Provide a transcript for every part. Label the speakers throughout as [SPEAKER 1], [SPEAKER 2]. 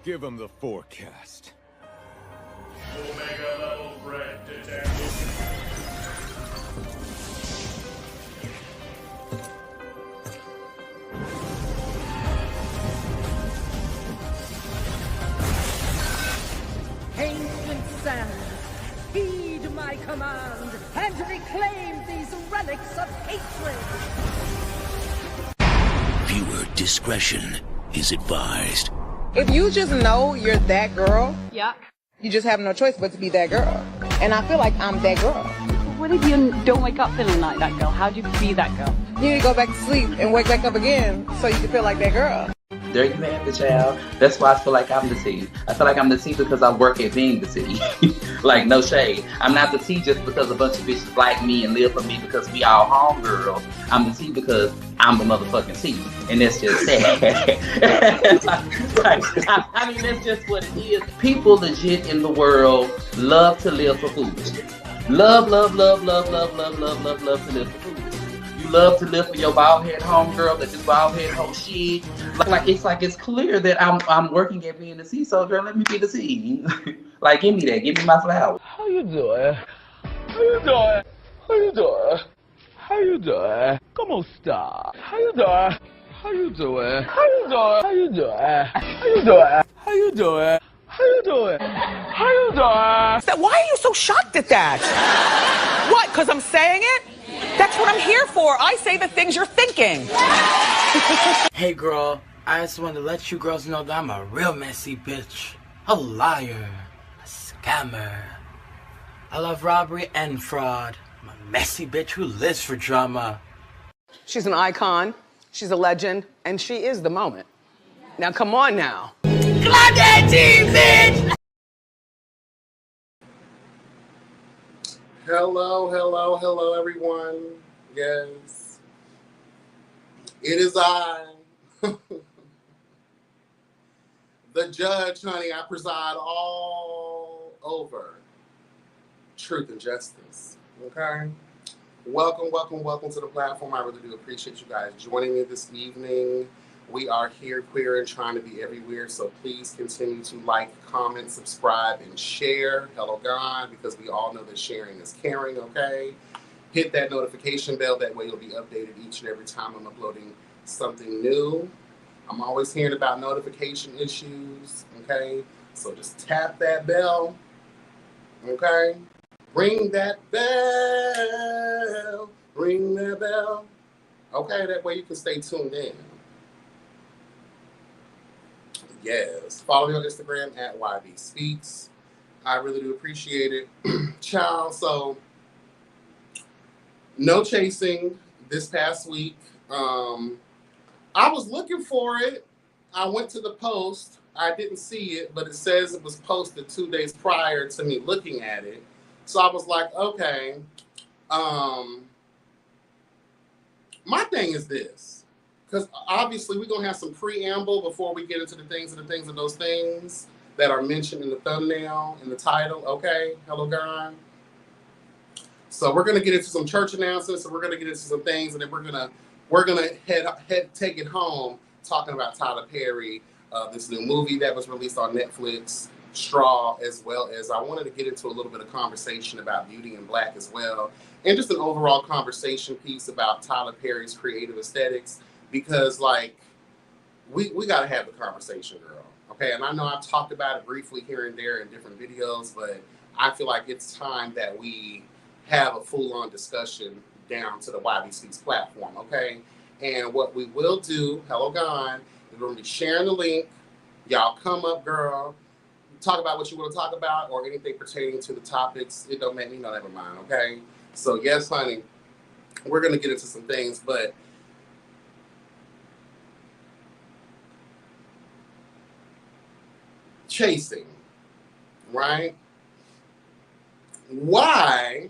[SPEAKER 1] Give him the forecast.
[SPEAKER 2] Omega level threat detected.
[SPEAKER 3] Ancient sands, heed my command and reclaim these relics of hatred.
[SPEAKER 4] Viewer discretion is advised.
[SPEAKER 5] If you just know you're that girl,
[SPEAKER 6] Yeah.
[SPEAKER 5] you just have no choice but to be that girl. And I feel like I'm that girl.
[SPEAKER 6] What if you don't wake up feeling like that girl? How do you be that girl?
[SPEAKER 5] You need to go back to sleep and wake back up again so you can feel like that girl.
[SPEAKER 7] There you have it, child. That's why I feel like I'm the T. I feel like I'm the T because I work at being the T. Like, no shade. I'm not the T just because a bunch of bitches like me and live for me because we all homegirls. I'm the T because I'm the motherfucking T. And that's just sad. I mean, that's just what it is. People legit in the world love to live for food. Love to live for food. You love to live for your bald head homegirl that just bald head whole shit. It's clear that I'm working at being the C, so girl, let me be the C. Like, give me that, give me my flowers.
[SPEAKER 8] How you doing? How you doing? How you doing? How you doing? Como está? How you doing? How you doing? How you doing? How you doing? How you doing? How you doing? How you doing? How you doing?
[SPEAKER 5] Why are you so shocked at that? What, because I'm saying it? That's what I'm here for. I say the things you're thinking.
[SPEAKER 9] Hey girl, I just want to let you girls know that I'm a real messy bitch. A liar. A scammer. I love robbery and fraud. I'm a messy bitch who lives for drama.
[SPEAKER 5] She's an icon, she's a legend, and she is the moment. Now come on now. Clap that team, bitch!
[SPEAKER 10] Hello, everyone. Yes. It is I, the judge, honey. I preside all over truth and justice. Okay? Welcome to the platform. I really do appreciate you guys joining me this evening. We are here, queer, and trying to be everywhere, so please continue to like, comment, subscribe, and share. Hello, God, because we all know that sharing is caring, okay? Hit that notification bell. That way you'll be updated each and every time I'm uploading something new. I'm always hearing about notification issues, okay? So just tap that bell, okay? Ring that bell. Ring that bell. Okay, that way you can stay tuned in. Yes. Follow me on Instagram at YB Speaks. I really do appreciate it. Child, so no chasing this past week. I was looking for it. I went to the post. I didn't see it, but it says it was posted 2 days prior to me looking at it. So I was like, okay. My thing is this. Because obviously we're going to have some preamble before we get into the things and those things that are mentioned in the thumbnail, in the title. Okay, hello, God. So we're going to get into some church announcements, and we're going to get into some things, and then we're gonna take it home talking about Tyler Perry, this new movie that was released on Netflix, Straw, as well as I wanted to get into a little bit of conversation about Beauty in Black as well, and just an overall conversation piece about Tyler Perry's creative aesthetics. Because, like, we got to have the conversation, girl, okay? And I know I've talked about it briefly here and there in different videos, but I feel like it's time that we have a full-on discussion down to the YB Speaks platform, okay? And what we will do, hello, God, is we're going to be sharing the link. Y'all come up, girl. Talk about what you want to talk about or anything pertaining to the topics. It don't make me know, never mind, okay? So, yes, honey, we're going to get into some things, but chasing, right? Why?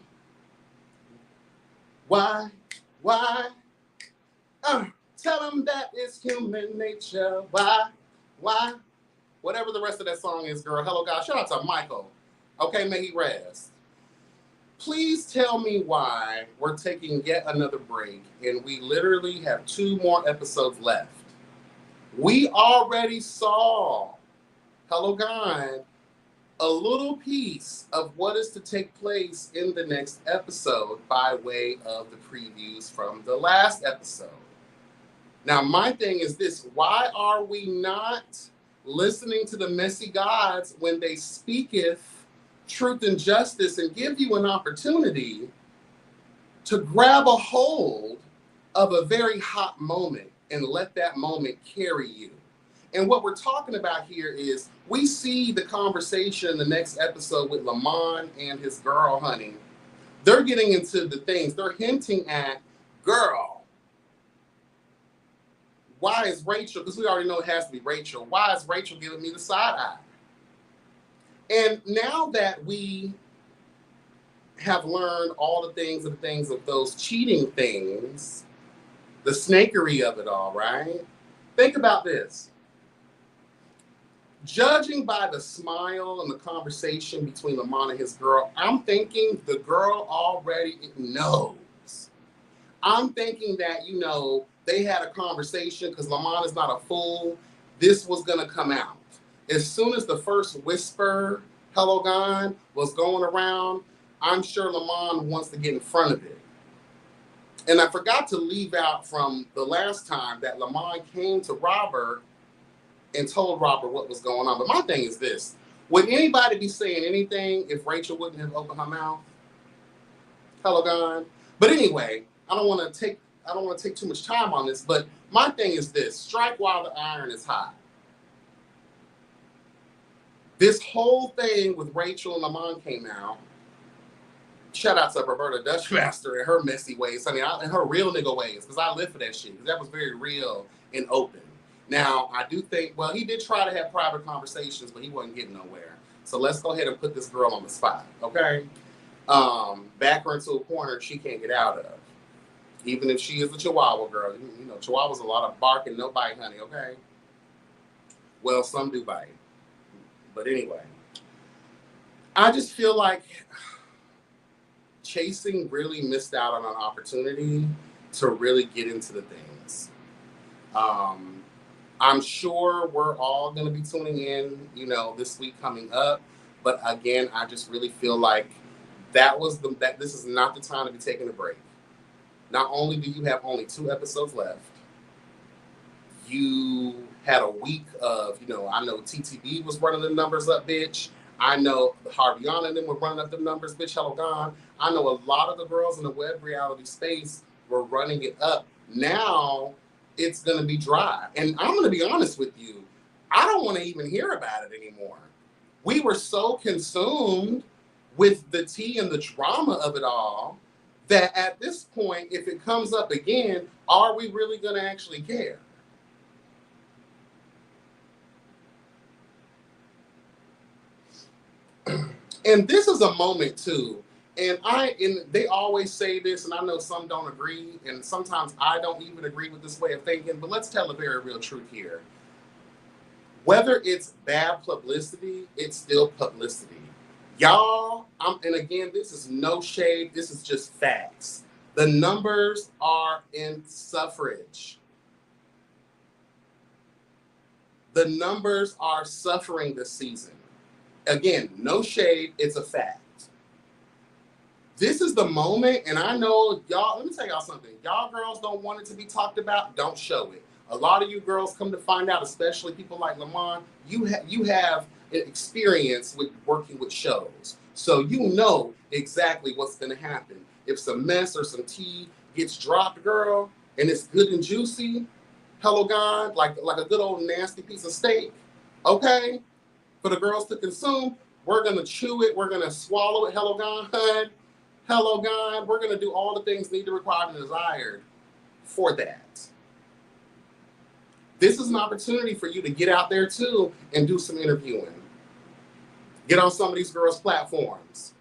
[SPEAKER 10] Tell them that it's human nature. Why? Whatever the rest of that song is, girl. Hello, God. Shout out to Michael. Okay, may he rest. Please tell me why we're taking yet another break and we literally have 2 more episodes left. We already saw hello God, a little piece of what is to take place in the next episode by way of the previews from the last episode. Now, my thing is this: why are we not listening to the messy gods when they speaketh truth and justice and give you an opportunity to grab a hold of a very hot moment and let that moment carry you? And what we're talking about here is we see the conversation in the next episode with Lamont and his girl, honey. They're getting into the things. They're hinting at, girl, why is Rachel, because we already know it has to be Rachel, why is Rachel giving me the side eye? And now that we have learned all the things of those cheating things, the snakery of it all, right? Think about this. Judging by the smile and the conversation between Lamont and his girl, I'm thinking the girl already knows. I'm thinking that, you know, they had a conversation because Lamont is not a fool. This was going to come out. As soon as the first whisper, hello, God, was going around, I'm sure Lamont wants to get in front of it. And I forgot to leave out from the last time that Lamont came to Robert and told Robert what was going on. But my thing is this: would anybody be saying anything if Rachel wouldn't have opened her mouth? Hello, God. But anyway, I don't want to take too much time on this. But my thing is this: strike while the iron is hot. This whole thing with Rachel and Lamont came out. Shout out to Roberta Dutchmaster and her messy ways, and her real nigga ways, because I live for that shit. Because that was very real and open. Now, I do think, well, he did try to have private conversations, but he wasn't getting nowhere. So let's go ahead and put this girl on the spot, okay? Back her into a corner she can't get out of. Even if she is a Chihuahua girl. You know, Chihuahuas a lot of bark and no bite, honey, okay? Well, some do bite. But anyway, I just feel like Chasing really missed out on an opportunity to really get into the things. I'm sure we're all going to be tuning in, you know, this week coming up. But again, I just really feel like that this is not the time to be taking a break. Not only do you have only 2 episodes left, you had a week of, you know, I know TTB was running the numbers up, bitch. I know Harviana and them were running up the numbers, bitch. Hello, God. I know a lot of the girls in the web reality space were running it up. Now it's going to be dry. And I'm going to be honest with you. I don't want to even hear about it anymore. We were so consumed with the tea and the drama of it all that at this point, if it comes up again, are we really going to actually care? And this is a moment too. And they always say this, and I know some don't agree, and sometimes I don't even agree with this way of thinking, but let's tell the very real truth here. Whether it's bad publicity, it's still publicity. Y'all, and again, this is no shade, this is just facts. The numbers are in suffrage. The numbers are suffering this season. Again, no shade, it's a fact. This is the moment, and I know y'all, let me tell y'all something. Y'all girls don't want it to be talked about, don't show it. A lot of you girls come to find out, especially people like Lamont, you have an experience with working with shows. So you know exactly what's going to happen. If some mess or some tea gets dropped, girl, and it's good and juicy, hello, God, like a good old nasty piece of steak, okay, for the girls to consume, we're going to chew it, we're going to swallow it, hello, God, hello, God, we're going to do all the things needed, required, and desired for that. This is an opportunity for you to get out there, too, and do some interviewing. Get on some of these girls' platforms.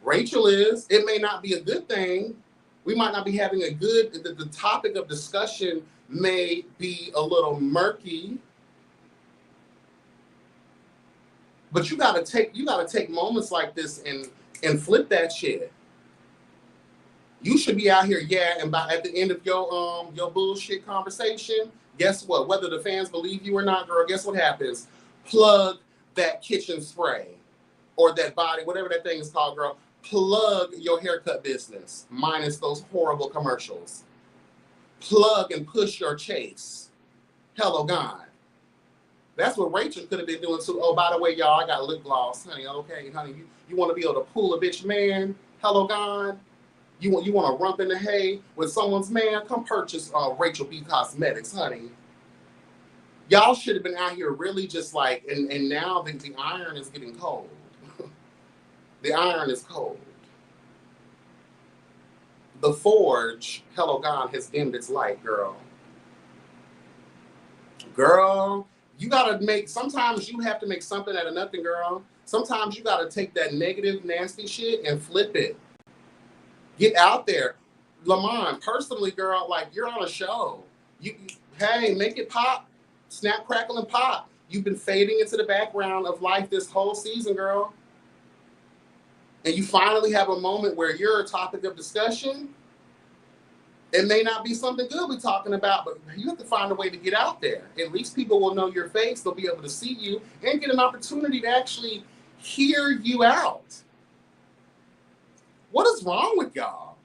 [SPEAKER 10] Rachel is. It may not be a good thing. We might not be having the topic of discussion may be a little murky. But you gotta take moments like this and flip that shit. You should be out here, and at the end of your bullshit conversation, guess what? Whether the fans believe you or not, girl, guess what happens? Plug that kitchen spray or that body, whatever that thing is called, girl. Plug your haircut business, minus those horrible commercials. Plug and push your chase. Hello, God. That's what Rachel could have been doing too. Oh, by the way, y'all, I got lip gloss, honey. Okay, honey, you want to be able to pull a bitch man? Hello, God. You want to rump in the hay with someone's man? Come purchase Rachel B Cosmetics, honey. Y'all should have been out here really just like, and now the iron is getting cold. The iron is cold. The forge, hello God, has dimmed its light, girl. Girl, you gotta sometimes you have to make something out of nothing, girl. Sometimes you gotta take that negative, nasty shit and flip it. Get out there. Lamont, personally, girl, like you're on a show. Hey, make it pop. Snap, crackle, and pop. You've been fading into the background of life this whole season, girl. And you finally have a moment where you're a topic of discussion. It may not be something good we're talking about, but you have to find a way to get out there. At least people will know your face. They'll be able to see you and get an opportunity to actually hear you out. What is wrong with y'all?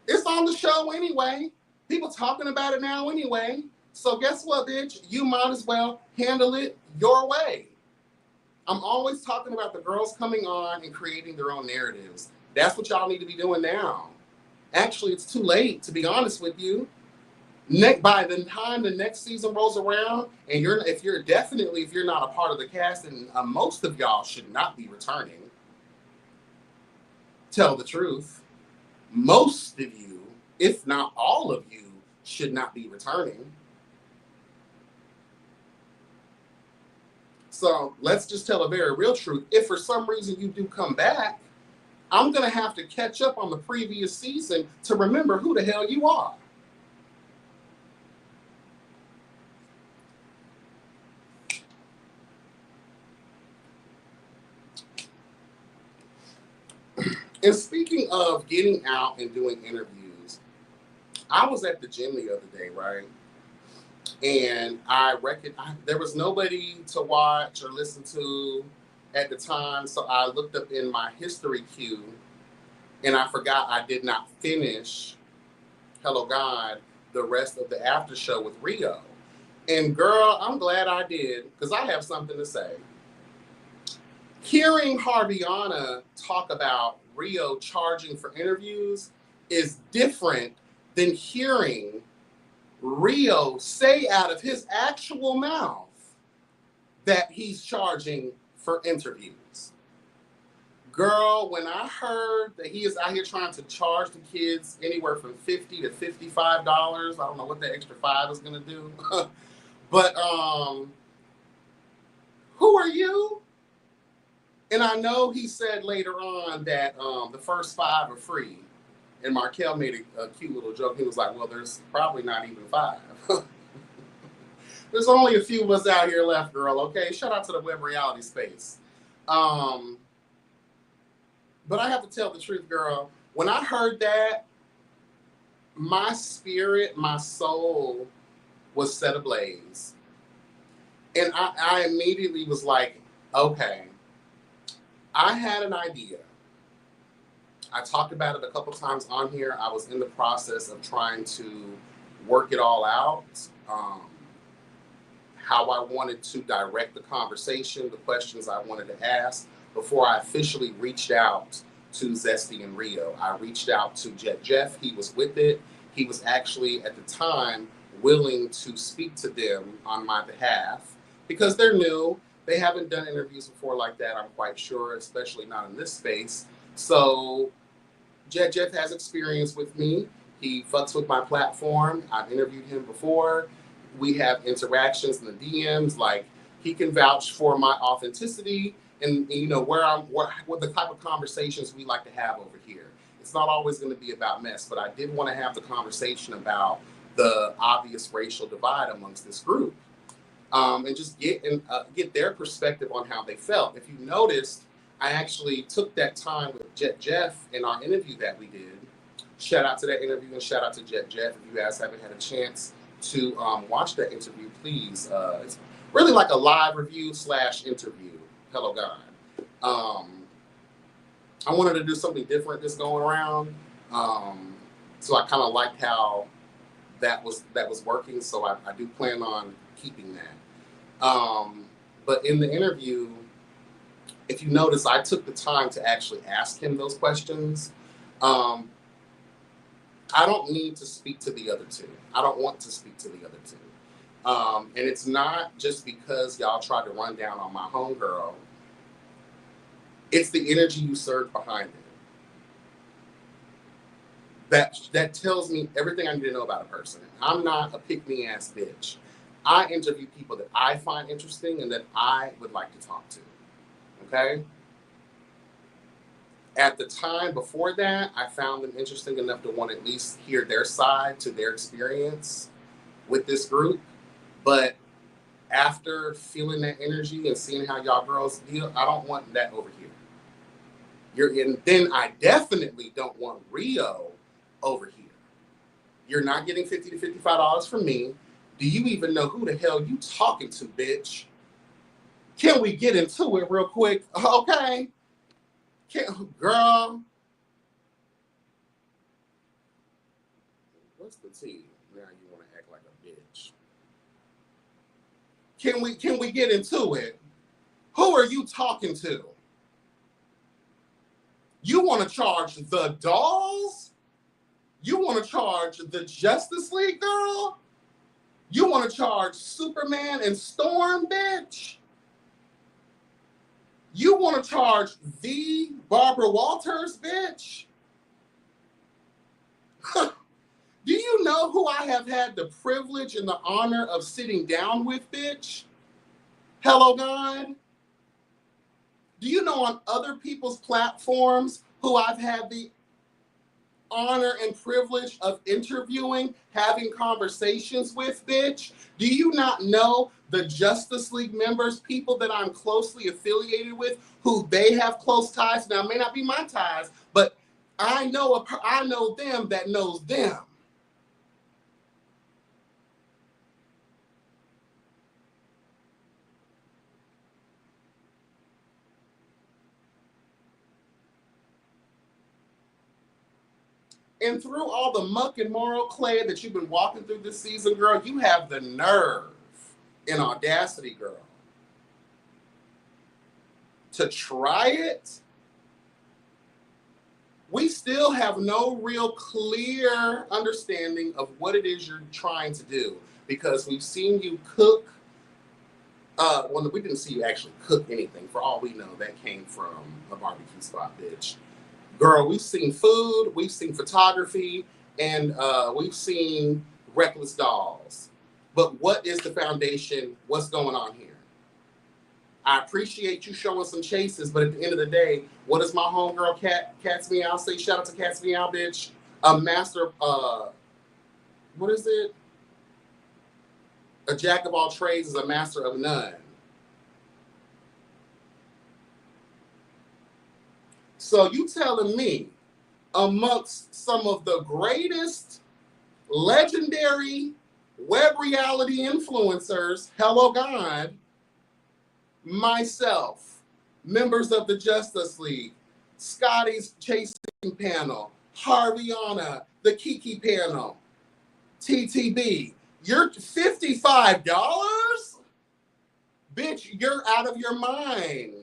[SPEAKER 10] It's on the show anyway. People talking about it now anyway. So guess what, bitch? You might as well handle it your way. I'm always talking about the girls coming on and creating their own narratives. That's what y'all need to be doing now. Actually, it's too late, to be honest with you. By the time the next season rolls around, and if you're not a part of the cast, and most of y'all should not be returning. Tell the truth. Most of you, if not all of you, should not be returning. So let's just tell a very real truth. If for some reason you do come back, I'm going to have to catch up on the previous season to remember who the hell you are. And speaking of getting out and doing interviews, I was at the gym the other day, right? And there was nobody to watch or listen to at the time, so I looked up in my history queue, and I forgot I did not finish, hello God, the rest of the after show with Rio. And girl, I'm glad I did, because I have something to say. Hearing Harviana talk about Rio charging for interviews is different than hearing Rio say out of his actual mouth that he's charging for interviews. Girl, when I heard that he is out here trying to charge the kids anywhere from $50 to $55, I don't know what that extra $5 is going to do. But who are you? And I know he said later on that the first 5 are free. And Markel made a cute little joke. He was like, well, there's probably not even 5. There's only a few of us out here left, girl, okay? Shout out to the web reality space. But I have to tell the truth, girl. When I heard that, my spirit, my soul was set ablaze. And I immediately was like, okay, I had an idea. I talked about it a couple times on here. I was in the process of trying to work it all out. How I wanted to direct the conversation, the questions I wanted to ask before I officially reached out to Zesty and Rio. I reached out to Jet Jeff. He was with it. He was actually, at the time, willing to speak to them on my behalf because they're new. They haven't done interviews before like that, I'm quite sure, especially not in this space. So Jet Jeff has experience with me. He fucks with my platform. I've interviewed him before. We have interactions in the DMs. Like, he can vouch for my authenticity and you know what the type of conversations we like to have over here. It's not always going to be about mess, but I did want to have the conversation about the obvious racial divide amongst this group, and just get their perspective on how they felt. If you noticed, I actually took that time with Jet Jeff in our interview that we did. Shout out to that interview and shout out to Jet Jeff. If you guys haven't had a chance to watch that interview, please. It's really like a live review / interview. Hello, God. I wanted to do something different this going around. So I kind of liked how that was working. So I do plan on keeping that. But in the interview, if you notice, I took the time to actually ask him those questions. I don't need to speak to the other two. I don't want to speak to the other two. And it's not just because y'all tried to run down on my homegirl. It's the energy you serve behind it. That tells me everything I need to know about a person. I'm not a pick-me-ass bitch. I interview people that I find interesting and that I would like to talk to. Okay? At the time before that, I found them interesting enough to want to at least hear their side to their experience with this group. But after feeling that energy and seeing how y'all girls deal, I don't want that over here. Then I definitely don't want Rio over here. You're not getting $50 to $55 from me. Do you even know who the hell you talking to, bitch? Can we get into it real quick? Okay. Girl. What's the tea? Now you want to act like a bitch. Can we get into it? Who are you talking to? You want to charge the dolls? You want to charge the Justice League girl? You want to charge Superman and Storm, bitch? You want to charge the Barbara Walters, bitch? Do you know who I have had the privilege and the honor of sitting down with, bitch? Hello, God. Do you know on other people's platforms who I've had the honor and privilege of interviewing, having conversations with, bitch? Do you not know the Justice League members, people that I'm closely affiliated with, who they have close ties? Now, it may not be my ties, but I know them that knows them. And through all the muck and moral clay that you've been walking through this season, girl, you have the nerve and audacity, girl, to try it. We still have no real clear understanding of what it is you're trying to do, because we've seen you cook. Well, we didn't see you actually cook anything. For all we know, that came from a barbecue spot, bitch. Girl, we've seen food, we've seen photography, and we've seen reckless dolls. But what is the foundation? What's going on here? I appreciate you showing some chases, but at the end of the day, what does my homegirl Cat's Meow say? Shout out to Cat's Meow, bitch. A master, what is it? A jack of all trades is a master of none. So you telling me, amongst some of the greatest legendary web reality influencers, hello God, myself, members of the Justice League, Scotty's Chasing Panel, Harviana, the Kiki Panel, TTB, you're $55? Bitch, you're out of your mind.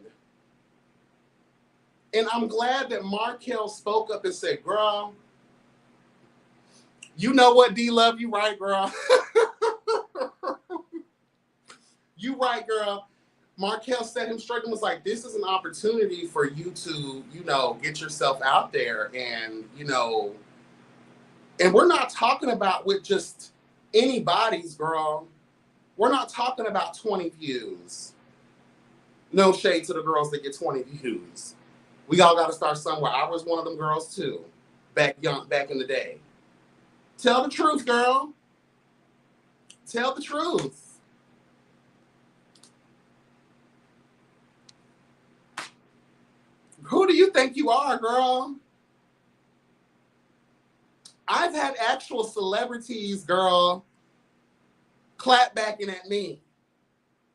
[SPEAKER 10] And I'm glad that Markel spoke up and said, girl, you know what, D-Love, you right, girl. You right, girl. Markel set him straight and was like, this is an opportunity for you to, get yourself out there. And, and we're not talking about with just anybody's, girl. We're not talking about 20 views. No shade to the girls that get 20 views. We all got to start somewhere. I was one of them girls too, back in the day. Tell the truth, girl. Tell the truth. Who do you think you are, girl? I've had actual celebrities, girl, clap backing at me.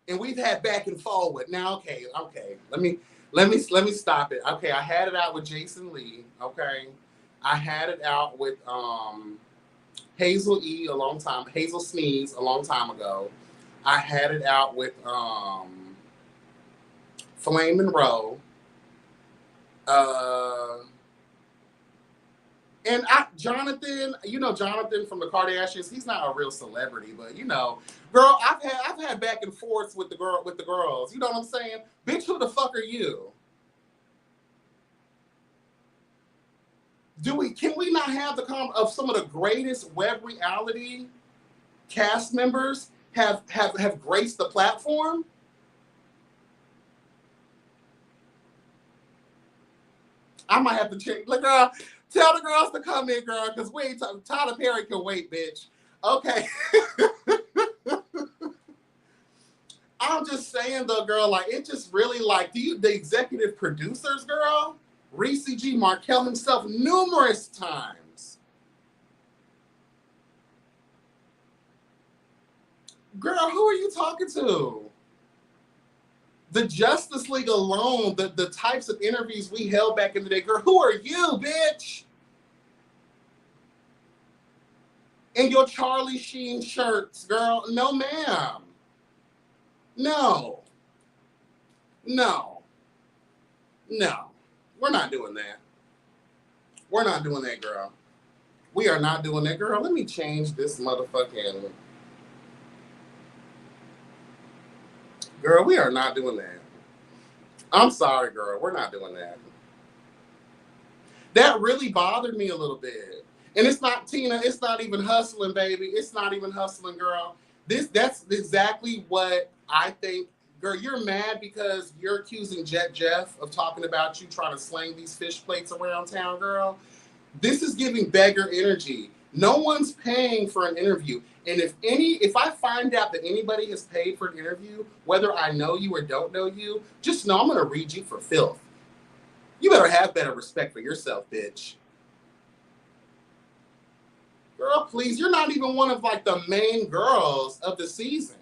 [SPEAKER 10] And we've had back and forward. Now, okay. Let me stop it. Okay, I had it out with Jason Lee. Okay. I had it out with Hazel Sneeze a long time ago. I had it out with Flame Monroe. And Jonathan, Jonathan from the Kardashians, he's not a real celebrity, but girl, I've had back and forth with the girls. You know what I'm saying? Bitch, who the fuck are you? Can we not have the of some of the greatest web reality cast members have graced the platform? I might have to check. Look, girl, tell the girls to come in, girl, because we ain't talking. Tyler Perry can wait, bitch. Okay. I'm just saying, though, girl, like, it just really, like, the executive producers, girl, Reese G. Markel himself numerous times. Girl, who are you talking to? The Justice League alone, the types of interviews we held back in the day, girl, who are you, bitch? In your Charlie Sheen shirts, girl. No, ma'am. No. We're not doing that. We're not doing that, girl. We are not doing that, girl. Let me change this motherfucking... Girl, we are not doing that. I'm sorry, girl. We're not doing that. That really bothered me a little bit. And it's not, Tina, it's not even hustling, baby. It's not even hustling, girl. That's exactly what I think. Girl, you're mad because you're accusing Jet Jeff of talking about you trying to slang these fish plates around town, girl. This is giving beggar energy. No one's paying for an interview. And if I find out that anybody has paid for an interview, whether I know you or don't know you, just know I'm going to read you for filth. You better have better respect for yourself, bitch. Girl, please, you're not even one of, like, the main girls of the season.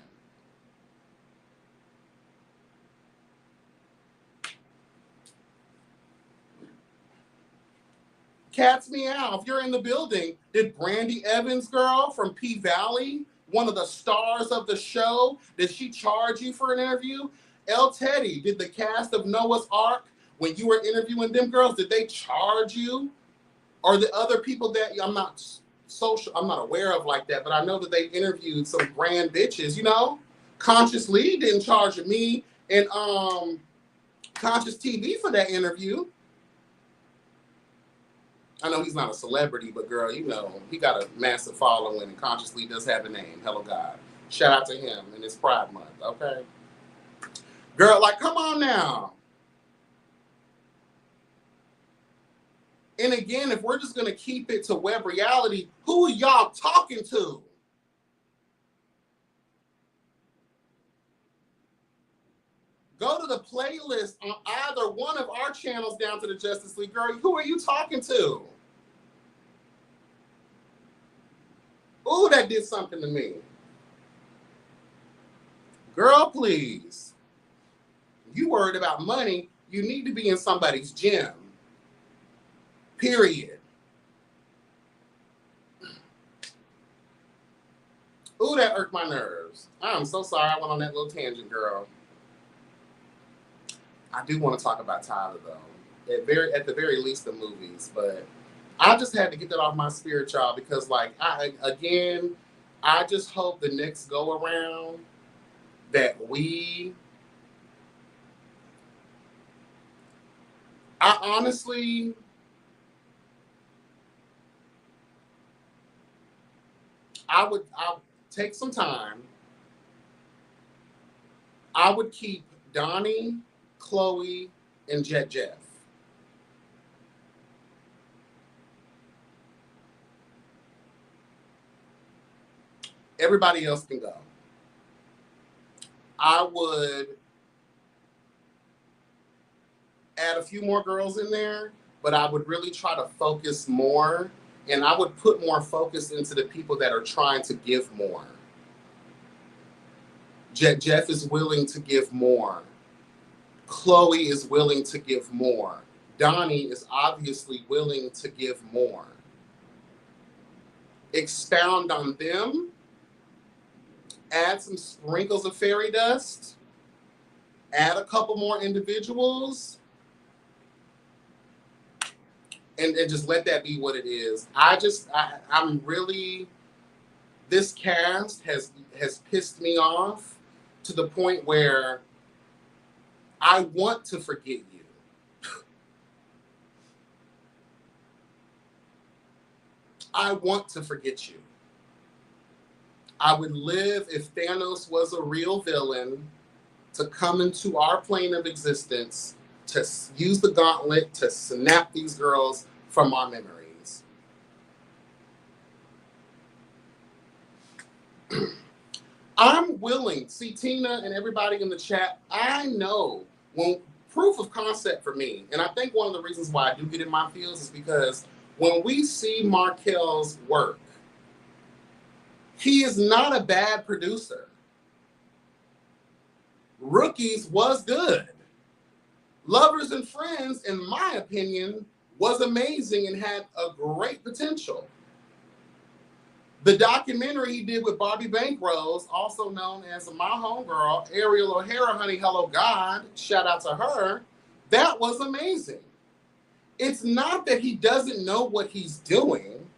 [SPEAKER 10] Cat's meow. If you're in the building, did Brandy Evans, girl, from P-Valley, one of the stars of the show, did she charge you for an interview? El Teddy, did the cast of Noah's Ark, when you were interviewing them girls, did they charge you? Or the other people that I'm not aware of like that, but I know that they interviewed some grand bitches, Conscious Lee didn't charge me and Conscious TV for that interview. I know he's not a celebrity, but girl, he got a massive following and Conscious Lee does have a name. Hello, God. Shout out to him in his Pride Month, okay? Girl, like, come on now. And again, if we're just going to keep it to web reality, who are y'all talking to? Go to the playlist on either one of our channels down to the Justice League. Girl, who are you talking to? Ooh, that did something to me. Girl, please. You worried about money, you need to be in somebody's gym. Period. Ooh, that irked my nerves. I'm so sorry I went on that little tangent, girl. I do want to talk about Tyler, though. At the very least, the movies. But I just had to get that off my spirit, y'all, because, like, I just hope the next go around that I honestly, I'll take some time. I would keep Donnie, Chloe, and Jet Jeff. Everybody else can go. I would add a few more girls in there, but I would really try to focus more, and I would put more focus into the people that are trying to give more. Jeff is willing to give more. Chloe is willing to give more. Donnie is obviously willing to give more. Expound on them. Add some sprinkles of fairy dust. Add a couple more individuals. And just let that be what it is. I'm really, this cast has pissed me off to the point where I want to forget you. I want to forget you. I would live if Thanos was a real villain to come into our plane of existence, to use the gauntlet to snap these girls from our memories. I'm willing, see Tina and everybody in the chat, I know when proof of concept for me, and I think one of the reasons why I do get in my feels is because when we see Markel's work, he is not a bad producer. Rookies was good. Lovers and Friends, in my opinion, was amazing and had a great potential. The documentary he did with Barbie Bankrose, also known as my homegirl, Ariel O'Hara, Honey Hello God, shout out to her, that was amazing. It's not that he doesn't know what he's doing.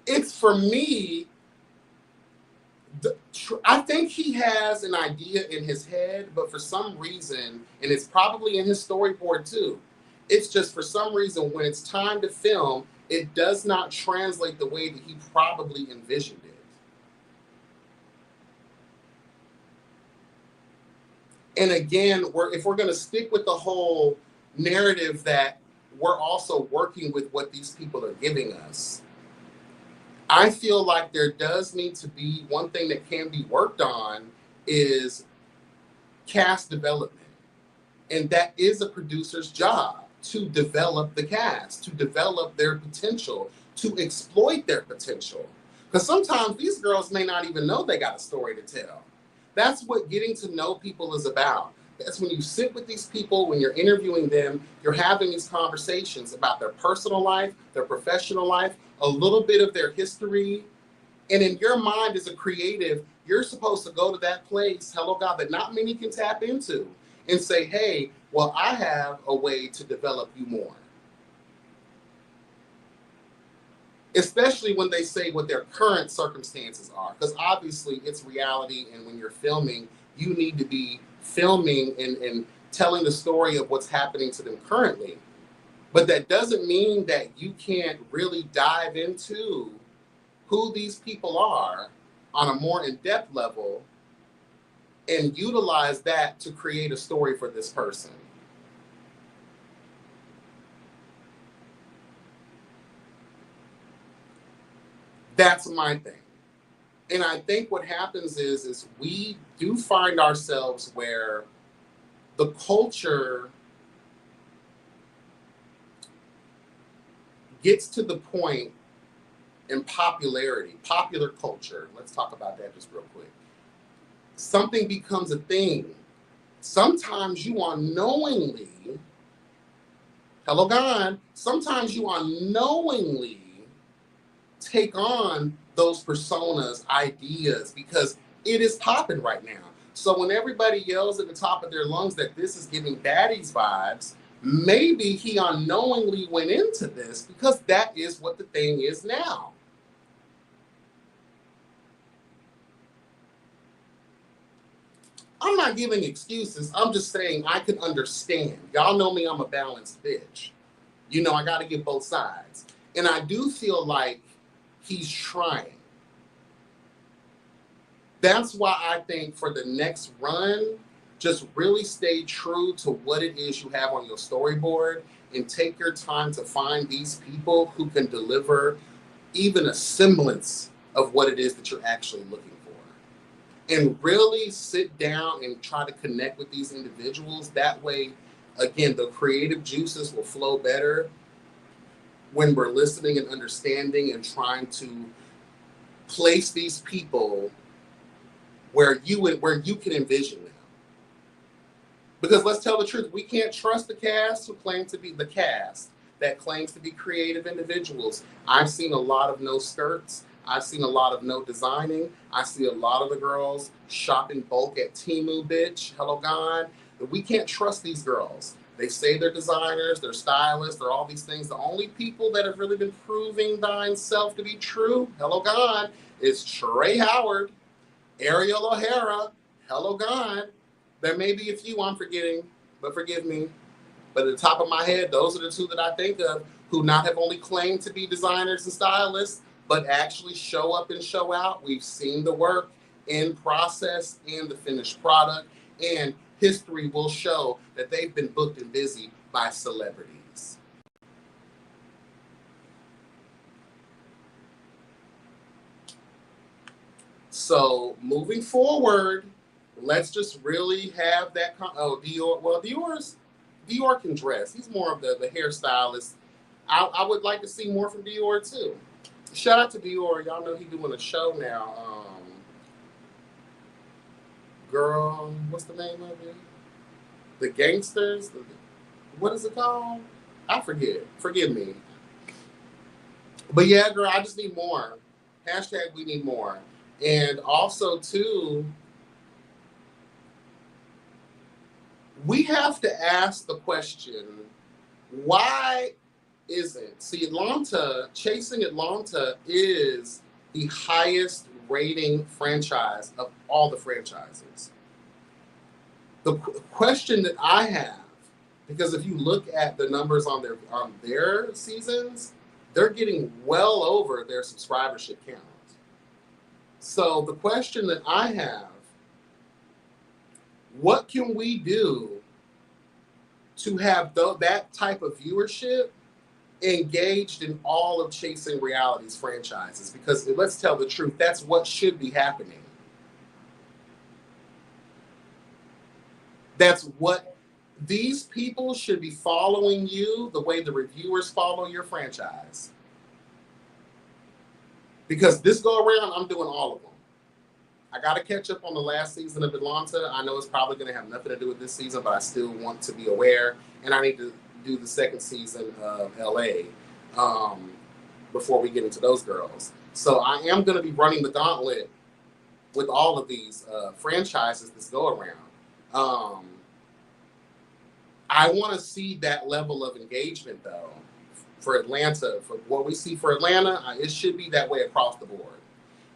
[SPEAKER 10] It's, for me, I think he has an idea in his head, but for some reason, and it's probably in his storyboard too, it's just for some reason when it's time to film, it does not translate the way that he probably envisioned it. And again, if we're going to stick with the whole narrative that we're also working with what these people are giving us, I feel like there does need to be one thing that can be worked on is cast development. And that is a producer's job, to develop the cast, to develop their potential, to exploit their potential. Because sometimes these girls may not even know they got a story to tell. That's what getting to know people is about. That's when you sit with these people, when you're interviewing them, you're having these conversations about their personal life, their professional life, a little bit of their history. And in your mind as a creative, you're supposed to go to that place, hello God, that not many can tap into and say, hey, well, I have a way to develop you more. Especially when they say what their current circumstances are, because obviously it's reality. And when you're filming, you need to be filming and telling the story of what's happening to them currently. But that doesn't mean that you can't really dive into who these people are on a more in-depth level and utilize that to create a story for this person. That's my thing. And I think what happens is we do find ourselves where the culture gets to the point in popularity, popular culture. Let's talk about that just real quick. Something becomes a thing. Sometimes you unknowingly, hello God, sometimes you unknowingly take on those personas, ideas, because it is popping right now. So when everybody yells at the top of their lungs that this is giving baddies vibes, maybe he unknowingly went into this because that is what the thing is now. I'm not giving excuses. I'm just saying I can understand. Y'all know me, I'm a balanced bitch. You know, I got to give both sides. And I do feel like he's trying. That's why I think for the next run, just really stay true to what it is you have on your storyboard and take your time to find these people who can deliver even a semblance of what it is that you're actually looking for. And really sit down and try to connect with these individuals. That way, again, the creative juices will flow better when we're listening and understanding and trying to place these people where you can envision them. Because let's tell the truth, we can't trust the cast who claim to be the cast that claims to be creative individuals. I've seen a lot of no skirts. I've seen a lot of no designing. I see a lot of the girls shopping bulk at Temu, bitch. Hello, God. But we can't trust these girls. They say they're designers, they're stylists, they're all these things. The only people that have really been proving thine self to be true, hello, God, is Trey Howard, Ariel O'Hara, hello, God. There may be a few I'm forgetting, but forgive me. But at the top of my head, those are the two that I think of who not have only claimed to be designers and stylists, but actually show up and show out. We've seen the work in process and the finished product, and history will show that they've been booked and busy by celebrities. So moving forward, let's just really have that. Dior. Well, Dior can dress. He's more of the hairstylist. I would like to see more from Dior too. Shout out to Dior. Y'all know he's doing a show now. Girl, what's the name of it? The Gangsters. What is it called? I forget. Forgive me. But yeah, girl, I just need more. Hashtag we need more. And also too, we have to ask the question, why isn't, Chasing Atlanta is the highest rating franchise of all the franchises. The question that I have, because if you look at the numbers on their seasons, they're getting well over their subscribership count. So the question that I have, what can we do to have that type of viewership engaged in all of Chasing Reality's franchises? Because let's tell the truth, that's what should be happening. That's what these people should be following you the way the reviewers follow your franchise. Because this go around, I'm doing all of them. I got to catch up on the last season of Atlanta. I know it's probably going to have nothing to do with this season, but I still want to be aware. And I need to do the second season of LA before we get into those girls. So I am going to be running the gauntlet with all of these franchises this go around. I want to see that level of engagement, though, for Atlanta. For what we see for Atlanta, it should be that way across the board.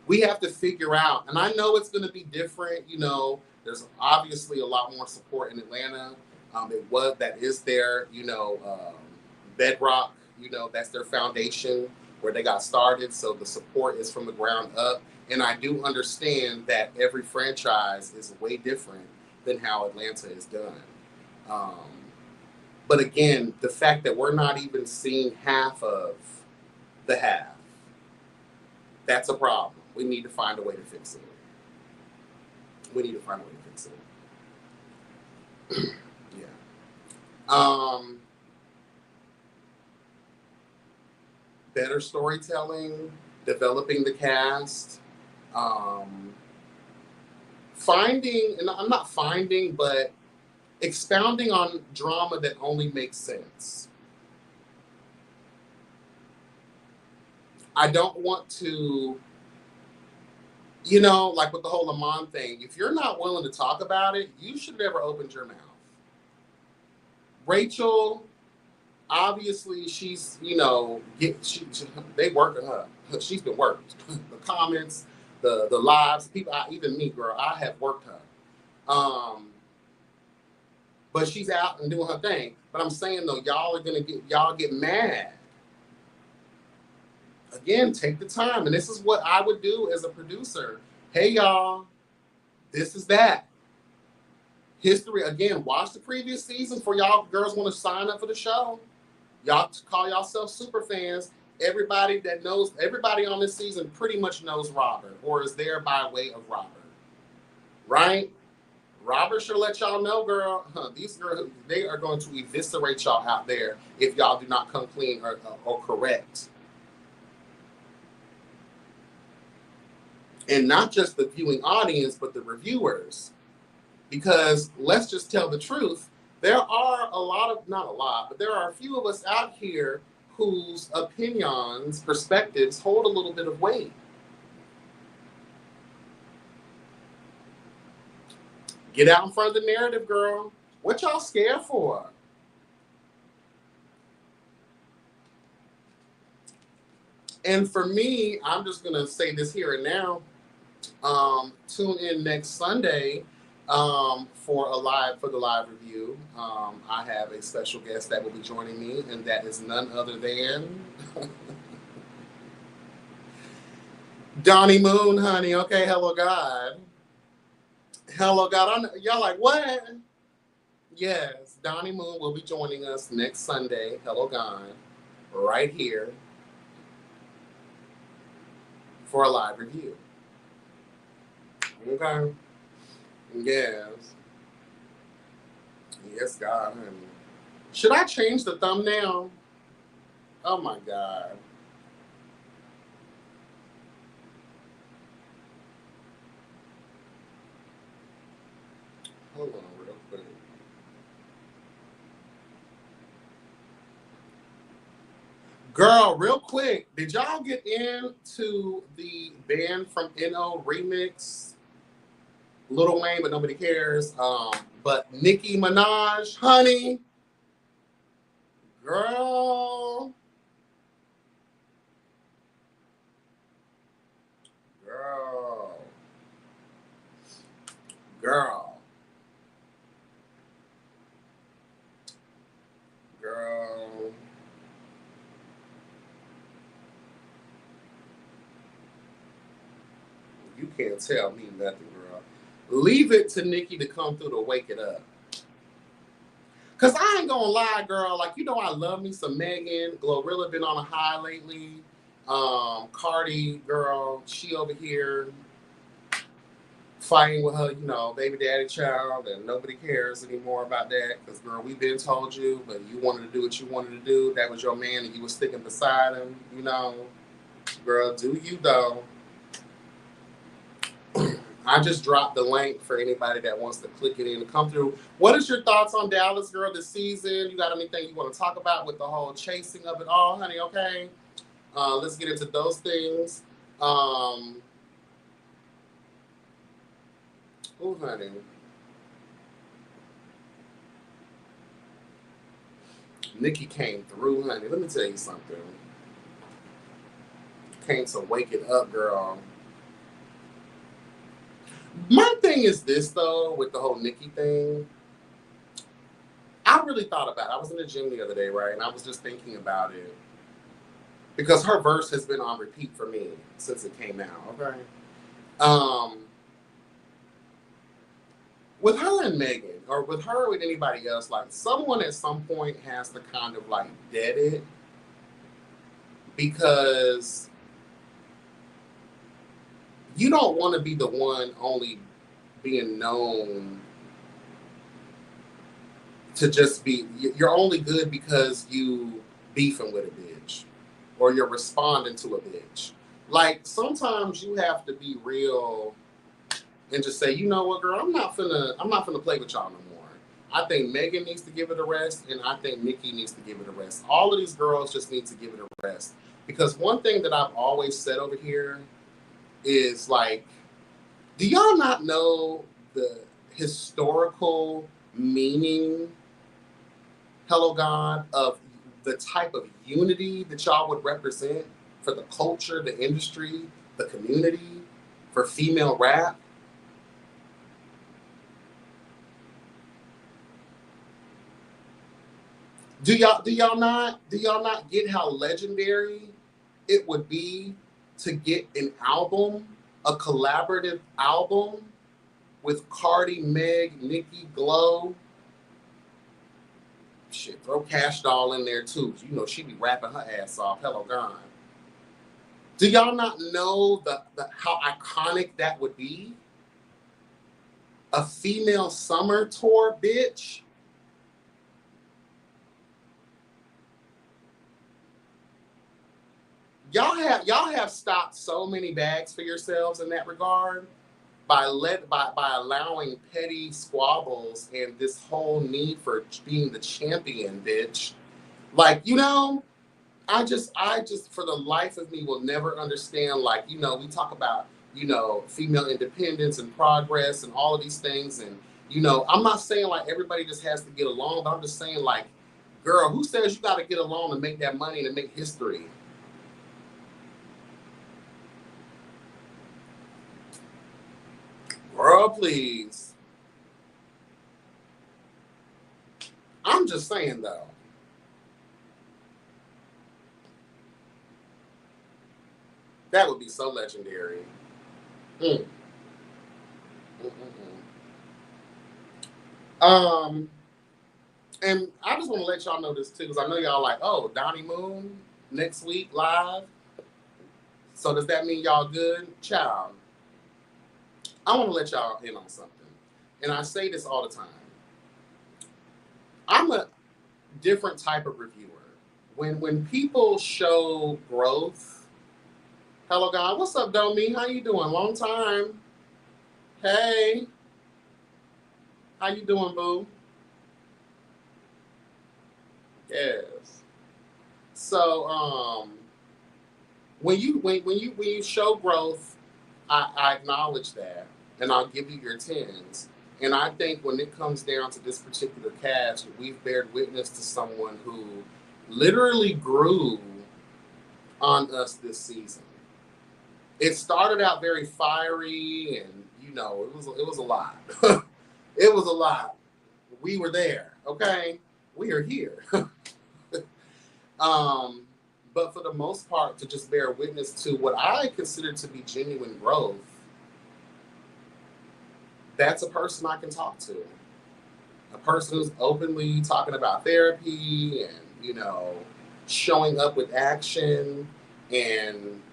[SPEAKER 10] We have to figure out, and I know it's going to be different. You know, there's obviously a lot more support in Atlanta. That is their, bedrock. That's their foundation where they got started. So the support is from the ground up. And I do understand that every franchise is way different than how Atlanta is done. But again, the fact that we're not even seeing half of the half, that's a problem. We need to find a way to fix it. Yeah. Better storytelling, developing the cast, but expounding on drama that only makes sense. I don't want to, like with the whole Amon thing, if you're not willing to talk about it, you should never open your mouth. Rachel, obviously, she's, they working her. She's been worked. The comments, the lives, people, even me, girl, I have worked her. But she's out and doing her thing. But I'm saying, though, y'all get mad. Again, take the time. And this is what I would do as a producer. Hey, y'all, this is that. History, again, watch the previous season for y'all girls want to sign up for the show. Y'all call yourself super fans. Everybody on this season pretty much knows Robert or is there by way of Robert. Right? Robert should let y'all know, girl, these girls, they are going to eviscerate y'all out there if y'all do not come clean or correct. And not just the viewing audience, but the reviewers. Because let's just tell the truth, there are a lot of, not a lot, but there are a few of us out here whose opinions, perspectives hold a little bit of weight. Get out in front of the narrative, girl. What y'all scared for? And for me, I'm just going to say this here and now. Tune in next Sunday for the live review. I have a special guest that will be joining me, and that is none other than Donnie Moon, honey. Okay, hello, God. Hello, God. Y'all like, what? Yes, Donnie Moon will be joining us next Sunday. Hello, God. Right here for a live review. Okay. Yes. Yes, God, honey. Should I change the thumbnail? Oh my God. Hold on real quick. Girl, real quick, did y'all get into the band from NO remix? Lil Wayne, but nobody cares. But Nicki Minaj, honey. Girl. Girl. Girl. Girl. You can't tell me nothing, girl. Leave it to Nicki to come through to wake it up. Cause I ain't gonna lie, girl. Like, you know, I love me some Megan. Glorilla been on a high lately. Cardi, girl, she over here fighting with her, you know, baby daddy child, and nobody cares anymore about that. Cause girl, we've been told you, but you wanted to do what you wanted to do. That was your man, and you were sticking beside him. You know, girl, do you though? I just dropped the link for anybody that wants to click it in to come through. What is your thoughts on Dallas, girl, this season? You got anything you want to talk about with the whole chasing of it all, honey? Okay. Let's get into those things. Oh, honey. Nicki came through, honey. Let me tell you something. Came to wake it up, girl. My thing is this, though, with the whole Nicki thing. I really thought about it. I was in the gym the other day, right? And I was just thinking about it. Because her verse has been on repeat for me since it came out, okay? With her and Megan, or with her or with anybody else, like, someone at some point has to kind of, like, dead it. Because you don't want to be the one only being known to just be, you're only good because you beefing with a bitch or you're responding to a bitch. Like, sometimes you have to be real and just say, you know what, girl, I'm not finna play with y'all no more. I think Megan needs to give it a rest, and I think Nicki needs to give it a rest. All of these girls just need to give it a rest. Because one thing that I've always said over here is, like, do y'all not know the historical meaning, hello God, of the type of unity that y'all would represent for the culture, the industry, the community, for female rap? Do y'all not get how legendary it would be to get an album, a collaborative album with Cardi, Meg, Nicki, Glow? Shit, throw Cash Doll in there too. You know she be rapping her ass off. Hello, God. Do y'all not know the how iconic that would be? A female summer tour, bitch. y'all have stopped so many bags for yourselves in that regard by allowing petty squabbles and this whole need for being the champion, bitch. Like, you know, I just for the life of me will never understand, like, you know, we talk about, you know, female independence and progress and all of these things, and, you know, I'm not saying like everybody just has to get along, but I'm just saying, like, girl, who says you got to get along to make that money and to make history? Girl, please. I'm just saying, though. That would be so legendary. Mm. And I just want to let y'all know this too, because I know y'all like, oh, Donnie Moon next week live. So does that mean y'all good? Child, I want to let y'all in on something. And I say this all the time. I'm a different type of reviewer. When people show growth, hello God, what's up, Domi? How you doing? Long time. Hey. How you doing, boo? Yes. So when you show growth, I acknowledge that, and I'll give you your tens. And I think when it comes down to this particular cast, we've bared witness to someone who literally grew on us this season. It started out very fiery, and you know, it was a lot. It was a lot. We were there, okay? We are here. But for the most part, to just bear witness to what I consider to be genuine growth, that's a person I can talk to. A person who's openly talking about therapy and, you know, showing up with action and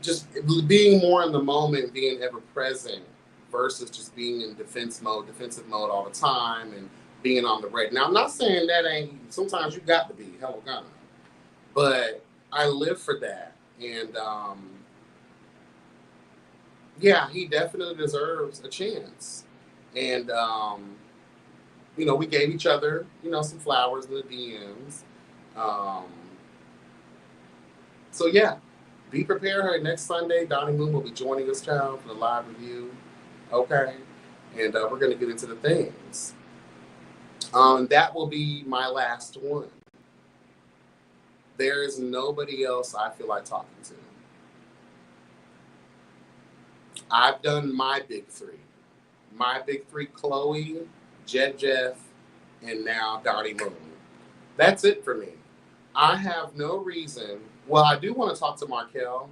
[SPEAKER 10] just being more in the moment, being ever present versus just being in defensive mode all the time and being on the break. Now, I'm not saying that ain't, sometimes you got to be, hell God. But I live for that. And yeah, he definitely deserves a chance. And, you know, we gave each other, you know, some flowers in the DMs. So yeah, be prepared. Next Sunday, Donnie Moon will be joining us, child, for the live review. Okay. And we're going to get into the things. That will be my last one. There is nobody else I feel like talking to. I've done my big three. My big three, Chloe, Jeff, and now Donnie Moon. That's it for me. I have no reason. Well, I do want to talk to Markel.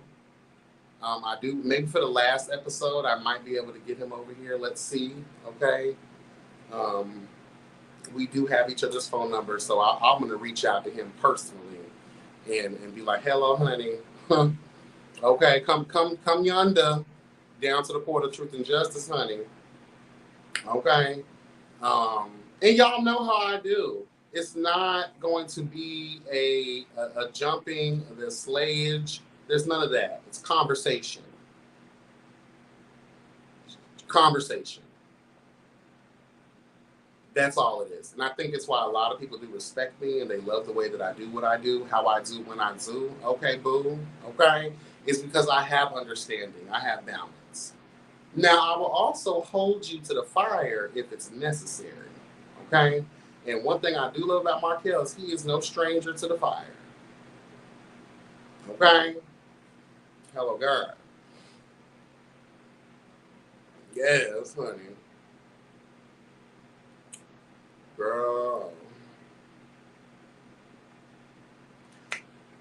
[SPEAKER 10] I do. Maybe for the last episode, I might be able to get him over here. Let's see. Okay. We do have each other's phone numbers, so I'm going to reach out to him personally and be like, hello, honey. Okay, come yonder down to the port of truth and justice, honey. Okay. And y'all know how I do. It's not going to be a jumping, the slayage. There's none of that. It's conversation. Conversation. That's all it is. And I think it's why a lot of people do respect me and they love the way that I do what I do, how I do when I do. Okay, boo. Okay? It's because I have understanding. I have balance. Now, I will also hold you to the fire if it's necessary. Okay? And one thing I do love about Markel is he is no stranger to the fire. Okay? Hello, God. Yes, honey. Girl.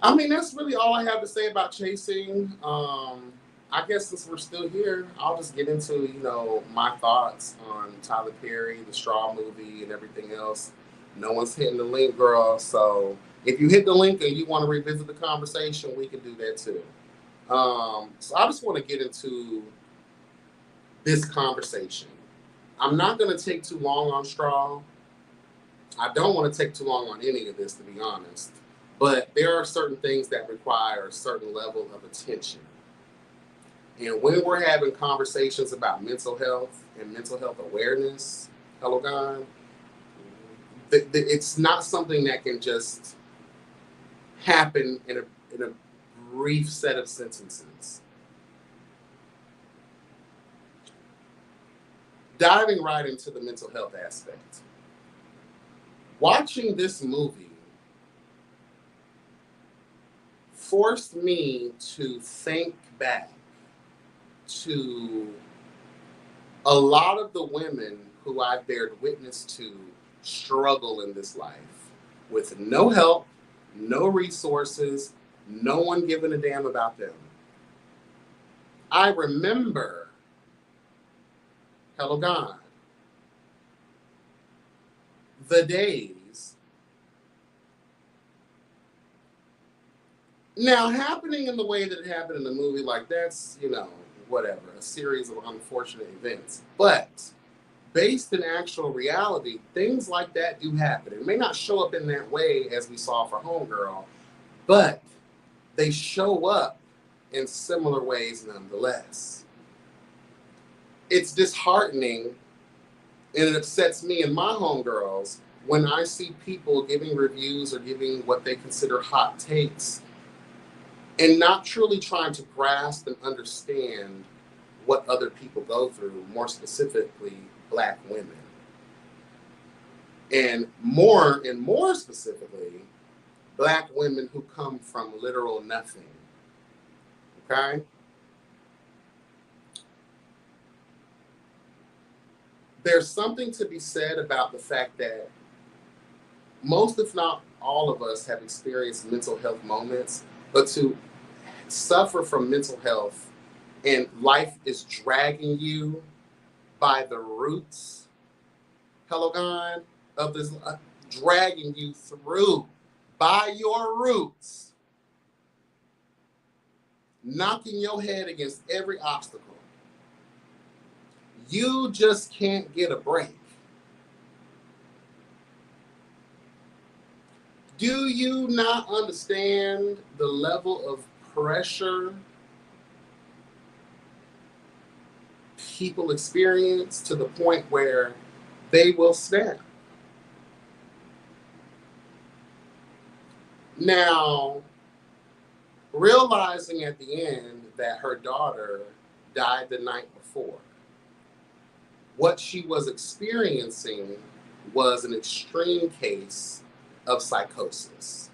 [SPEAKER 10] I mean, that's really all I have to say about chasing. I guess since we're still here, I'll just get into, you know, my thoughts on Tyler Perry, the Straw movie, and everything else. No one's hitting the link, girl. So if you hit the link and you want to revisit the conversation, we can do that too. So I just want to get into this conversation. I'm not going to take too long on Straw. I don't want to take too long on any of this, to be honest, but there are certain things that require a certain level of attention. And when we're having conversations about mental health and mental health awareness, hello God, it's not something that can just happen in a brief set of sentences. Diving right into the mental health aspect. Watching this movie forced me to think back to a lot of the women who I bared witness to struggle in this life with no help, no resources, no one giving a damn about them. I remember, hello God, the days now happening in the way that it happened in the movie, like that's, whatever, a series of unfortunate events. But based in actual reality, things like that do happen. It may not show up in that way as we saw for Homegirl, but they show up in similar ways nonetheless. It's disheartening and it upsets me and my homegirls when I see people giving reviews or giving what they consider hot takes and not truly trying to grasp and understand what other people go through, more specifically Black women. And more specifically, Black women who come from literal nothing. Okay? There's something to be said about the fact that most, if not all of us, have experienced mental health moments, but to suffer from mental health and life is dragging you by the roots, hello God, of this, dragging you through by your roots, knocking your head against every obstacle. You just can't get a break. Do you not understand the level of pressure people experience to the point where they will snap? Now, realizing at the end that her daughter died the night before, what she was experiencing was an extreme case of psychosis.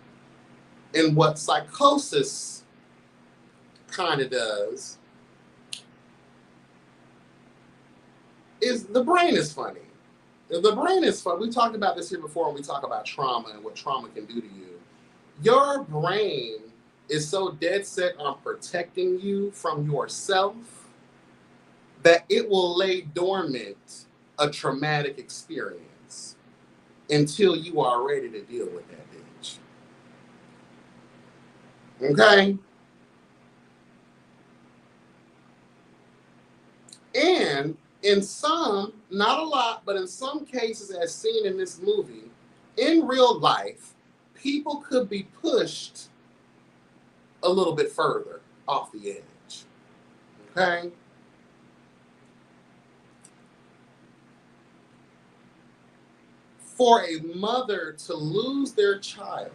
[SPEAKER 10] And what psychosis kind of does is the brain is funny. The brain is fun. We talked about this here before when we talk about trauma and what trauma can do to you. Your brain is so dead set on protecting you from yourself that it will lay dormant a traumatic experience until you are ready to deal with that bitch. Okay? And in some, not a lot, but in some cases as seen in this movie, in real life, people could be pushed a little bit further off the edge. Okay? For a mother to lose their child,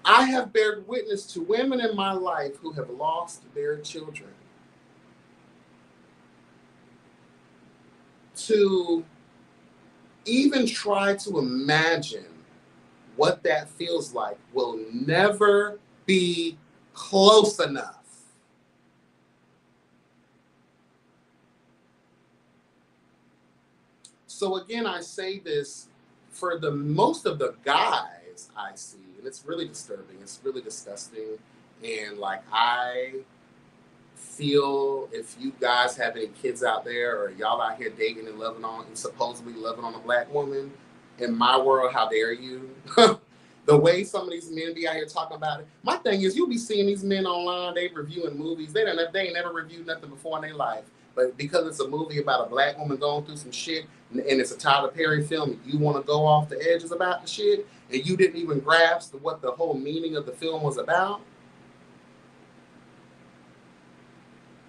[SPEAKER 10] I have bared witness to women in my life who have lost their children. To even try to imagine what that feels like will never be close enough. So again, I say this for the most of the guys I see, and it's really disturbing, it's really disgusting, and like I feel if you guys have any kids out there or y'all out here dating and loving on and supposedly loving on a Black woman, in my world, how dare you? The way some of these men be out here talking about it. My thing is, you'll be seeing these men online, they reviewing movies. They ain't never reviewed nothing before in their life. But because it's a movie about a black woman going through some shit, and it's a Tyler Perry film, and you want to go off the edges about the shit, and you didn't even grasp what the whole meaning of the film was about.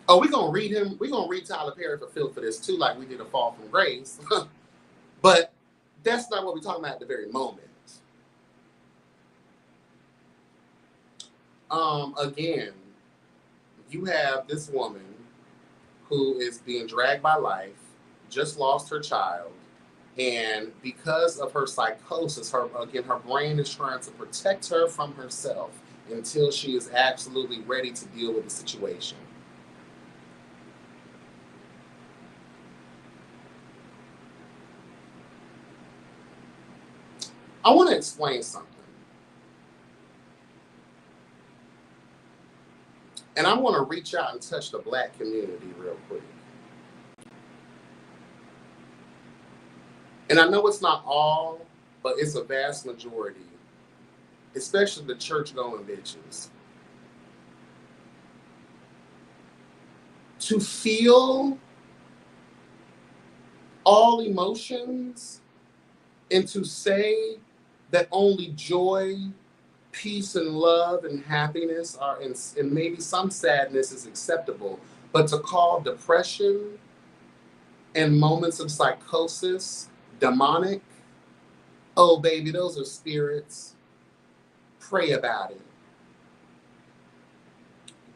[SPEAKER 10] Oh, we're gonna read him. We're gonna read Tyler Perry for filth for this too, like we did a Fall from Grace. But that's not what we're talking about at the very moment. Again, you have this woman who is being dragged by life, just lost her child, and because of her psychosis, her brain is trying to protect her from herself until she is absolutely ready to deal with the situation. I want to explain something. And I want to reach out and touch the black community real quick. And I know it's not all, but it's a vast majority, especially the church-going bitches. To feel all emotions and to say that only joy, peace and love and happiness are, and maybe some sadness is acceptable, but to call depression and moments of psychosis demonic, oh baby, those are spirits. Pray about it.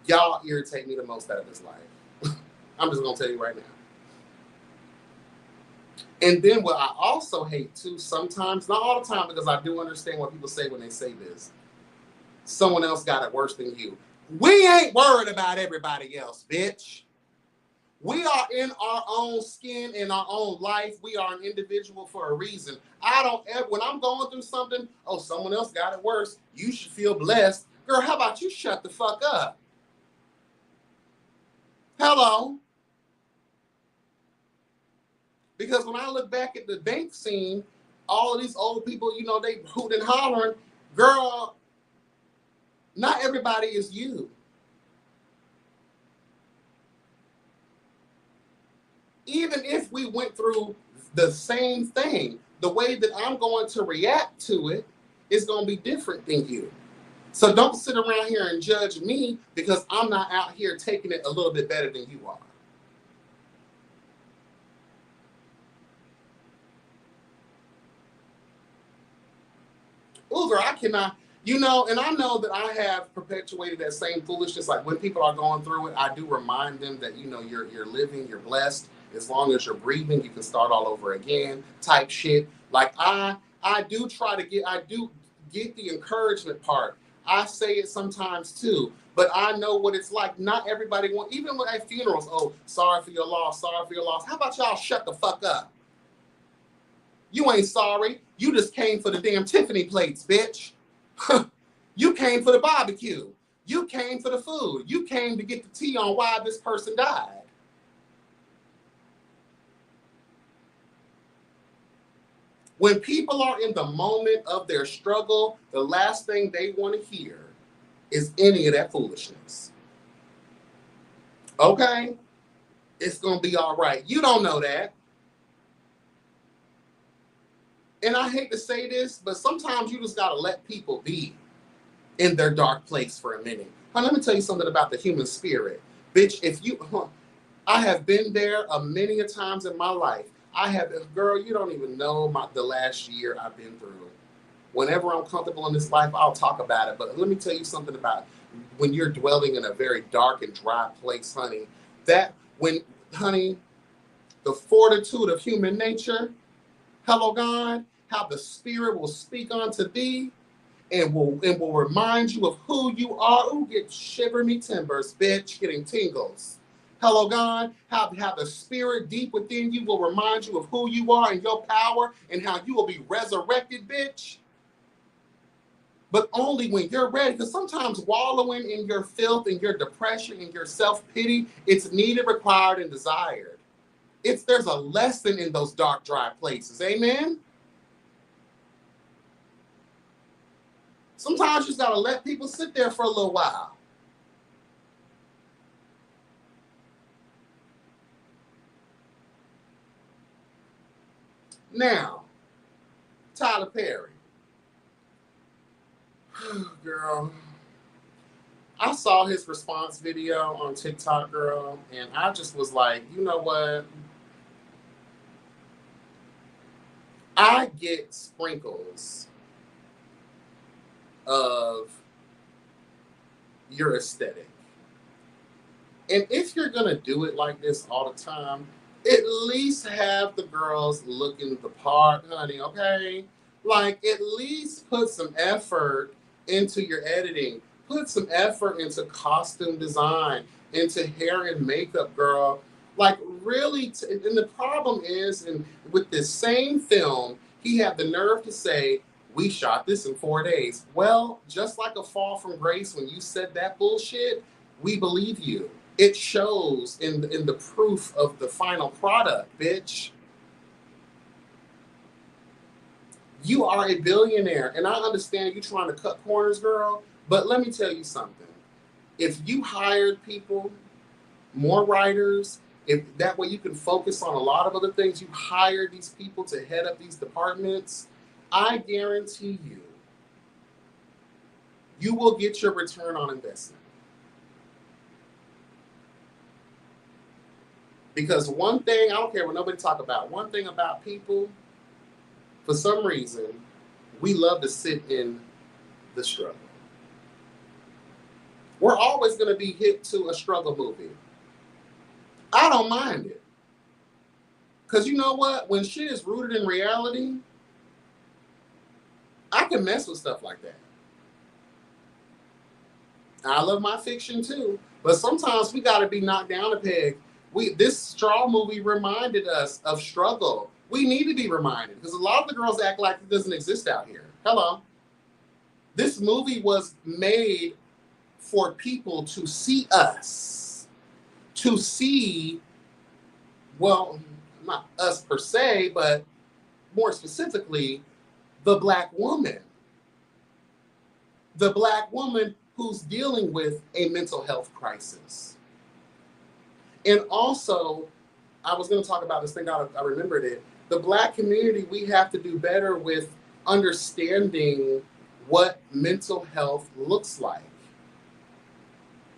[SPEAKER 10] Y'all irritate me the most out of this life. I'm just gonna tell you right now. And then what I also hate too, sometimes, not all the time, because I do understand what people say when they say this. Someone else got it worse than you. We ain't worried about everybody else, bitch. We are in our own skin, in our own life. We are an individual for a reason. I don't ever, when I'm going through something, oh, someone else got it worse. You should feel blessed. Girl, how about you shut the fuck up? Hello? Because when I look back at the bank scene, all of these old people, you know, they hooting and hollering. Girl, not everybody is you. Even if we went through the same thing, the way that I'm going to react to it is going to be different than you. So don't sit around here and judge me because I'm not out here taking it a little bit better than you are. Ooh, girl, I cannot, you know, and I know that I have perpetuated that same foolishness. Like when people are going through it, I do remind them that, you know, you're living, you're blessed. As long as you're breathing, you can start all over again type shit. Like I do get the encouragement part. I say it sometimes too, but I know what it's like. Not everybody wants, even at funerals, oh, sorry for your loss, sorry for your loss. How about y'all shut the fuck up? You ain't sorry. You just came for the damn Tiffany plates, bitch. You came for the barbecue. You came for the food. You came to get the tea on why this person died. When people are in the moment of their struggle, the last thing they want to hear is any of that foolishness. Okay? It's going to be all right. You don't know that. And I hate to say this, but sometimes you just got to let people be in their dark place for a minute. Let me tell you something about the human spirit. Bitch, I have been there many a times in my life. Girl, you don't even know the last year I've been through. Whenever I'm comfortable in this life, I'll talk about it. But let me tell you something about when you're dwelling in a very dark and dry place, honey. Honey, the fortitude of human nature, hello, God, how the Spirit will speak unto thee and will remind you of who you are. Ooh, get shiver me timbers, bitch, getting tingles. Hello, God, how the Spirit deep within you will remind you of who you are and your power and how you will be resurrected, bitch. But only when you're ready, because sometimes wallowing in your filth and your depression and your self-pity, it's needed, required, and desired. There's a lesson in those dark, dry places. Amen? Sometimes you just gotta let people sit there for a little while. Now, Tyler Perry. Girl, I saw his response video on TikTok, girl, and I just was like, you know what? I get sprinkles of your aesthetic. And if you're going to do it like this all the time, at least have the girls looking the part, honey, okay? Like, at least put some effort into your editing. Put some effort into costume design, into hair and makeup, girl. Like, really, and the problem is, and with this same film, he had the nerve to say, we shot this in 4 days. Well, just like a fall from grace, when you said that bullshit, we believe you. It shows in the proof of the final product, bitch. You are a billionaire, and I understand you trying to cut corners, girl, but let me tell you something. If you hired people, more writers, if that way you can focus on a lot of other things, you hire these people to head up these departments, I guarantee you, you will get your return on investment. Because one thing, I don't care what nobody talk about, one thing about people, for some reason, we love to sit in the struggle. We're always going to be hip to a struggle movie. I don't mind it. Because you know what? When shit is rooted in reality, I can mess with stuff like that. I love my fiction too. But sometimes we got to be knocked down a peg. This Straw movie reminded us of struggle. We need to be reminded because a lot of the girls act like it doesn't exist out here. Hello. This movie was made for people to see us, to see, well, not us per se, but more specifically, the Black woman. The Black woman who's dealing with a mental health crisis. And also, I was going to talk about this thing, I remembered it. The Black community, we have to do better with understanding what mental health looks like.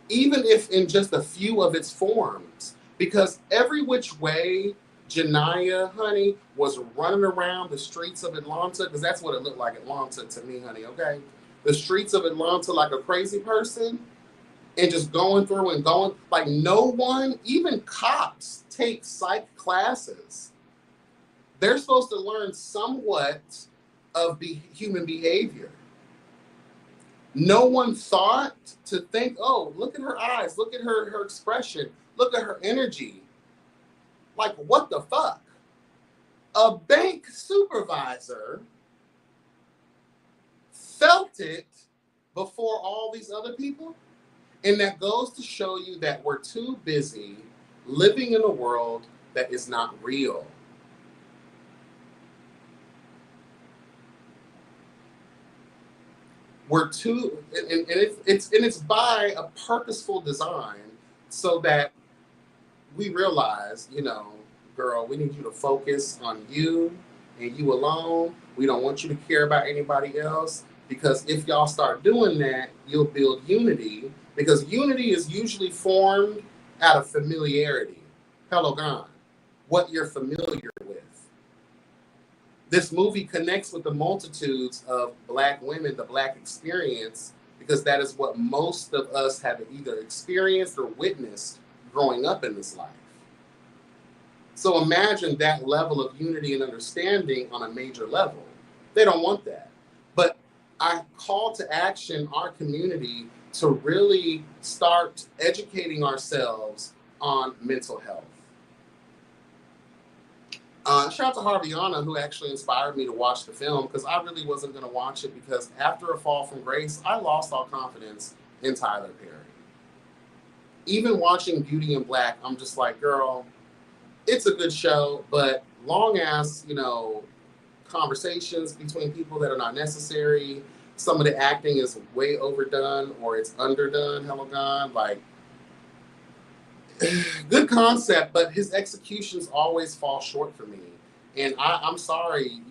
[SPEAKER 10] Even if in just a few of its forms. Because every which way Janiyah, honey, was running around the streets of Atlanta, because that's what it looked like, Atlanta to me, honey, okay? The streets of Atlanta like a crazy person. And just going through and going, like no one, even cops take psych classes. They're supposed to learn somewhat of human behavior. No one thought to think, oh, look at her eyes, look at her expression, look at her energy. Like, what the fuck? A bank supervisor felt it before all these other people? And that goes to show you that we're too busy living in a world that is not real. We're too, and it's by a purposeful design so that we realize, you know, girl, we need you to focus on you and you alone. We don't want you to care about anybody else, because if y'all start doing that, you'll build unity. Because unity is usually formed out of familiarity. Hello, God. What you're familiar with. This movie connects with the multitudes of Black women, the Black experience, because that is what most of us have either experienced or witnessed growing up in this life. So imagine that level of unity and understanding on a major level. They don't want that. But I call to action our community to really start educating ourselves on mental health. Shout out to Harviana, who actually inspired me to watch the film, because I really wasn't going to watch it, because after A Fall from Grace, I lost all confidence in Tyler Perry. Even watching Beauty in Black, I'm just like, girl, it's a good show, but long ass, you know, conversations between people that are not necessary, some of the acting is way overdone or it's underdone. Hello God, like good concept, but his executions always fall short for me. And I'm sorry,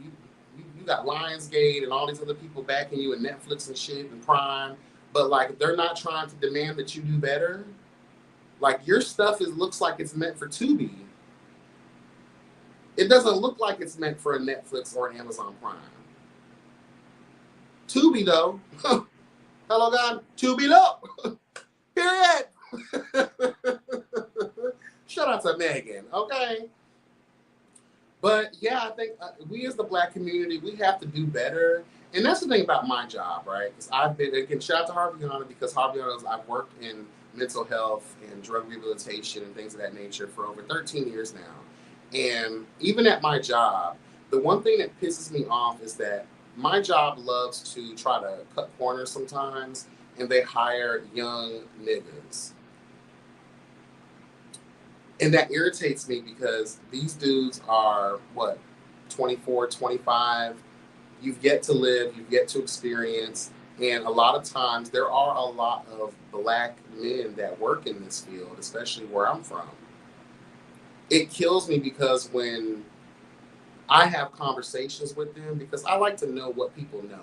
[SPEAKER 10] you got Lionsgate and all these other people backing you and Netflix and shit and Prime, but like they're not trying to demand that you do better. Like your stuff looks like it's meant for Tubi. It doesn't look like it's meant for a Netflix or an Amazon Prime. Tubi though. Hello God, Tubi though. Period. Shout out to Megan, okay? But yeah, I think we as the Black community, we have to do better. And that's the thing about my job, right? Because I've been, again, shout out to Harvey Honor, because Harvey Honor, I've worked in mental health and drug rehabilitation and things of that nature for over 13 years now. And even at my job, the one thing that pisses me off is that my job loves to try to cut corners sometimes, and they hire young niggas. And that irritates me because these dudes are, what, 24, 25. You've yet to live, you've yet to experience. And a lot of times there are a lot of Black men that work in this field, especially where I'm from. It kills me because when I have conversations with them, because I like to know what people know.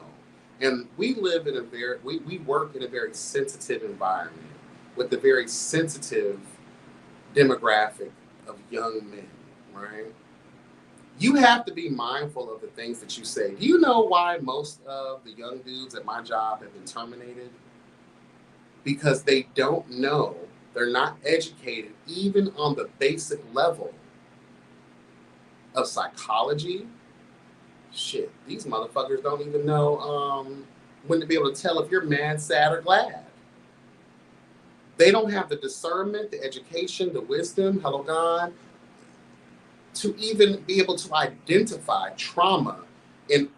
[SPEAKER 10] And we live in we work in a very sensitive environment with a very sensitive demographic of young men, right? You have to be mindful of the things that you say. Do you know why most of the young dudes at my job have been terminated? Because they don't know, they're not educated even on the basic level of psychology. Shit, these motherfuckers don't even know when to be able to tell if you're mad, sad, or glad. They don't have the discernment, the education, the wisdom, hello God, to even be able to identify trauma in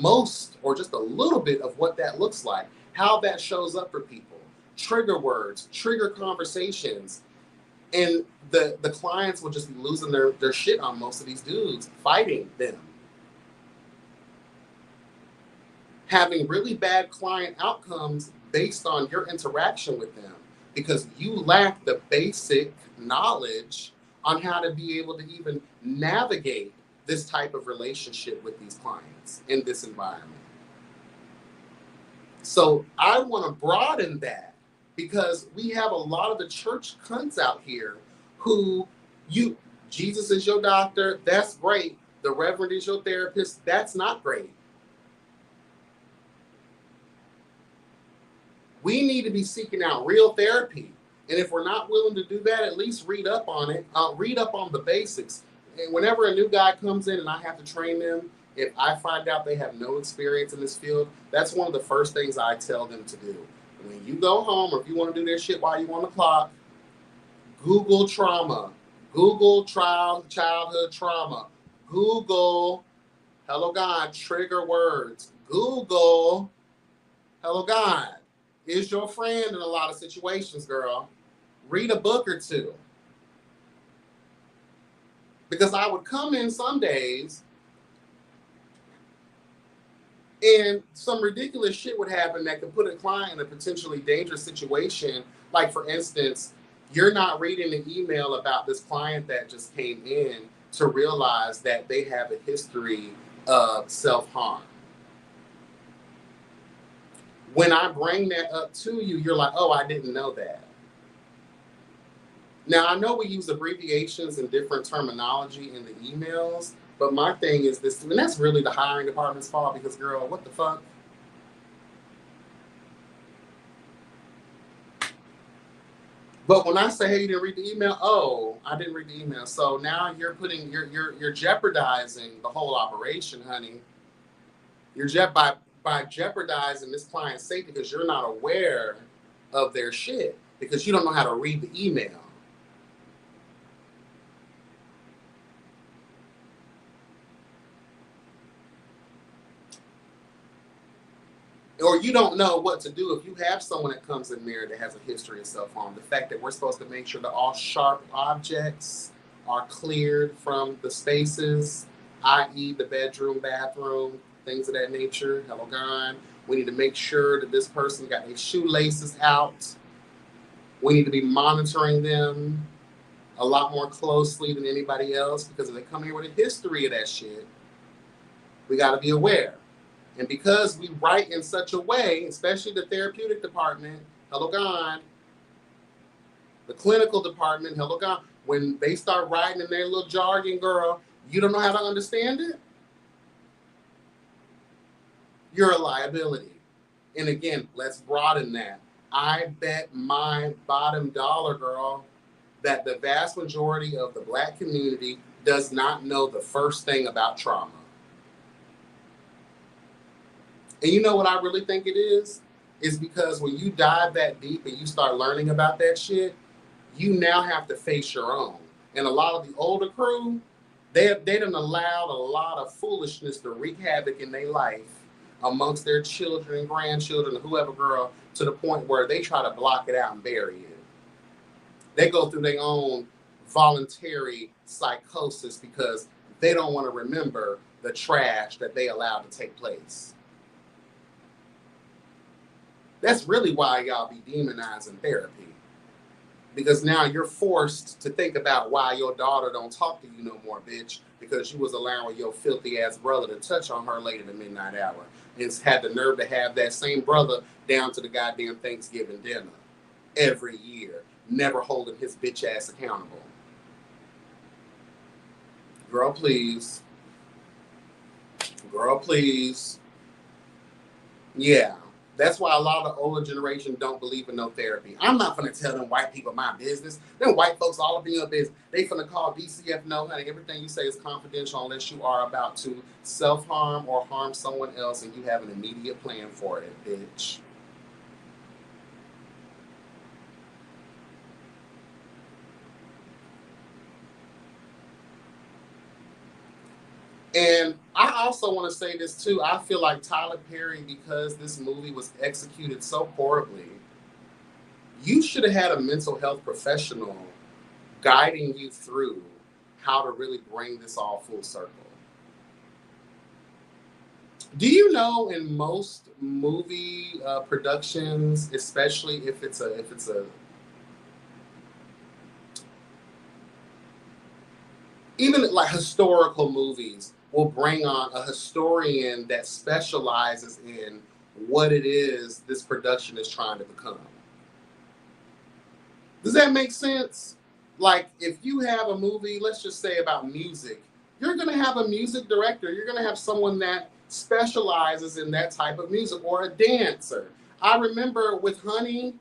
[SPEAKER 10] most or just a little bit of what that looks like, how that shows up for people, trigger words, trigger conversations. And the clients will just be losing their shit on most of these dudes, fighting them. Having really bad client outcomes based on your interaction with them, because you lack the basic knowledge on how to be able to even navigate this type of relationship with these clients in this environment. So I want to broaden that, because we have a lot of the church cunts out here who Jesus is your doctor, that's great. The Reverend is your therapist, that's not great. We need to be seeking out real therapy. And if we're not willing to do that, at least read up on it. Read up on the basics. And whenever a new guy comes in and I have to train them, if I find out they have no experience in this field, that's one of the first things I tell them to do. When you go home, or if you want to do this shit while you on the clock, Google trauma. Google childhood trauma. Google, hello God, trigger words. Google, hello God, is your friend in a lot of situations, girl. Read a book or two. Because I would come in some days and some ridiculous shit would happen that could put a client in a potentially dangerous situation. Like, for instance, you're not reading the email about this client that just came in to realize that they have a history of self-harm. When I bring that up to you, you're like, oh, I didn't know that. Now, I know we use abbreviations and different terminology in the emails, but my thing is this, and that's really the hiring department's fault, because, girl, what the fuck? But when I say, hey, you didn't read the email, oh, I didn't read the email. So now you're you're jeopardizing the whole operation, honey. You're by jeopardizing this client's safety because you're not aware of their shit, because you don't know how to read the email. Or you don't know what to do if you have someone that comes in there that has a history of self-harm. The fact that we're supposed to make sure that all sharp objects are cleared from the spaces, i.e. the bedroom, bathroom, things of that nature. Hello, God. We need to make sure that this person got their shoelaces out. We need to be monitoring them a lot more closely than anybody else, because if they come here with a history of that shit, we got to be aware. And because we write in such a way, especially the therapeutic department, hello God, the clinical department, hello God, when they start writing in their little jargon, girl, you don't know how to understand it, you're a liability. And again, let's broaden that. I bet my bottom dollar, girl, that the vast majority of the Black community does not know the first thing about trauma. And you know what I really think it is? Is because when you dive that deep and you start learning about that shit, you now have to face your own. And a lot of the older crew, they done allowed a lot of foolishness to wreak havoc in their life amongst their children and grandchildren, whoever, girl, to the point where they try to block it out and bury it. They go through their own voluntary psychosis because they don't want to remember the trash that they allowed to take place. That's really why y'all be demonizing therapy. Because now you're forced to think about why your daughter don't talk to you no more, bitch, because you was allowing your filthy ass brother to touch on her late in the midnight hour and had the nerve to have that same brother down to the goddamn Thanksgiving dinner every year, never holding his bitch ass accountable. Girl, please. Girl, please. Yeah. That's why a lot of the older generation don't believe in no therapy. I'm not going to tell them white people my business. Them white folks all up in your business. They finna call DCF. No, honey, everything you say is confidential unless you are about to self-harm or harm someone else and you have an immediate plan for it, bitch. And I also want to say this too. I feel like Tyler Perry, because this movie was executed so horribly, you should have had a mental health professional guiding you through how to really bring this all full circle. Do you know in most movie productions, especially if it's a even like historical movies, will bring on a historian that specializes in what it is this production is trying to become. Does that make sense? Like, if you have a movie, let's just say about music, you're going to have a music director. You're going to have someone that specializes in that type of music, or a dancer. I remember with Honey,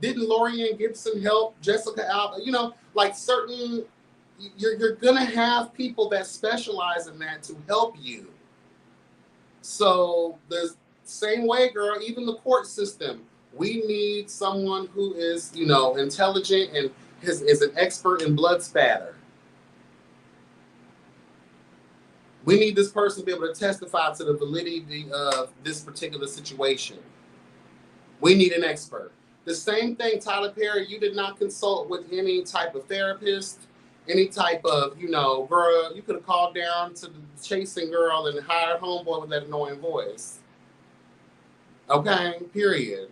[SPEAKER 10] didn't Lorianne Gibson help Jessica Alba? You know, like certain... You're gonna have people that specialize in that to help you. So the same way, girl, even the court system, we need someone who is, you know, intelligent and is an expert in blood spatter. We need this person to be able to testify to the validity of this particular situation. We need an expert. The same thing, Tyler Perry, you did not consult with any type of therapist, any type of, you know, girl, you could have called down to the chasing girl and hired homeboy with that annoying voice. Okay, period.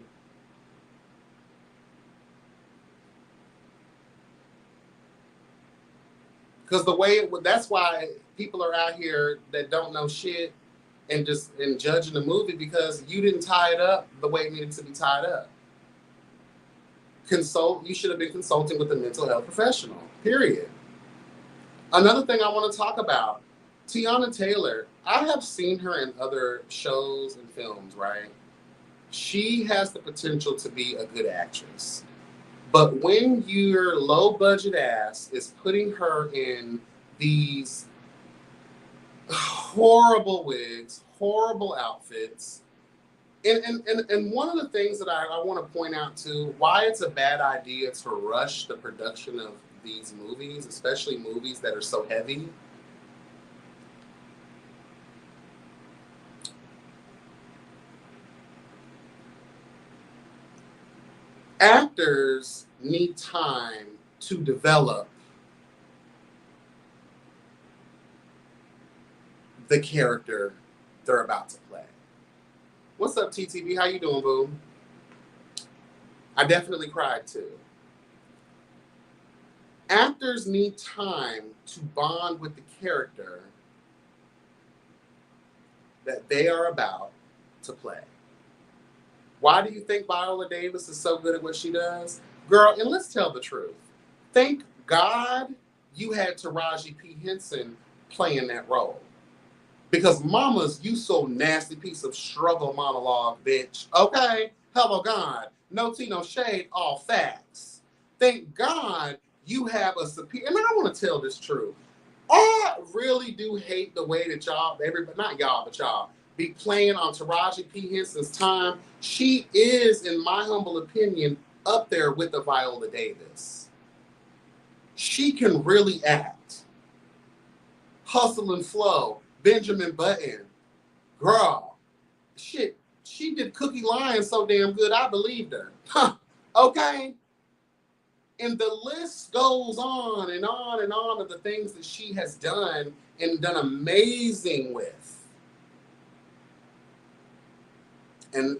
[SPEAKER 10] Because the way that's why people are out here that don't know shit and judging the movie, because you didn't tie it up the way it needed to be tied up. You should have been consulting with a mental health professional, period. Another thing I want to talk about, Tiana Taylor. I have seen her in other shows and films, right? She has the potential to be a good actress. But when your low budget ass is putting her in these horrible wigs, horrible outfits, and one of the things that I want to point out too, why it's a bad idea to rush the production of these movies, especially movies that are so heavy. Actors need time to develop the character they're about to play. What's up, TTB? How you doing, boo? I definitely cried too. Actors need time to bond with the character that they are about to play. Why do you think Viola Davis is so good at what she does? Girl, and let's tell the truth. Thank God you had Taraji P. Henson playing that role. Because mamas, you so nasty piece of struggle monologue, bitch. Okay? Hello, God. No tea, no shade, all facts. Thank God you have a superior, and I want to tell this truth. I really do hate the way that y'all, everybody, not y'all, but y'all, be playing on Taraji P. Henson's time. She is, in my humble opinion, up there with the Viola Davis. She can really act. Hustle and Flow, Benjamin Button. Girl, shit, she did Cookie Lion so damn good, I believed her. Huh, okay? And the list goes on and on and on of the things that she has done and done amazing with. And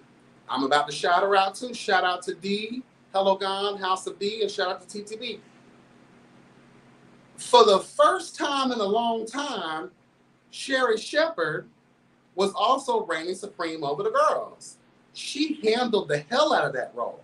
[SPEAKER 10] I'm about to shout her out too. Shout out to D, Hello Gone, House of D, and shout out to TTB. For the first time in a long time, Sherry Shepherd was also reigning supreme over the girls. She handled the hell out of that role.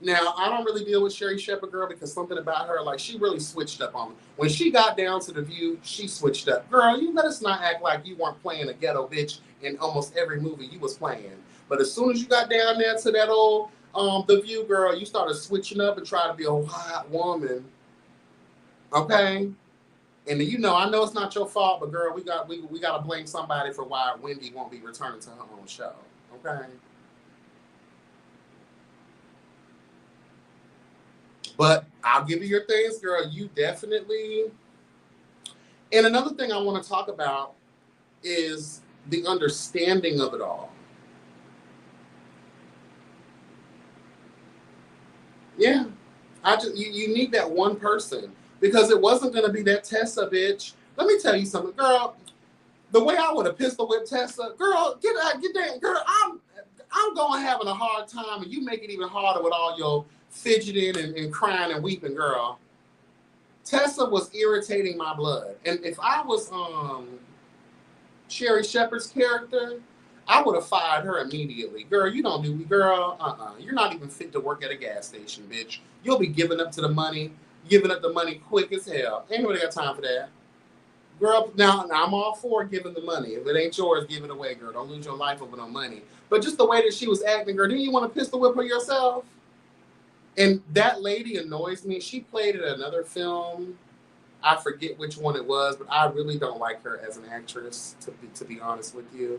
[SPEAKER 10] Now, I don't really deal with Sherry Shepherd, girl, because something about her, like, she really switched up on me. When she got down to The View, she switched up. Girl, you let us not act like you weren't playing a ghetto bitch in almost every movie you was playing. But as soon as you got down there to that old The View, girl, you started switching up and trying to be a hot woman. Okay? And you know, I know it's not your fault, but girl, we got to blame somebody for why Wendy won't be returning to her own show. Okay? But I'll give you your things, girl. You definitely. And another thing I want to talk about is the understanding of it all. Yeah. You need that one person. Because it wasn't going to be that Tessa bitch. Let me tell you something, girl. The way I would have pistol whipped Tessa, girl, get that, girl. I'm going having a hard time, and you make it even harder with all your fidgeting and crying and weeping, girl. Tessa was irritating my blood, and if I was Sherry Shepherd's character, I would have fired her immediately. Girl, you don't do, girl. You're not even fit to work at a gas station, bitch. You'll be giving up to the money. Giving up the money quick as hell. Ain't nobody got time for that. Girl, now I'm all for giving the money. If it ain't yours, give it away, girl. Don't lose your life over no money. But just the way that she was acting, girl, didn't you want to pistol whip her yourself? And that lady annoys me. She played in another film. I forget which one it was, but I really don't like her as an actress, to be honest with you.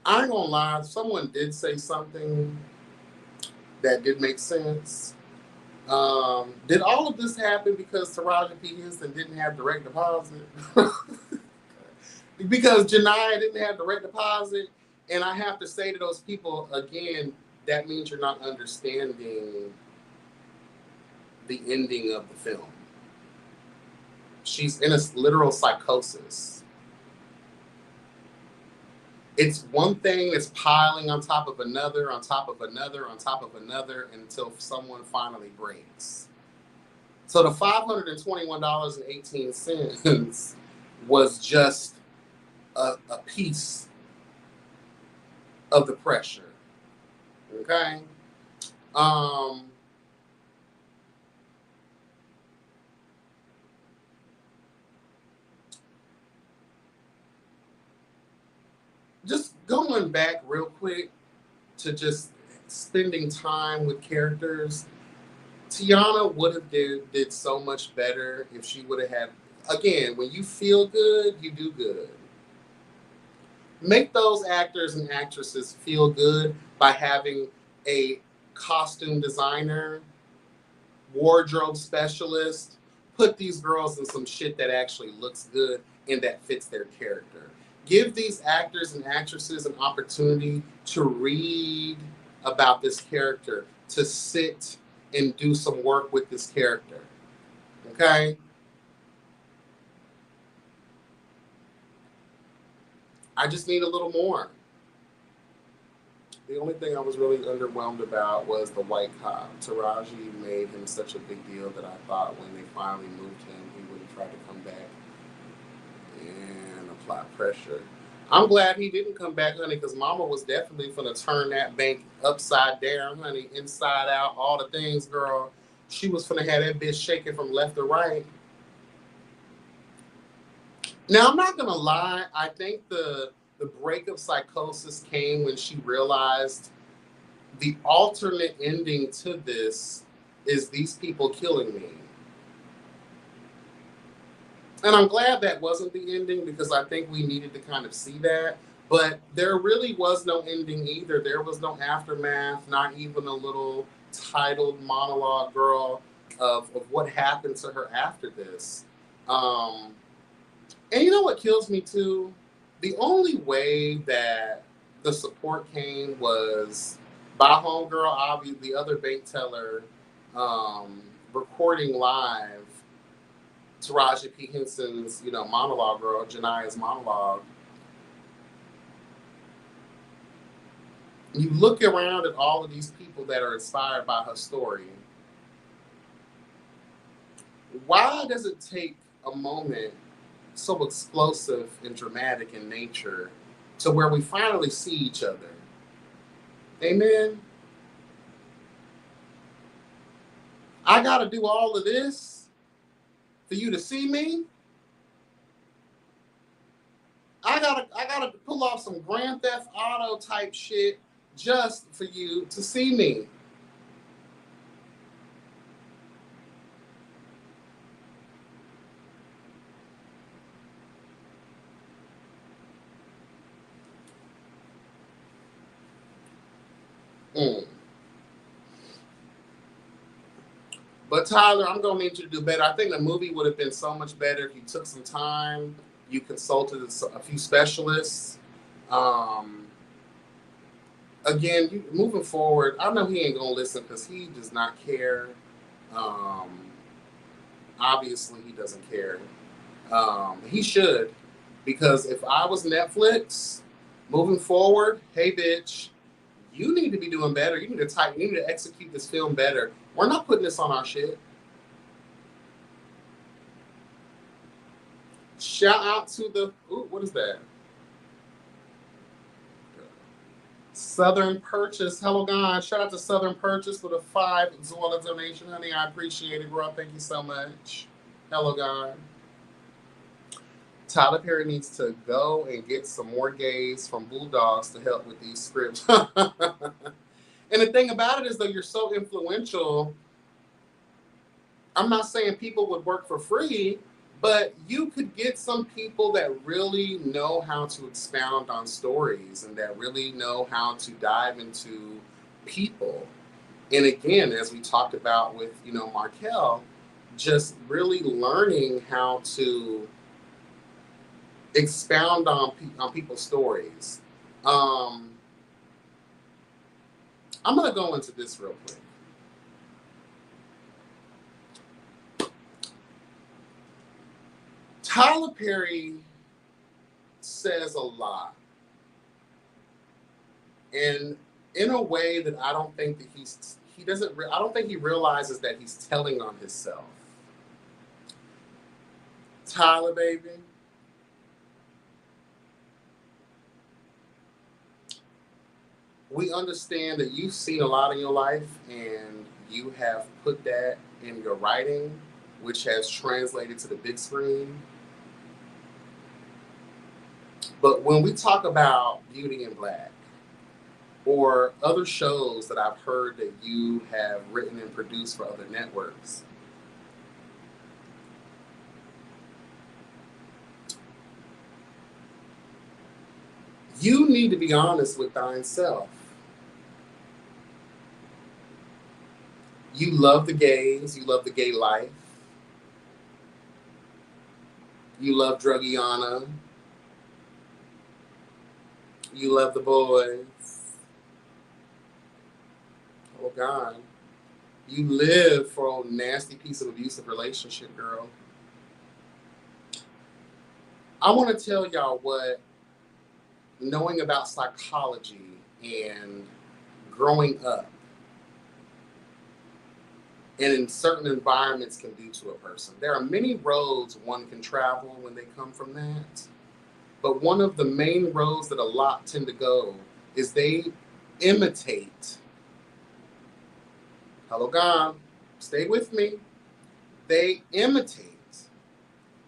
[SPEAKER 10] I ain't gonna lie, someone did say something that did make sense. Did all of this happen because Taraji P. Henson didn't have direct deposit? Because Janiyah didn't have direct deposit? And I have to say to those people, again, that means you're not understanding the ending of the film. She's in a literal psychosis. It's one thing that's piling on top of another, on top of another, on top of another, until someone finally breaks. So the $521.18 was just a piece of the pressure. Okay? Just going back real quick to just spending time with characters, Tiana would have did so much better if she would have had, again, when you feel good, you do good. Make those actors and actresses feel good by having a costume designer, wardrobe specialist, put these girls in some shit that actually looks good and that fits their character. Give these actors and actresses an opportunity to read about this character, to sit and do some work with this character. Okay? I just need a little more. The only thing I was really underwhelmed about was the white cop. Taraji made him such a big deal that I thought when they finally moved him, he wouldn't try to come back and apply pressure. I'm glad he didn't come back, honey, because Mama was definitely finna turn that bank upside down, honey, inside out, all the things, girl. She was finna have that bitch shaking from left to right. Now, I'm not gonna lie. I think the break of psychosis came when she realized the alternate ending to this is these people killing me. And I'm glad that wasn't the ending because I think we needed to kind of see that. But there really was no ending either. There was no aftermath, not even a little titled monologue, girl, of what happened to her after this. And you know what kills me too? The only way that the support came was by homegirl, obviously, the other bank teller, recording live Taraji P. Henson's, monologue, girl, Jania's monologue. You look around at all of these people that are inspired by her story. Why does it take a moment so explosive and dramatic in nature to where we finally see each other? Amen. I gotta do all of this for you to see me. I gotta pull off some Grand Theft Auto type shit just for you to see me. But Tyler, I'm gonna need you to do better. I think the movie would have been so much better if you took some time, you consulted a few specialists. Again, moving forward, I know he ain't gonna listen because he does not care. Obviously, he doesn't care. He should, because if I was Netflix, moving forward, hey bitch, you need to be doing better. You need to execute this film better. We're not putting this on our shit. Shout out to what is that? Southern Purchase. Hello, God. Shout out to Southern Purchase for the $5 donation, honey. I appreciate it, bro. Thank you so much. Hello, God. Tyler Perry needs to go and get some more gays from Bulldogs to help with these scripts. And the thing about it is, though, you're so influential. I'm not saying people would work for free, but you could get some people that really know how to expound on stories and that really know how to dive into people. And again, as we talked about with, Markel, just really learning how to expound on people's stories. I'm going to go into this real quick. Tyler Perry says a lot. And in a way that I don't think that I don't think he realizes that he's telling on himself. Tyler, baby. We understand that you've seen a lot in your life and you have put that in your writing, which has translated to the big screen. But when we talk about Beauty in Black or other shows that I've heard that you have written and produced for other networks, you need to be honest with thine self. You love the gays. You love the gay life. You love Drugiana. You love the boys. Oh God. You live for a nasty piece of abusive relationship, girl. I want to tell y'all what knowing about psychology and growing up and in certain environments can do to a person. There are many roads one can travel when they come from that. But one of the main roads that a lot tend to go is they imitate. Hello, God. Stay with me. They imitate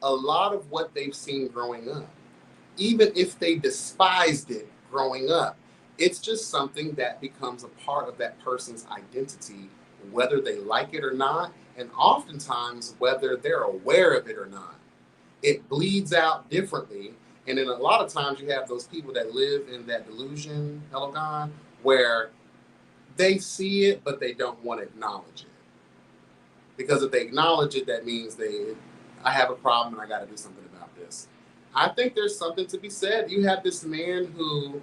[SPEAKER 10] a lot of what they've seen growing up, even if they despised it growing up. It's just something that becomes a part of that person's identity, whether they like it or not, and oftentimes whether they're aware of it or not. It bleeds out differently, and then a lot of times you have those people that live in that delusion, hello God, where they see it, but they don't want to acknowledge it. Because if they acknowledge it, that means I have a problem and I got to do something about this. I think there's something to be said. You have this man who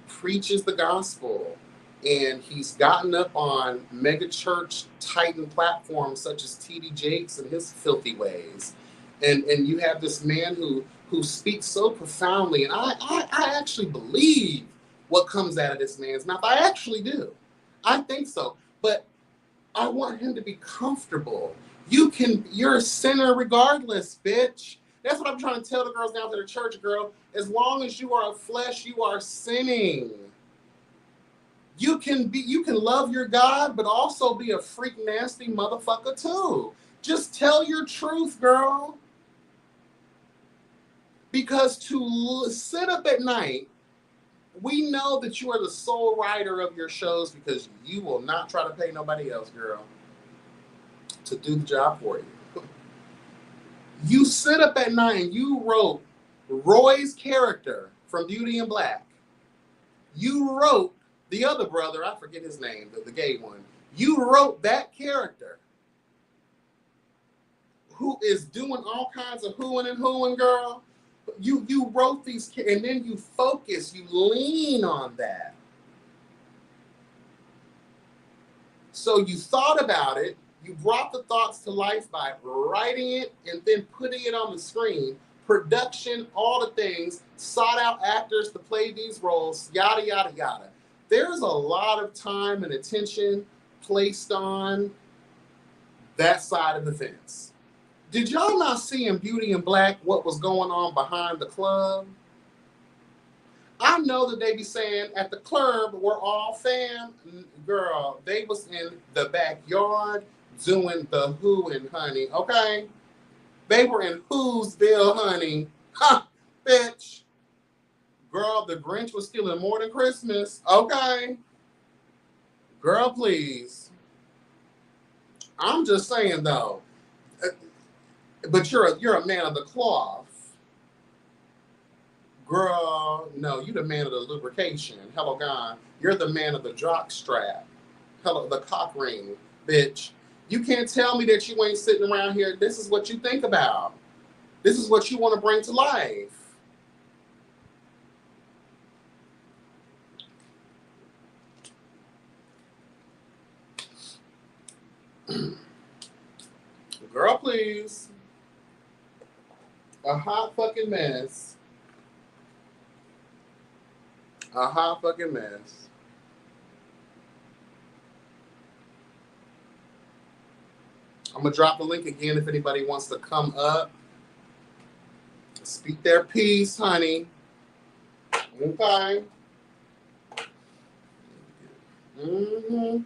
[SPEAKER 10] preaches the gospel, and he's gotten up on mega church titan platforms such as T.D. Jakes and his filthy ways. And you have this man who speaks so profoundly, and I actually believe what comes out of this man's mouth. I actually do. I think so. But I want him to be comfortable. You're a sinner regardless, bitch. That's what I'm trying to tell the girls down to the church, girl. As long as you are of flesh, you are sinning. You can love your God, but also be a freak nasty motherfucker too. Just tell your truth, girl. Because to sit up at night, we know that you are the sole writer of your shows because you will not try to pay nobody else, girl, to do the job for you. You sit up at night and you wrote Roy's character from Beauty and Black. You wrote the other brother, I forget his name, the gay one. You wrote that character who is doing all kinds of hooing and hooing, girl. You wrote these, and then you focus, you lean on that. So you thought about it, you brought the thoughts to life by writing it and then putting it on the screen. Production, all the things, sought out actors to play these roles, yada, yada, yada. There's a lot of time and attention placed on that side of the fence. Did y'all not see in Beauty and Black what was going on behind the club? I know that they be saying at the club, we're all fam. Girl, they was in the backyard doing the hooing, honey, okay? They were in Whoville, honey. Ha, bitch. Girl, the Grinch was stealing more than Christmas, okay? Girl, please. I'm just saying, though. But you're a man of the cloth. Girl, no, you the man of the lubrication. Hello, God. You're the man of the jock strap. Hello, the cock ring, bitch. You can't tell me that you ain't sitting around here. This is what you think about. This is what you want to bring to life. Girl, please. A hot fucking mess. A hot fucking mess. I'm going to drop the link again if anybody wants to come up. Speak their piece, honey. Okay. Mm-hmm.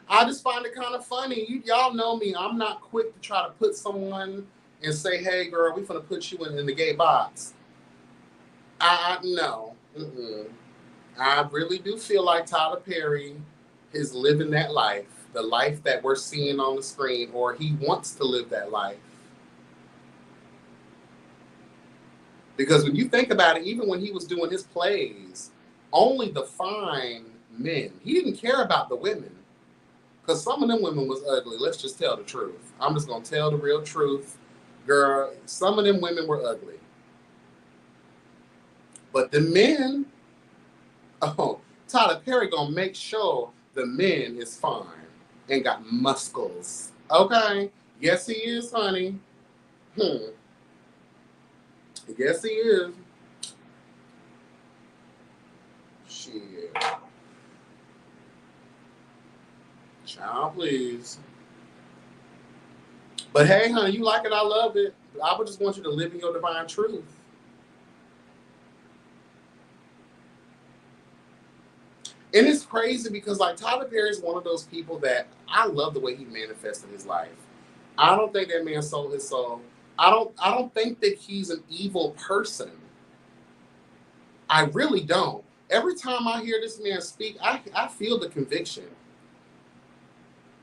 [SPEAKER 10] I just find it kind of funny. Y'all know me. I'm not quick to try to put someone and say, hey, girl, we finna put you in the gay box. No. Mm-mm. I really do feel like Tyler Perry is living that life, the life that we're seeing on the screen, or he wants to live that life. Because when you think about it, even when he was doing his plays, only the fine men, he didn't care about the women. Because some of them women was ugly. Let's just tell the truth. I'm just going to tell the real truth. Girl, some of them women were ugly. But the men, Tyler Perry going to make sure The man is fine and got muscles. Okay. Yes, he is, honey. Yes, he is. Shit. Child, please. But hey, honey, you like it, I love it. I would just want you to live in your divine truth. And it's crazy because, like, Tyler Perry is one of those people that I love the way he manifested his life. I don't think that man sold his soul. I don't think that he's an evil person. I really don't. Every time I hear this man speak, I feel the conviction.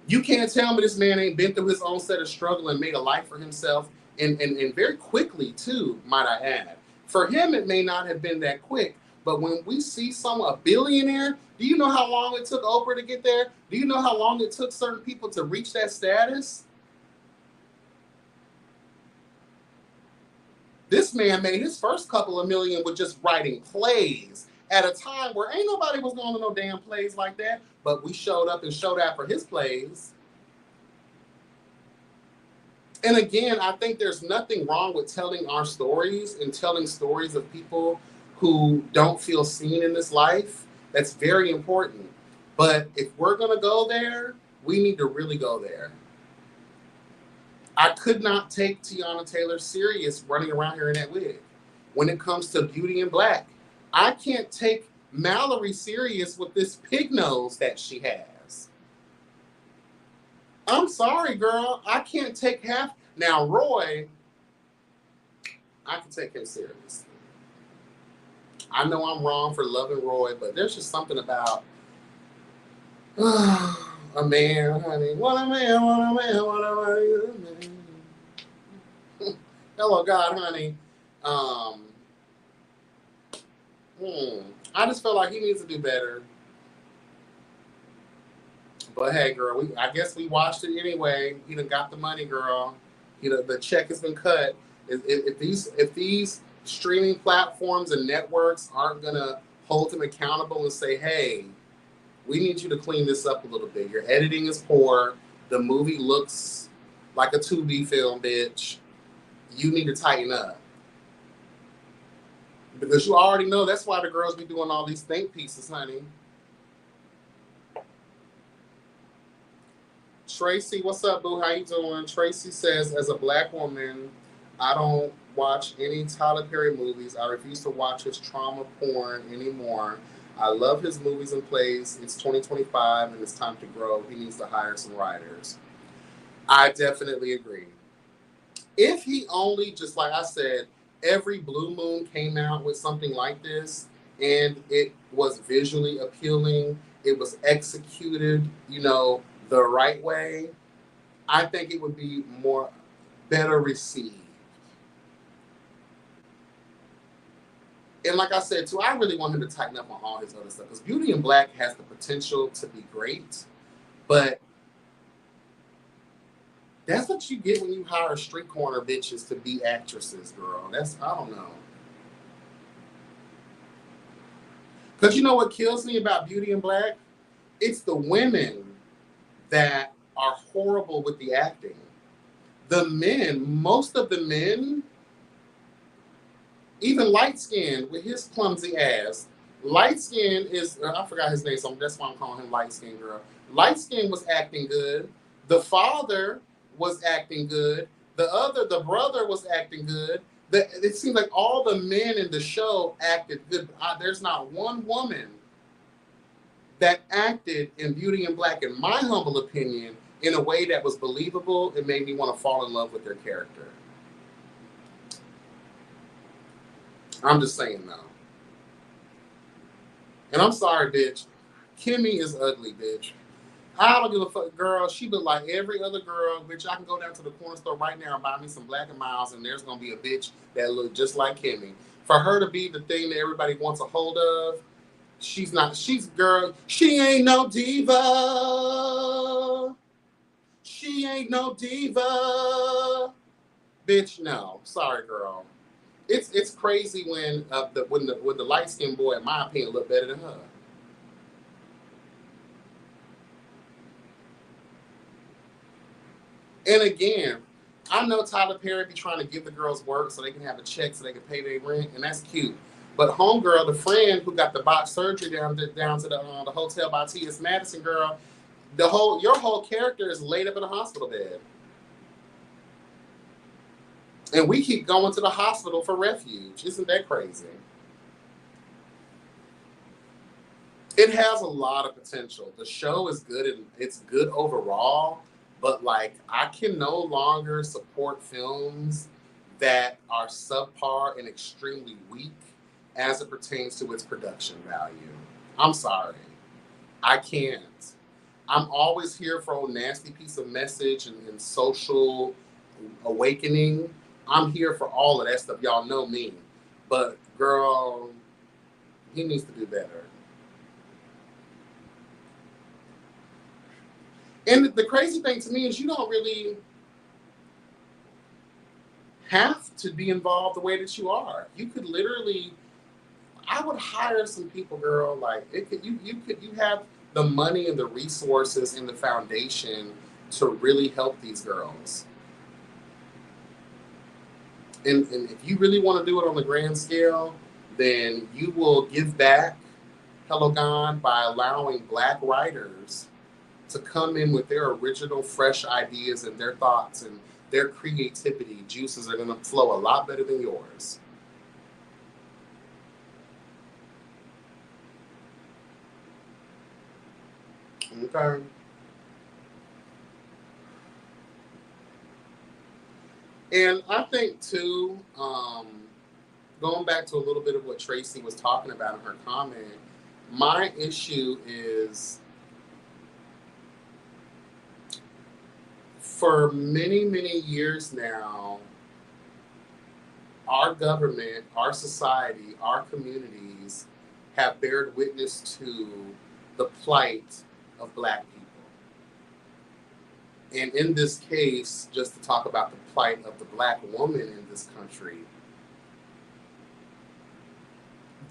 [SPEAKER 10] You can't tell me this man ain't been through his own set of struggle and made a life for himself, and very quickly too, might I add. For him, it may not have been that quick, but when we see a billionaire, do you know how long it took Oprah to get there? Do you know how long it took certain people to reach that status? This man made his first couple of million with just writing plays at a time where ain't nobody was going to no damn plays like that, but we showed up and showed out for his plays. And again, I think there's nothing wrong with telling our stories and telling stories of people who don't feel seen in this life. That's very important. But if we're going to go there, we need to really go there. I could not take Tiana Taylor serious running around here in that wig. When it comes to Beauty in Black, I can't take Mallory serious with this pig nose that she has. I'm sorry, girl. I can't take half. Now, Roy, I can take him seriously. I know I'm wrong for loving Roy, but there's just something about a man, honey. What a man, what a man, what a man. Hello, God, honey. I just feel like he needs to do better. But hey, girl, I guess we watched it anyway. He done got the money, girl. The check has been cut. If these streaming platforms and networks aren't gonna hold him accountable and say, hey, we need you to clean this up a little bit. Your editing is poor. The movie looks like a 2B film, bitch. You need to tighten up. Because you already know that's why the girls be doing all these think pieces, honey. Tracy, what's up, boo? How you doing? Tracy says, as a Black woman, I don't watch any Tyler Perry movies. I refuse to watch his trauma porn anymore. I love his movies and plays. It's 2025 and it's time to grow. He needs to hire some writers. I definitely agree. If he only, just like I said, every blue moon came out with something like this and it was visually appealing, it was executed, the right way, I think it would be better received. And like I said, too, I really want him to tighten up on all his other stuff. Because Beauty in Black has the potential to be great. But that's what you get when you hire street corner bitches to be actresses, girl. I don't know. Because you know what kills me about Beauty in Black? It's the women that are horrible with the acting. The men, most of the men, even light skin with his clumsy ass. Light skin is, I forgot his name, so that's why I'm calling him light skin girl. Light skin was acting good. The father was acting good. The brother was acting good. It seems like all the men in the show acted good. There's not one woman that acted in Beauty in Black, in my humble opinion, in a way that was believable. It made me want to fall in love with their character. I'm just saying, though. And I'm sorry, bitch. Kimmy is ugly, bitch. I don't give a fuck, girl. She look like every other girl, bitch. I can go down to the corner store right now and buy me some Black & Milds, and there's going to be a bitch that look just like Kimmy. For her to be the thing that everybody wants a hold of, she's not. Girl, she ain't no diva. She ain't no diva. Bitch, no. Sorry, girl. It's crazy when the light-skinned boy, in my opinion, look better than her. And again, I know Tyler Perry be trying to give the girls work so they can have a check so they can pay their rent, and that's cute. But homegirl, the friend who got the botched surgery down to the hotel by T.S. Madison, girl, your whole character is laid up in a hospital bed. And we keep going to the hospital for refuge. Isn't that crazy? It has a lot of potential. The show is good and it's good overall, but like I can no longer support films that are subpar and extremely weak as it pertains to its production value. I'm sorry. I can't. I'm always here for a nasty piece of message and social awakening. I'm here for all of that stuff. Y'all know me. But girl, he needs to do better. And the crazy thing to me is you don't really have to be involved the way that you are. You could literally, I would hire some people, girl. Like you have the money and the resources and the foundation to really help these girls. And if you really want to do it on the grand scale, then you will give back, Hello Gone, by allowing Black writers to come in with their original, fresh ideas and their thoughts and their creativity. Juices are going to flow a lot better than yours. Okay. And I think, too, going back to a little bit of what Tracy was talking about in her comment, my issue is for many, many years now, our government, our society, our communities have bared witness to the plight of Black people. And in this case, just to talk about the plight of the Black woman in this country,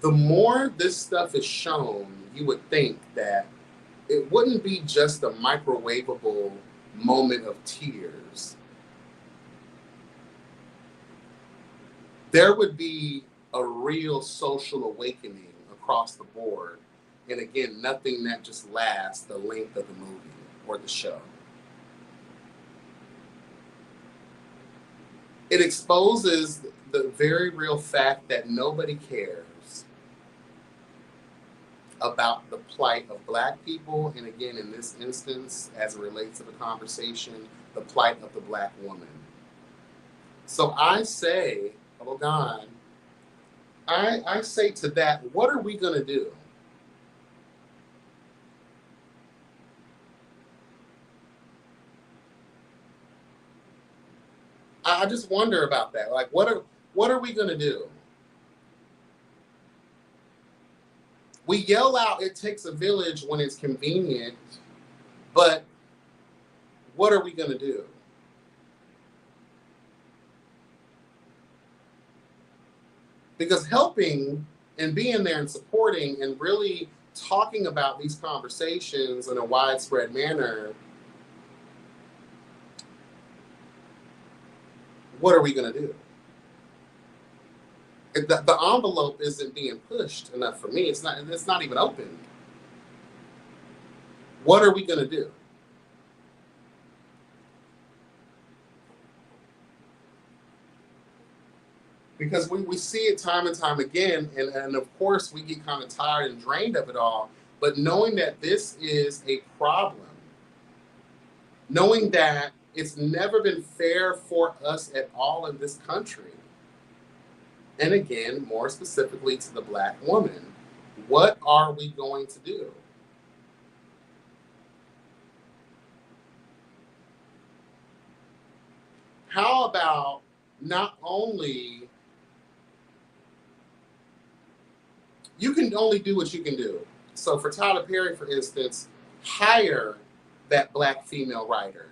[SPEAKER 10] the more this stuff is shown, you would think that it wouldn't be just a microwavable moment of tears. There would be a real social awakening across the board. And again, nothing that just lasts the length of the movie or the show. It exposes the very real fact that nobody cares about the plight of Black people. And again, in this instance, as it relates to the conversation, the plight of the Black woman. So I say, oh God, I say to that, what are we going to do? I just wonder about that. Like, what are we going to do? We yell out, it takes a village when it's convenient, but what are we going to do? Because helping and being there and supporting and really talking about these conversations in a widespread manner, what are we going to do? The envelope isn't being pushed enough for me. It's not even open. What are we going to do? Because we see it time and time again, and of course we get kind of tired and drained of it all, but knowing that this is a problem, knowing that it's never been fair for us at all in this country, and again, more specifically to the Black woman, what are we going to do? How about not only, you can only do what you can do. So for Tyler Perry, for instance, hire that Black female writer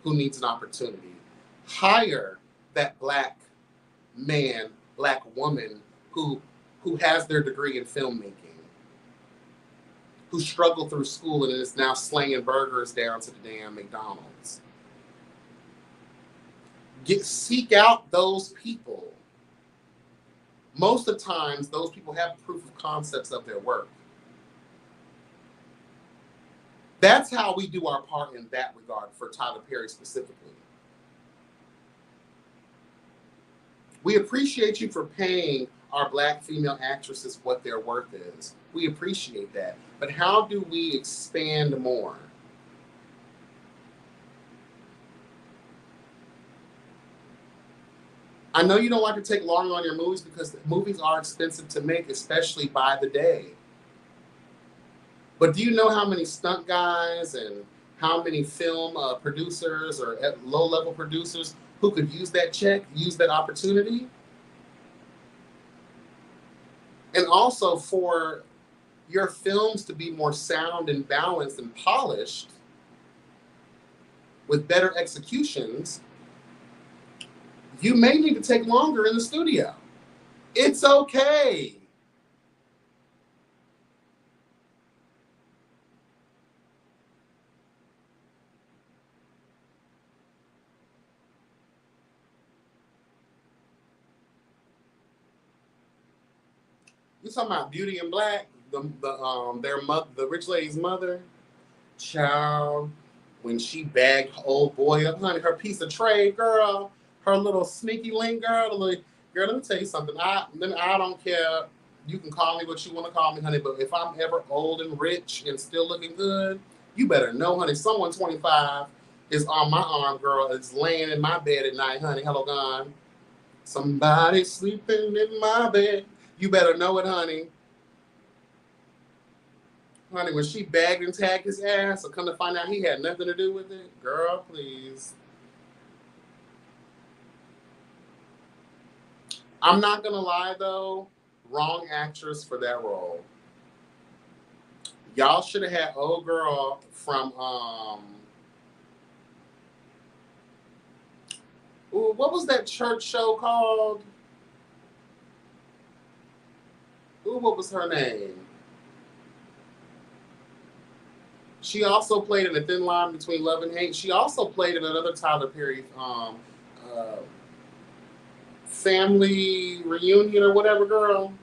[SPEAKER 10] who needs an opportunity. Hire that Black man, Black woman who has their degree in filmmaking, who struggled through school and is now slinging burgers down to the damn McDonald's. Seek out those people. Most of the times, those people have proof of concepts of their work. That's how we do our part in that regard for Tyler Perry specifically. We appreciate you for paying our Black female actresses what their worth is. We appreciate that. But how do we expand more? I know you don't like to take long on your movies because movies are expensive to make, especially by the day. But do you know how many stunt guys and how many film producers or low-level producers who could use that check, use that opportunity? And also for your films to be more sound and balanced and polished with better executions, you may need to take longer in the studio. It's okay. You talking about Beauty in Black, the rich lady's mother, child, when she bagged old boy up, honey, her piece of trade, girl, her little sneaky link, girl, girl, let me tell you something. I don't care. You can call me what you want to call me, honey, but if I'm ever old and rich and still looking good, you better know, honey, someone 25 is on my arm, girl, is laying in my bed at night, honey. Hello, gone. Somebody sleeping in my bed. You better know it, honey. Honey, when she bagged and tagged his ass, or come to find out he had nothing to do with it, girl, please. I'm not gonna lie though, wrong actress for that role. Y'all should have had old girl from what was that church show called? What was her name? She also played in A Thin Line Between Love and Hate. She also played in another Tyler Perry family reunion or whatever, girl.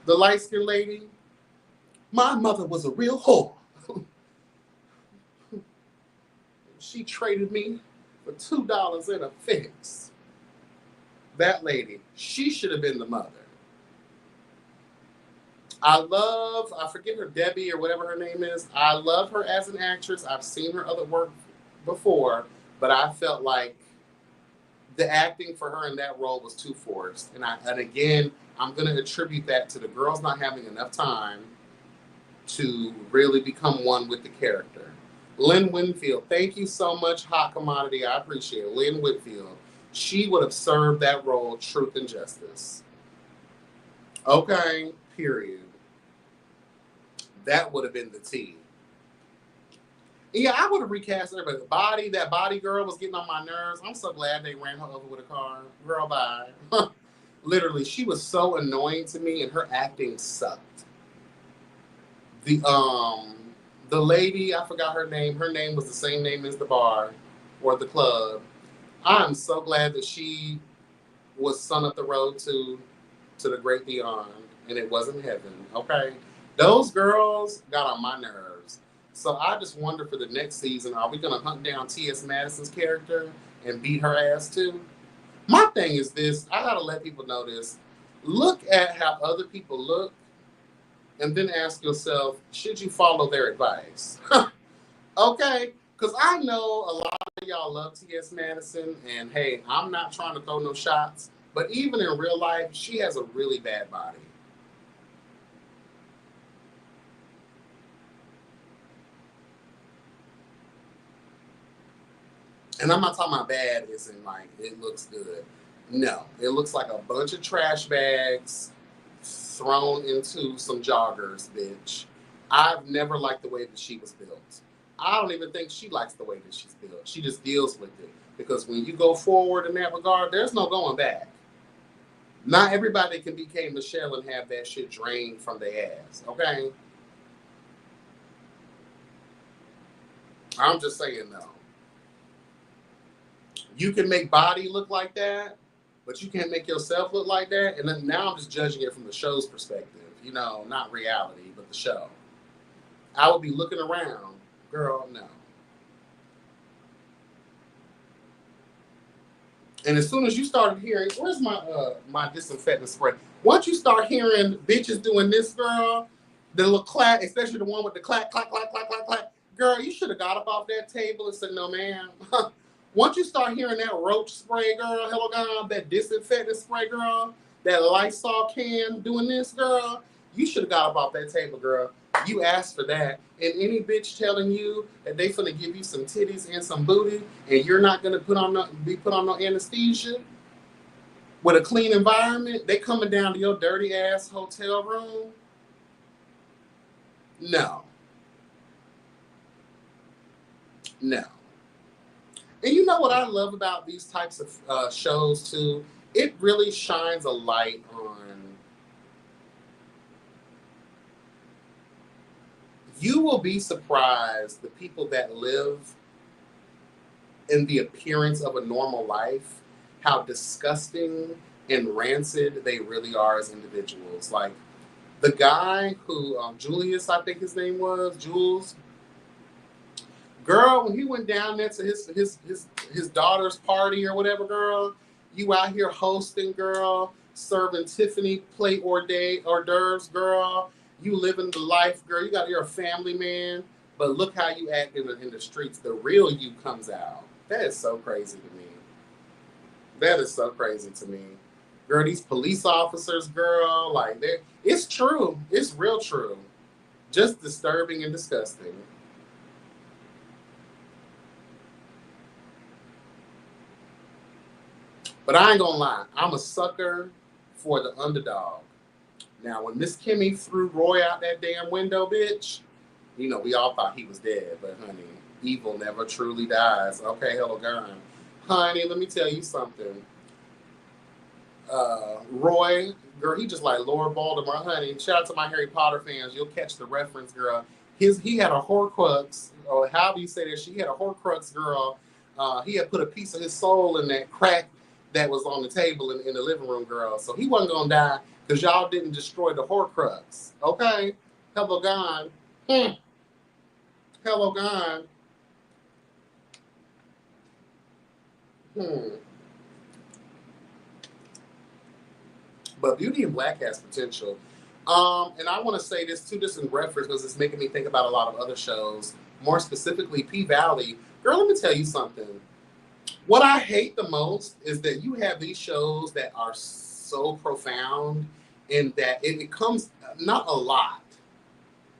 [SPEAKER 10] The light-skinned lady. My mother was a real whore. She traded me for $2 in a fix. That lady, she should have been the mother. I forget her, Debbie or whatever her name is. I love her as an actress. I've seen her other work before, but I felt like the acting for her in that role was too forced. And again, I'm going to attribute that to the girls not having enough time to really become one with the character. Lynn Winfield, thank you so much, Hot Commodity. I appreciate it. Lynn Winfield. She would have served that role truth and justice. Okay, period. That would have been the tea. Yeah, I would have recast everybody. That body girl was getting on my nerves. I'm so glad they ran her over with a car. Girl, bye. Literally, she was so annoying to me, and her acting sucked. The lady, I forgot her name. Her name was the same name as the bar or the club. I'm so glad that she was sent up the road to the great beyond, and it wasn't heaven. Okay, those girls got on my nerves. So I just wonder for the next season, are we gonna hunt down T.S. Madison's character and beat her ass too? My thing is this: I gotta let people know this. Look at how other people look, and then ask yourself, should you follow their advice? Okay? Because I know a lot of y'all love T.S. Madison, and hey, I'm not trying to throw no shots, but even in real life, she has a really bad body. And I'm not talking about bad as in like, it looks good. No, it looks like a bunch of trash bags thrown into some joggers, bitch. I've never liked the way that she was built. I don't even think she likes the way that she's built. She just deals with it. Because when you go forward in that regard, there's no going back. Not everybody can be K. Michelle and have that shit drained from their ass, okay? I'm just saying, though. You can make body look like that, but you can't make yourself look like that. And then now I'm just judging it from the show's perspective, you know, not reality, but the show. I would be looking around, girl, no. And as soon as you started hearing, where's my disinfectant spray? Once you start hearing bitches doing this, girl, the little clack, especially the one with the clack, clack, clack, clack, clack, clack, girl, you should have got up off that table and said, no, ma'am. Once you start hearing that roach spray, girl, hello, God, that disinfectant spray, girl, that Lysol can doing this, girl, you should have got up off that table, girl. You asked for that. And any bitch telling you that they finna give you some titties and some booty and you're not gonna be put on no anesthesia with a clean environment, they coming down to your dirty ass hotel room? No. No. And you know what I love about these types of shows too? It really shines a light on, you will be surprised the people that live in the appearance of a normal life, how disgusting and rancid they really are as individuals. Like the guy who, Julius, I think his name was, Jules. Girl, when he went down there to his daughter's party or whatever, girl, you out here hosting, girl, serving Tiffany plate hors d'oeuvres, girl. You living the life, girl. You're a family man, but look how you act in the streets. The real you comes out. That is so crazy to me. That is so crazy to me. Girl, these police officers, girl, like, it's true. It's real true. Just disturbing and disgusting. But I ain't gonna lie, I'm a sucker for the underdog. Now, when Miss Kimmy threw Roy out that damn window, bitch, you know, we all thought he was dead, but honey, evil never truly dies. Okay, hello, girl. Honey, let me tell you something. Roy, girl, he just like Lord Voldemort, honey. Shout out to my Harry Potter fans. You'll catch the reference, girl. He had a Horcrux, or however you say that, he had a Horcrux, girl. He had put a piece of his soul in that crack that was on the table in the living room, girl. So he wasn't gonna die because y'all didn't destroy the Horcrux. Okay? Hello, God. Hello, God. But Beauty in Black has potential. And I want to say this too, just in reference, because it's making me think about a lot of other shows, more specifically P-Valley. Girl, let me tell you something. What I hate the most is that you have these shows that are so profound in that it becomes not a lot.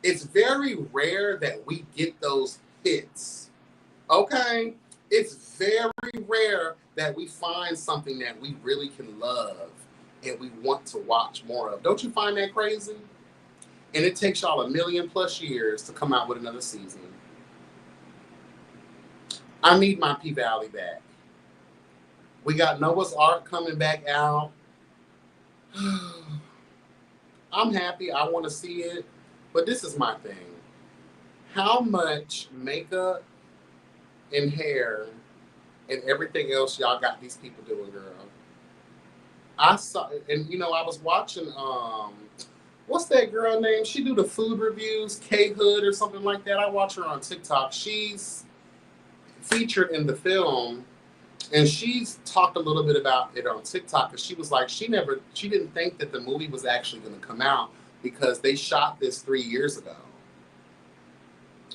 [SPEAKER 10] It's very rare that we get those hits. Okay? It's very rare that we find something that we really can love and we want to watch more of. Don't you find that crazy? And it takes y'all 1,000,000+ years to come out with another season. I need my P-Valley back. We got Noah's Ark coming back out. I'm happy. I want to see it. But this is my thing. How much makeup and hair and everything else y'all got these people doing, girl? I saw, and you know, I was watching, what's that girl name? She do the food reviews, K Hood or something like that. I watch her on TikTok. She's featured in the film, and she's talked a little bit about it on TikTok, because she was like, she didn't think that the movie was actually going to come out because they shot this 3 years ago.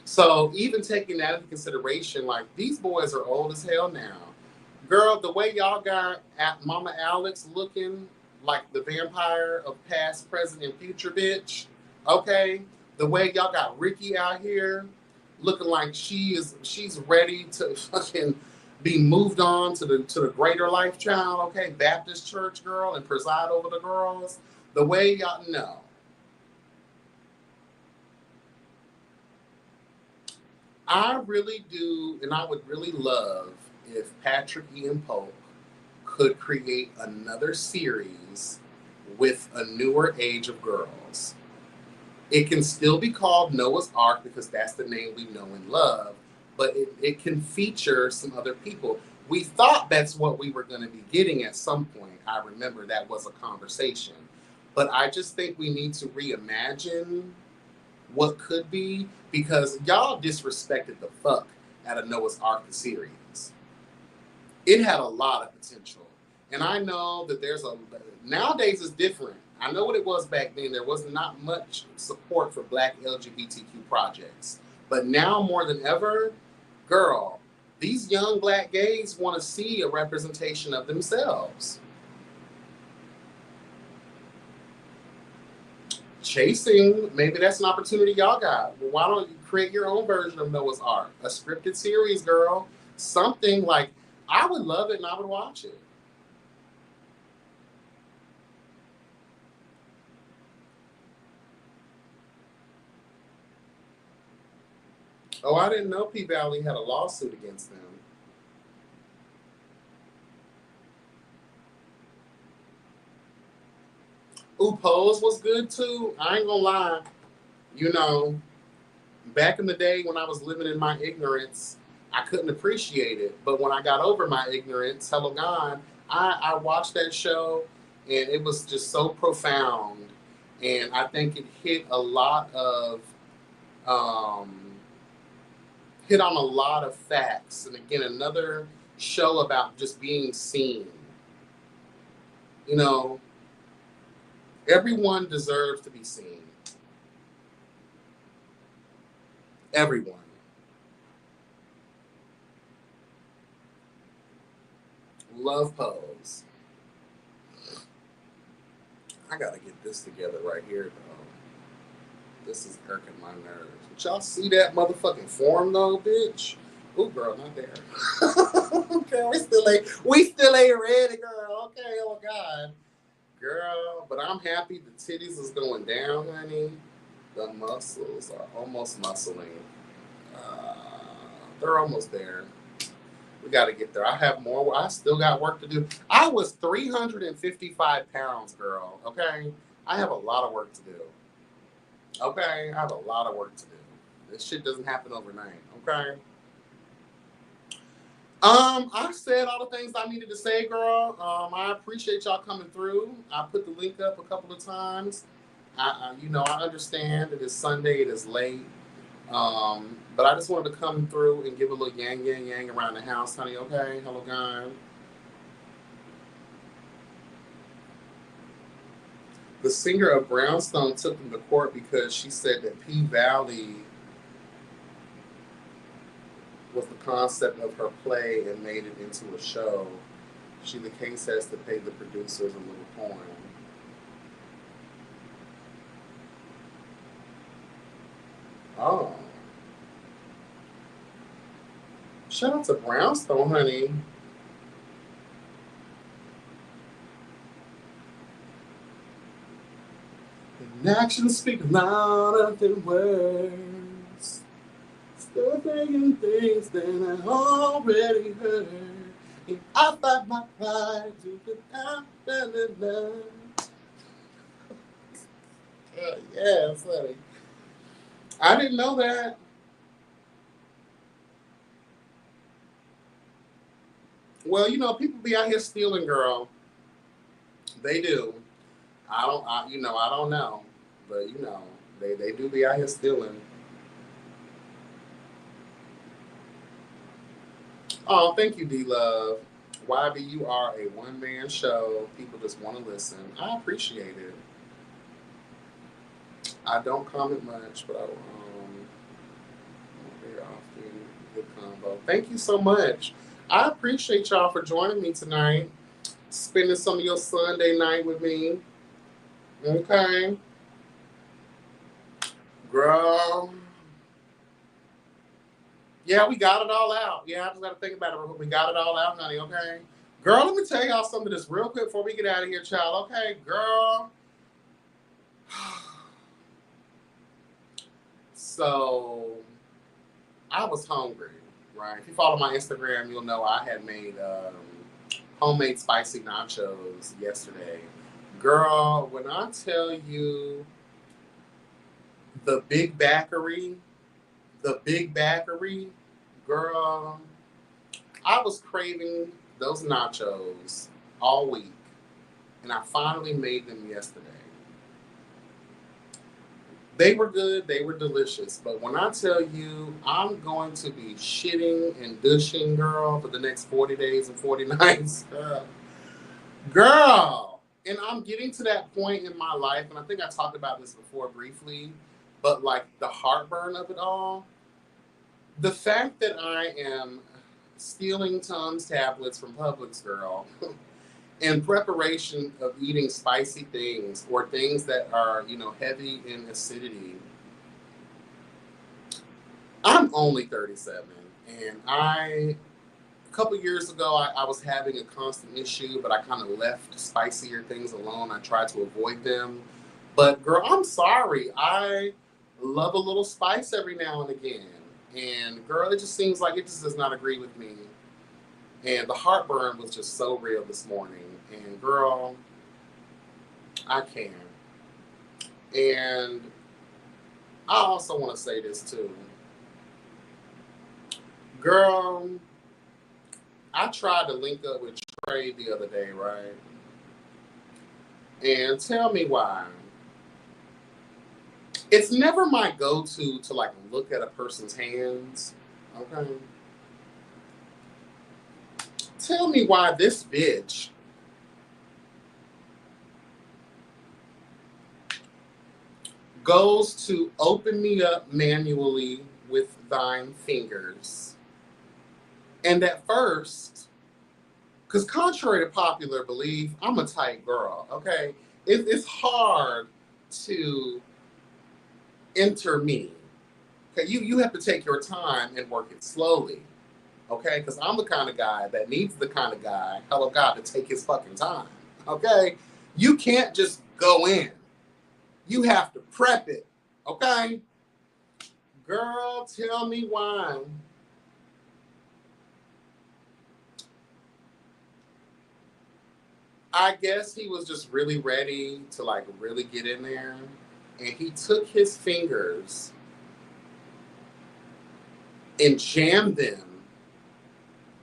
[SPEAKER 10] So even taking that into consideration, like, these boys are old as hell now. Girl, the way y'all got Mama Alex looking like the vampire of past, present, and future, bitch. Okay? The way y'all got Ricky out here looking like she's ready to fucking be moved on to the greater life, child. Okay? Baptist church girl and preside over the girls. The way y'all know. I really do, and I would really love if Patrick Ian Polk could create another series with a newer age of girls. It can still be called Noah's Ark because that's the name we know and love, but it can feature some other people. We thought that's what we were going to be getting at some point. I remember that was a conversation. But I just think we need to reimagine what could be, because y'all disrespected the fuck out of Noah's Ark the series. It had a lot of potential. And I know that nowadays it's different. I know what it was back then. There was not much support for Black LGBTQ projects. But now more than ever, girl, these young Black gays want to see a representation of themselves. Chasing, maybe that's an opportunity y'all got. Well, why don't you create your own version of Noah's Ark? A scripted series, girl. Something like, I would love it and I would watch it. Oh, I didn't know P-Valley had a lawsuit against them. Ooh, Pose was good too. I ain't gonna lie. You know, back in the day when I was living in my ignorance, I couldn't appreciate it. But when I got over my ignorance, hello God, I watched that show and it was just so profound. And I think it hit a lot of, hit on a lot of facts. And again, another show about just being seen. You know, everyone deserves to be seen. Everyone. Love Pose. I gotta get this together right here, though. This is irking my nerves. Did y'all see that motherfucking form, though, bitch? Ooh, girl, not there. Okay, we still ain't ready, girl. Okay, oh God. Girl, but I'm happy the titties is going down, honey. The muscles are almost muscling. They're almost there. We got to get there. I have more. I still got work to do. I was 355 pounds, girl. Okay? I have a lot of work to do. Okay? I have a lot of work to do. This shit doesn't happen overnight. Okay? I said all the things I needed to say, girl. I appreciate y'all coming through. I put the link up a couple of times. I understand it is Sunday, it is late. But I just wanted to come through and give a little yang around the house, honey. Okay? Hello, God. The singer of Brownstone took them to court because she said that P-Valley was the concept of her play and made it into a show. The case has to pay the producers a little coin. Oh. Shout out to Brownstone, honey. And actions speak louder than words. Still thinking things that I already heard. And I fight my pride to get out and love. Yes, honey. I didn't know that. Well, people be out here stealing, girl. They do. I don't know. But, they do be out here stealing. Oh, thank you, D-Love. YB, you are a one-man show. People just want to listen. I appreciate it. I don't comment much, but I very often. Good combo. Thank you so much. I appreciate y'all for joining me tonight. Spending some of your Sunday night with me. Okay. Girl. Yeah, we got it all out. Yeah, I just got to think about it. We got it all out, honey, okay? Girl, let me tell y'all something of this real quick before we get out of here, child. Okay, girl. So, I was hungry, right? If you follow my Instagram, you'll know I had made homemade spicy nachos yesterday. Girl, when I tell you the Big Backery, girl, I was craving those nachos all week, and I finally made them yesterday. They were good, they were delicious, but when I tell you I'm going to be shitting and dushing, girl, for the next 40 days and 40 nights, girl, and I'm getting to that point in my life, and I think I talked about this before briefly, but like the heartburn of it all, the fact that I am stealing Tums tablets from Publix, girl, in preparation of eating spicy things or things that are, heavy in acidity. I'm only 37, and a couple years ago, I was having a constant issue, but I kind of left spicier things alone. I tried to avoid them. But girl, I'm sorry. I love a little spice every now and again. And girl, it just seems like it just does not agree with me. And the heartburn was just so real this morning. And girl, I can't. And I also want to say this too. Girl, I tried to link up with Trey the other day, right? And tell me why. It's never my go-to to like look at a person's hands, okay? Tell me why this bitch goes to open me up manually with thine fingers. And at first, because contrary to popular belief, I'm a tight girl, okay? It's hard to enter me. Okay, you have to take your time and work it slowly, okay? Because I'm the kind of guy that needs the kind of guy, hello God, to take his fucking time, okay? You can't just go in. You have to prep it, okay? Girl, tell me why. I guess he was just really ready to like really get in there. And he took his fingers and jammed them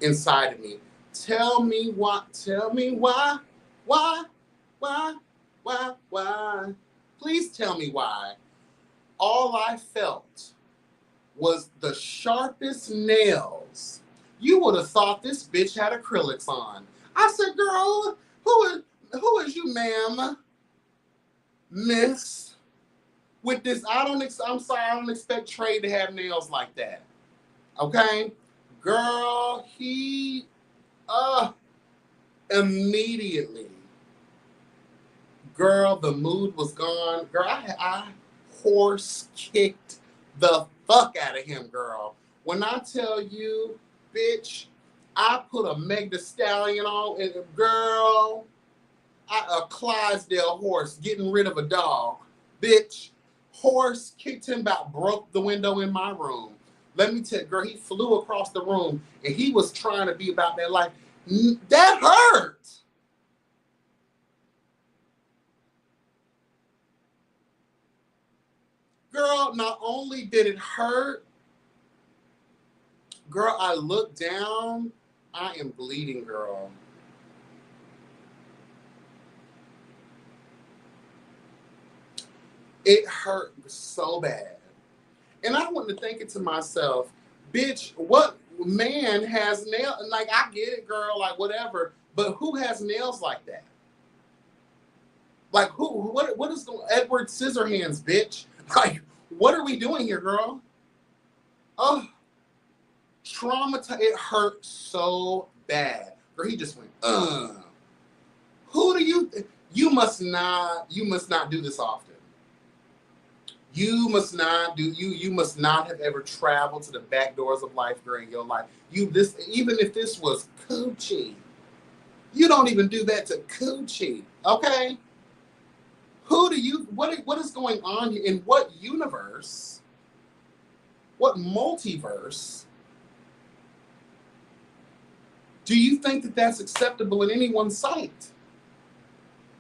[SPEAKER 10] inside of me. Tell me what, tell me why. Please tell me why. All I felt was the sharpest nails. You would have thought this bitch had acrylics on. I said, girl, who is you, ma'am? Miss? With this, I'm sorry, I don't expect Trey to have nails like that. Okay? Girl, he, immediately. Girl, the mood was gone. Girl, I horse kicked the fuck out of him, girl. When I tell you, bitch, I put a Meg Thee Stallion on, and girl, a Clydesdale horse getting rid of a dog. Bitch, horse kicked him about, broke the window in my room. Let me tell you, girl, he flew across the room, and he was trying to be about that life. That hurt. Girl, not only did it hurt, girl, I looked down. I am bleeding, girl. It hurt so bad. And I went to thinking to myself, bitch, what man has nails? Like, I get it, girl, like, whatever. But who has nails like that? Like, what is going Edward Scissorhands, bitch? Like, what are we doing here, girl? Oh, traumatized. It hurt so bad. Girl, he just went, Who do you must not do this often. You must not have ever traveled to the back doors of life during your life. Even if this was coochie, you don't even do that to coochie, okay? What is going on here? In what universe, what multiverse do you think that that's acceptable in anyone's sight?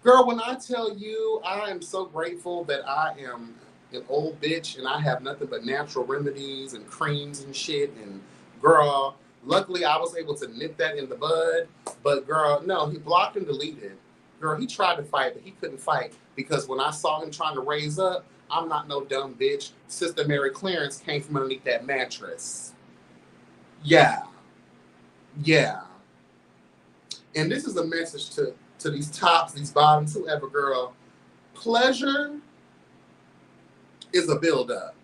[SPEAKER 10] Girl, when I tell you, I am so grateful that I am an old bitch and I have nothing but natural remedies and creams and shit. And girl, Luckily, I was able to nip that in the bud. But girl, no, he blocked and deleted. Girl, he tried to fight, but he couldn't fight because when I saw him trying to raise up, I'm not no dumb bitch. Sister Mary Clarence came from underneath that mattress. Yeah. Yeah. And this is a message to these tops, these bottoms, whoever, girl. Pleasure is a build-up.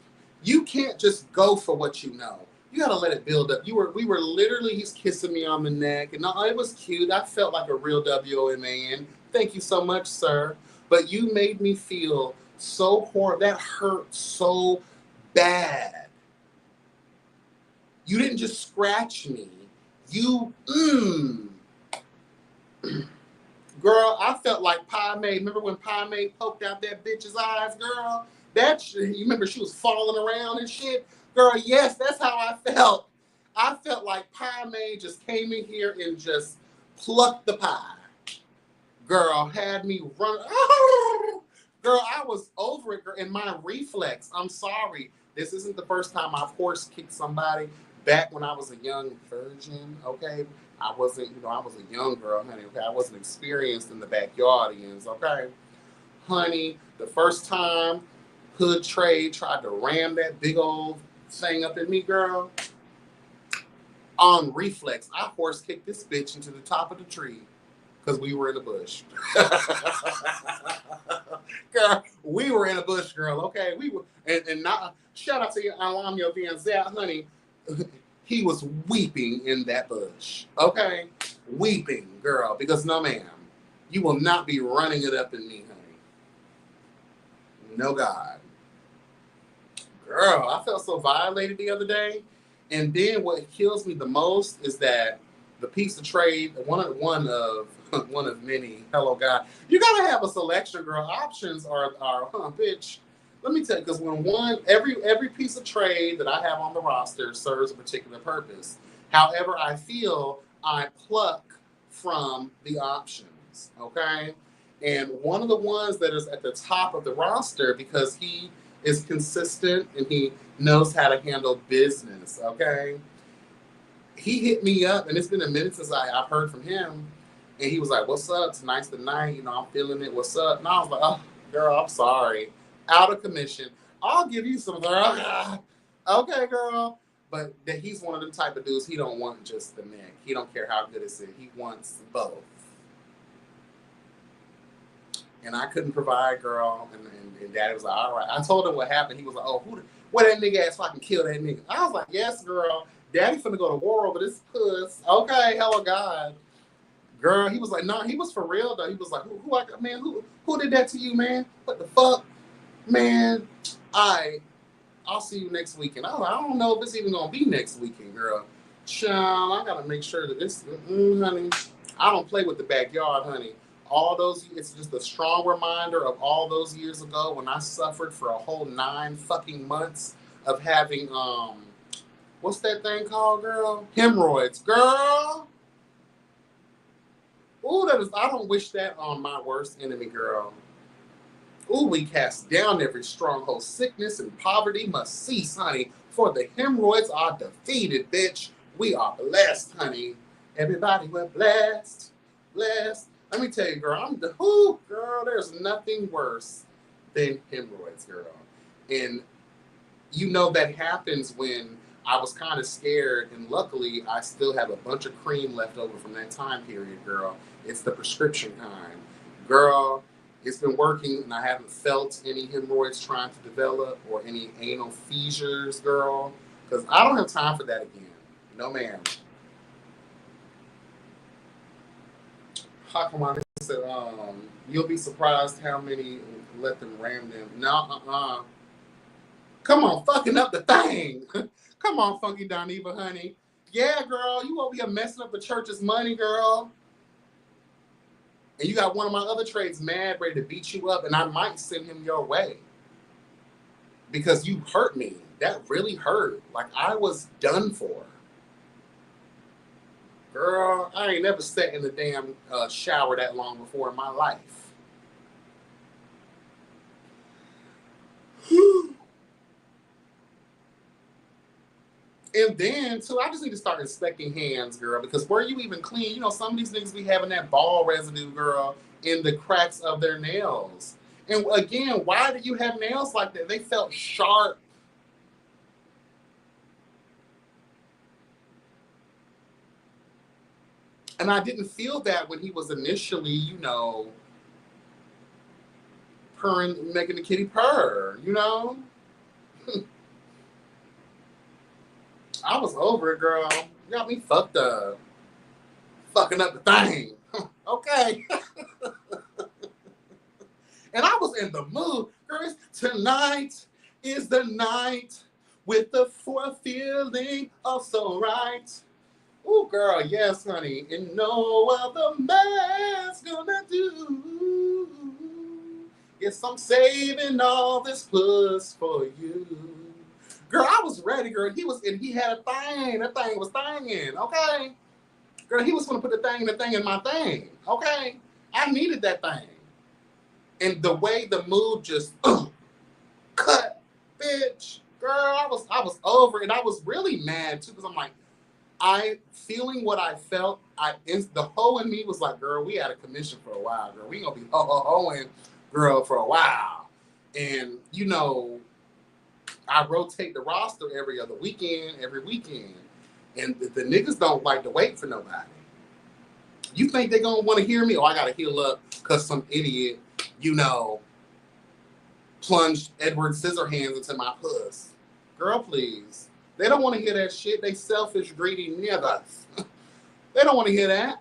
[SPEAKER 10] You can't just go for what you know. You gotta let it build up. We were literally, he's kissing me on the neck, and it was cute. I felt like a real WOMAN. Thank you so much, sir. But you made me feel so horrible. That hurt so bad. You didn't just scratch me. You, Girl, I felt like Pie May. Remember when Pie May poked out that bitch's eyes, girl? You remember she was falling around and shit? Girl, yes, that's how I felt. I felt like Pie May just came in here and just plucked the pie. Girl, had me run. Girl, I was over it, girl. And my reflex, I'm sorry. This isn't the first time I've horse kicked somebody. Back when I was a young virgin, okay? I wasn't, I was a young girl, honey, okay? I wasn't experienced in the backyardians, okay? Honey, the first time Hood Trade tried to ram that big old thing up in me, girl, on reflex, I horse kicked this bitch into the top of the tree because we were in the bush. Girl, we were in a bush, girl, okay? We were, and not, shout out to Alamio Van Zat, honey. He was weeping in that bush, okay? Weeping, girl, because no, ma'am, you will not be running it up in me, honey. No, God. Girl, I felt so violated the other day. And then what kills me the most is that the piece of trade, one of many, hello, God. You gotta have a selection, girl. Options are bitch. Let me tell you, because when every piece of trade that I have on the roster serves a particular purpose. However, I feel I pluck from the options, okay? And one of the ones that is at the top of the roster, because he is consistent and he knows how to handle business, okay? He hit me up, and it's been a minute since I've heard from him, and he was like, what's up? Tonight's the night, I'm feeling it, what's up? And I was like, oh, girl, I'm sorry. Out of commission. I'll give you some, girl. Okay, girl. But that he's one of them type of dudes, he don't want just the neck. He don't care how good it's in. He wants both. And I couldn't provide, girl. And Daddy was like, all right. I told him what happened. He was like, oh, where that nigga at so I can kill that nigga? I was like, yes, girl. Daddy finna go to war over this puss. Okay, hello, God. Girl, he was like, no, he was for real, though. He was like, who did that to you, man? What the fuck? Man, I'll see you next weekend. I don't know if it's even gonna be next weekend, girl. Child, I gotta make sure that this, honey, I don't play with the backyard, honey. It's just a strong reminder of all those years ago when I suffered for a whole 9 fucking months of having, what's that thing called, girl? Hemorrhoids, girl. Ooh, I don't wish that on my worst enemy, girl. Ooh, we cast down every stronghold. Sickness and poverty must cease, honey. For the hemorrhoids are defeated, bitch. We are blessed, honey. Everybody, we're blessed. Blessed. Let me tell you, girl, girl, there's nothing worse than hemorrhoids, girl. And you know that happens when I was kind of scared, and luckily I still have a bunch of cream left over from that time period, girl. It's the prescription kind. Girl, it's been working, and I haven't felt any hemorrhoids trying to develop or any anal fissures, girl, because I don't have time for that again. No, ma'am. How come I said, you'll be surprised how many let them ram them. No, Come on, fucking up the thing. Come on, Funky Doniva, honey. Yeah, girl, you over here messing up the church's money, girl. And you got one of my other trades mad, ready to beat you up, and I might send him your way. Because you hurt me. That really hurt. Like, I was done for. Girl, I ain't never sat in the damn shower that long before in my life. And then, too, I just need to start inspecting hands, girl, because were you even clean? You know, some of these niggas be having that ball residue, girl, in the cracks of their nails. And again, why do you have nails like that? They felt sharp. And I didn't feel that when he was initially, you know, purring, making the kitty purr, you know? I was over it, girl. You got me fucked up. Fucking up the thing. Okay. And I was in the mood. Girl, tonight is the night with the feeling of so right. Ooh, girl, yes, honey. And no other man's gonna do. Yes, I'm saving all this puss for you. Girl, I was ready, girl. He had a thing. That thing was thinging, okay? Girl, he was gonna put the thing in my thing, okay? I needed that thing. And the way the mood just cut, bitch. Girl, I was over it. I was really mad too, because I'm like, feeling what I felt, the hoe in me was like, girl, we had a commission for a while, girl. We gonna be hoeing, girl, for a while. And, you know, I rotate the roster every weekend. And the niggas don't like to wait for nobody. You think they gonna want to hear me? Oh, I gotta heal up because some idiot, you know, plunged Edward Scissorhands into my puss. Girl, please. They don't want to hear that shit. They selfish, greedy niggas. They don't want to hear that.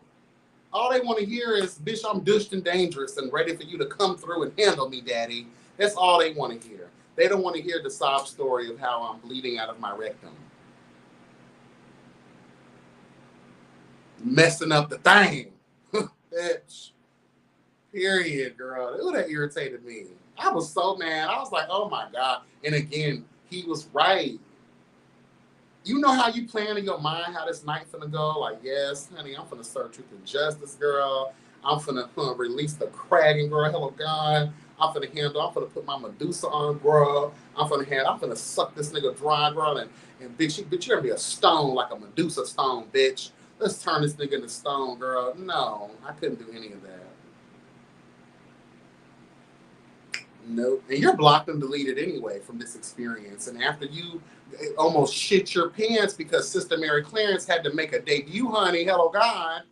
[SPEAKER 10] All they want to hear is, bitch, I'm dushed and dangerous and ready for you to come through and handle me, daddy. That's all they want to hear. They don't want to hear the sob story of how I'm bleeding out of my rectum. Messing up the thing. Bitch. Period, girl. Ooh, that irritated me. I was so mad. I was like, oh my God. And again, he was right. You know how you plan in your mind how this night finna go? Like, yes, honey, I'm finna serve truth and justice, girl. I'm finna release the Kraken, girl. Hello, God. I'm finna put my Medusa on, girl. I'm finna suck this nigga dry, girl. And bitch, you're gonna be a stone, like a Medusa stone, bitch. Let's turn this nigga into stone, girl. No, I couldn't do any of that. Nope. And you're blocked and deleted anyway from this experience. And after you almost shit your pants because Sister Mary Clarence had to make a debut, honey. Hello, God.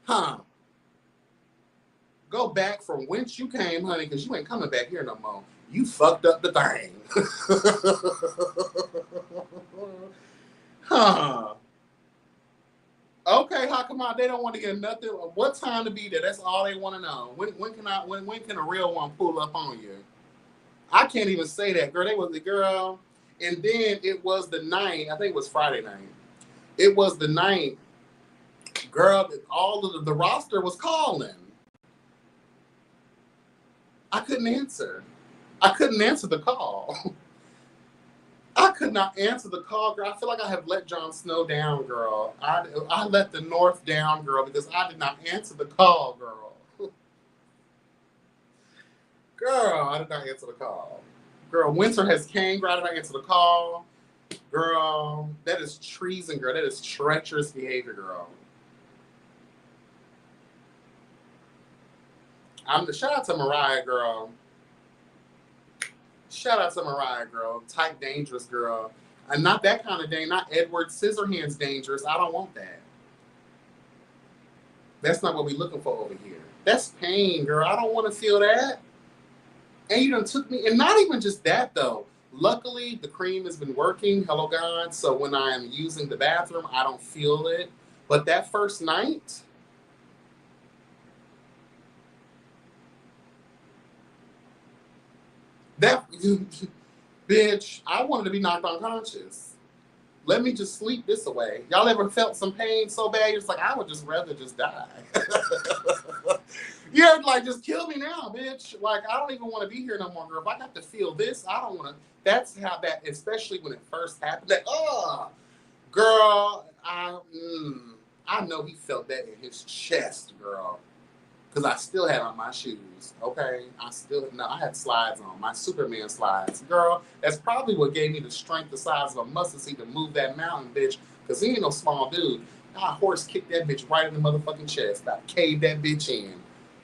[SPEAKER 10] Huh. Go back from whence you came, honey, because you ain't coming back here no more. You fucked up the thing. Huh. Okay, how come they don't want to get nothing? What time to be there? That's all they want to know. When can a real one pull up on you? I can't even say that, girl. They was the girl, and then it was the night. I think it was Friday night. It was the night, girl. All of the roster was calling. I couldn't answer. I couldn't answer the call. I could not answer the call, girl. I feel like I have let Jon Snow down, girl. I let the North down, girl, because I did not answer the call, girl. Girl, I did not answer the call. Girl, winter has came, girl. I did not answer the call. Girl, that is treason, girl. That is treacherous behavior, girl. Shout out to Mariah, girl. Shout out to Mariah, girl. Tight, dangerous, girl. And not that kind of not Edward Scissorhands dangerous. I don't want that. That's not what we're looking for over here. That's pain, girl. I don't want to feel that. And you done took me, and not even just that, though. Luckily, the cream has been working, hello, God. So when I am using the bathroom, I don't feel it. But that first night, that bitch, I wanted to be knocked unconscious. Let me just sleep this away. Y'all ever felt some pain so bad? You're just like, I would just rather just die. You're like, just kill me now, bitch. Like, I don't even want to be here no more, girl. If I got to feel this, I don't want to. That's how that, especially when it first happened. That, girl, I know he felt that in his chest, girl. because I still had on my shoes. Okay, I had slides on, my Superman slides. Girl, that's probably what gave me the strength the size of a mustard seed to move that mountain, bitch. Because he ain't no small dude. I horse kicked that bitch right in the motherfucking chest. I caved that bitch in.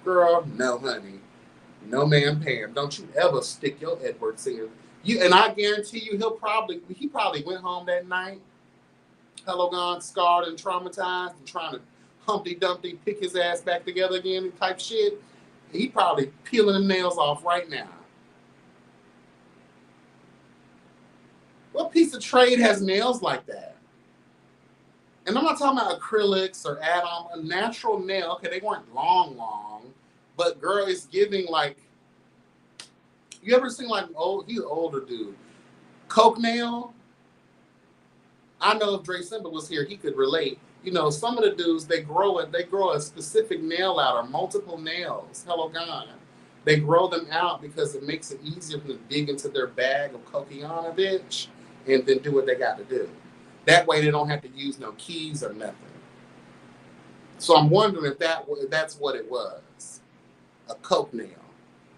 [SPEAKER 10] Girl, no, honey. No, ma'am, Pam. Don't you ever stick your Edwards in. And I guarantee you, he probably went home that night, hello gone, scarred and traumatized, and trying to Humpty Dumpty pick his ass back together again type shit. He probably peeling the nails off right now. What piece of trade has nails like that? And I'm not talking about acrylics or add-on. A natural nail, okay, they weren't long, but girl, it's giving like, you ever seen like he's an older dude, Coke nail? I know if Dre Simba was here, he could relate. You know, some of the dudes, they grow a specific nail out or multiple nails. Hello, God. They grow them out because it makes it easier for them to dig into their bag of coquiana, bitch, and then do what they got to do. That way they don't have to use no keys or nothing. So I'm wondering if that's what it was, a Coke nail.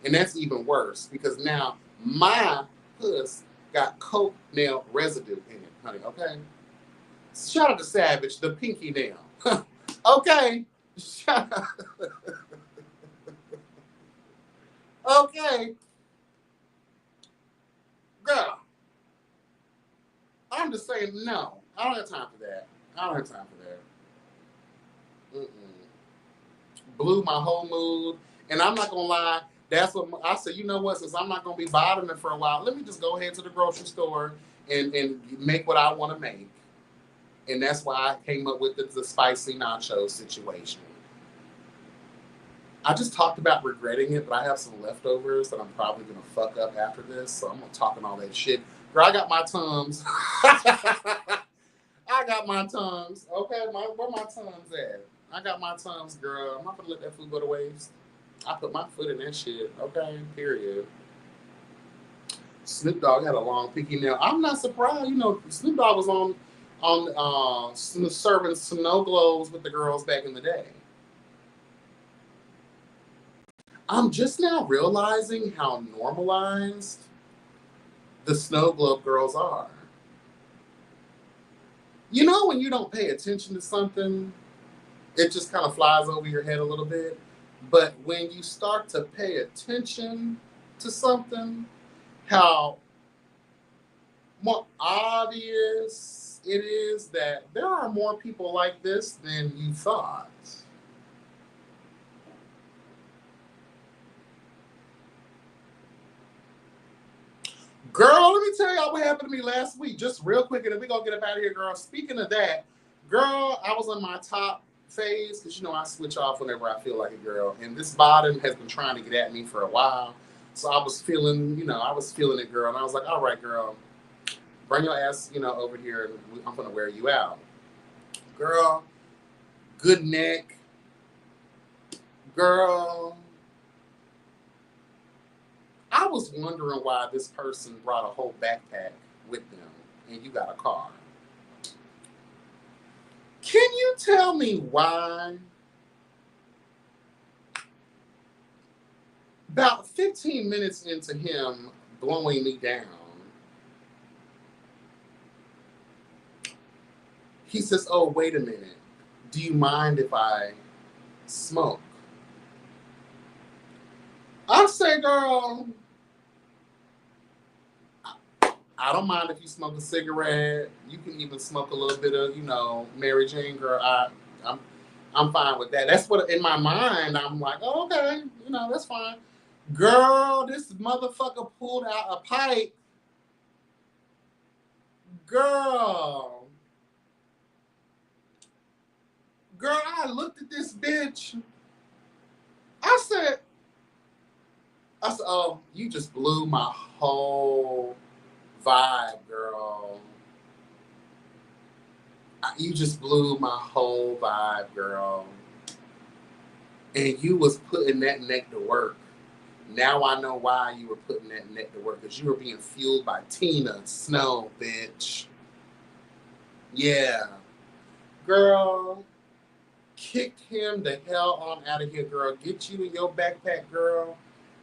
[SPEAKER 10] And that's even worse because now my puss got Coke nail residue in it, honey, okay? Shout out to Savage, the pinky nail. Okay. Shout out. Okay. Girl. I'm just saying, no. I don't have time for that. Blew my whole mood. And I'm not going to lie. That's what I said, you know what? Since I'm not going to be bothering it for a while, let me just go ahead to the grocery store and make what I want to make. And that's why I came up with the spicy nacho situation. I just talked about regretting it, but I have some leftovers that I'm probably going to fuck up after this. So I'm going to talking all that shit. Girl, I got my Tums. I got my Tums. Okay, where my Tums at? I got my Tums, girl. I'm not going to let that food go to waste. I put my foot in that shit. Okay, period. Snoop Dogg had a long pinky nail. I'm not surprised. You know, Snoop Dogg was on serving snow globes with the girls back in the day. I'm just now realizing how normalized the snow globe girls are. You know when you don't pay attention to something, it just kind of flies over your head a little bit. But when you start to pay attention to something, how more obvious it is that there are more people like this than you thought. Girl, let me tell y'all what happened to me last week, just real quick, and then we're going to get up out of here, girl. Speaking of that, girl, I was on my top phase, because you know I switch off whenever I feel like a girl, and this bottom has been trying to get at me for a while, so I was feeling it, girl, and I was like, all right, girl, bring your ass, over here, and I'm going to wear you out. Girl, good neck, girl. I was wondering why this person brought a whole backpack with them, and you got a car. Can you tell me why? About 15 minutes into him blowing me down, he says, oh, wait a minute. Do you mind if I smoke? I say, girl, I don't mind if you smoke a cigarette. You can even smoke a little bit of, Mary Jane, girl. I'm fine with that. That's what, in my mind, I'm like, oh, okay, that's fine. Girl, this motherfucker pulled out a pipe. Girl, I looked at this bitch. I said, oh, you just blew my whole vibe, girl. You just blew my whole vibe, girl. And you was putting that neck to work. Now I know why you were putting that neck to work, because you were being fueled by Tina Snow, bitch. Yeah. Girl, kicked him the hell on out of here, girl. Get you in your backpack, girl,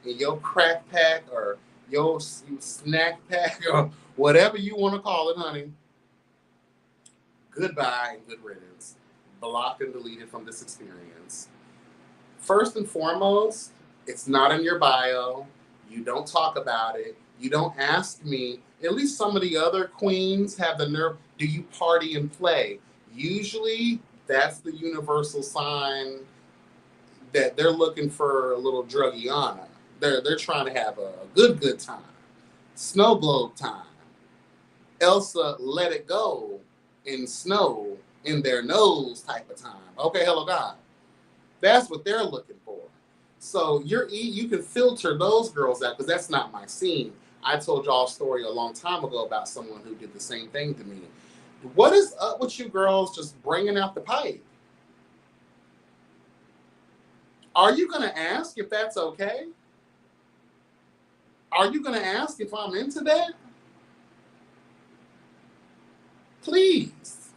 [SPEAKER 10] in your crack pack or your snack pack or whatever you want to call it, honey. Goodbye and good riddance. Blocked and deleted from this experience. First and foremost, it's not in your bio. You don't talk about it. You don't ask me. At least some of the other queens have the nerve. Do you party and play? Usually, that's the universal sign that they're looking for a little druggiana. They're trying to have a good time. Snow globe time. Elsa let it go in snow in their nose type of time. Okay, hello God. That's what they're looking for. So you can filter those girls out because that's not my scene. I told y'all a story a long time ago about someone who did the same thing to me. What is up with you girls just bringing out the pipe? Are you going to ask if that's okay? Are you going to ask if I'm into that? Please.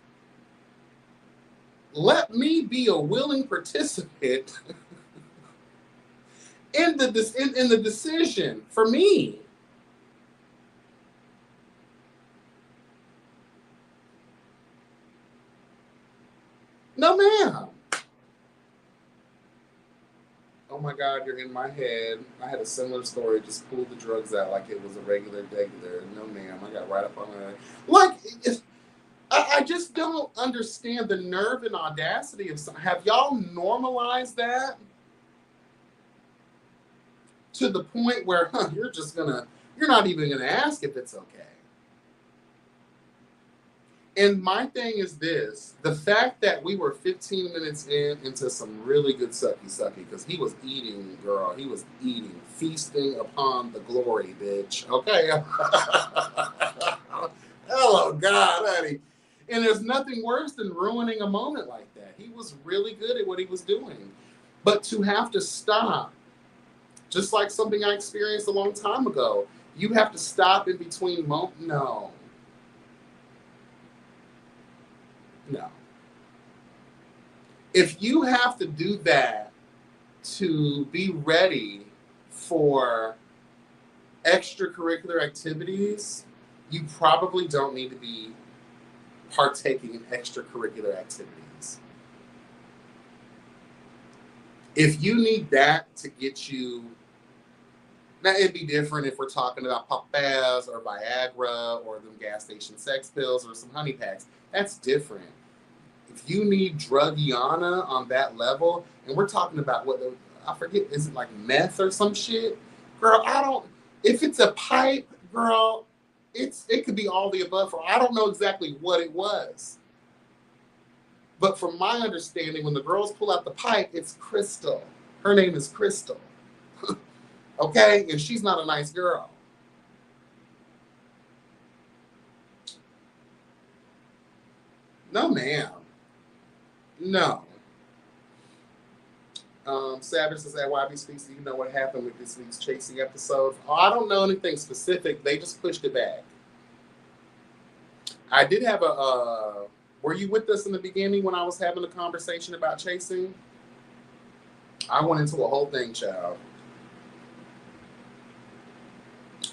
[SPEAKER 10] Let me be a willing participant in the decision for me. No, ma'am. Oh my God, you're in my head. I had a similar story. Just pulled the drugs out like it was a regular. No, ma'am. I got right up on that. Like, I just don't understand the nerve and audacity of some. Have y'all normalized that to the point where you're not even gonna ask if it's okay? And my thing is this, the fact that we were 15 minutes into some really good sucky, because he was eating, girl. He was eating, feasting upon the glory, bitch. Okay? Hello, God, honey. And there's nothing worse than ruining a moment like that. He was really good at what he was doing. But to have to stop, just like something I experienced a long time ago, you have to stop in between moments. No. If you have to do that to be ready for extracurricular activities, you probably don't need to be partaking in extracurricular activities. If you need that to get you, now it'd be different if we're talking about Papas or Viagra or them gas station sex pills or some honey packs. That's different. If you need druggiana on that level, and we're talking about I forget, is it like meth or some shit? Girl, if it's a pipe, girl, it could be all the above. I don't know exactly what it was. But from my understanding, when the girls pull out the pipe, it's Crystal. Her name is Crystal. Okay? And she's not a nice girl. No, ma'am. No. Savage says that YB Speaks, do you know what happened with this week's chasing episode? Oh, I don't know anything specific. They just pushed it back. I did have were you with us in the beginning when I was having a conversation about chasing? I went into a whole thing, child.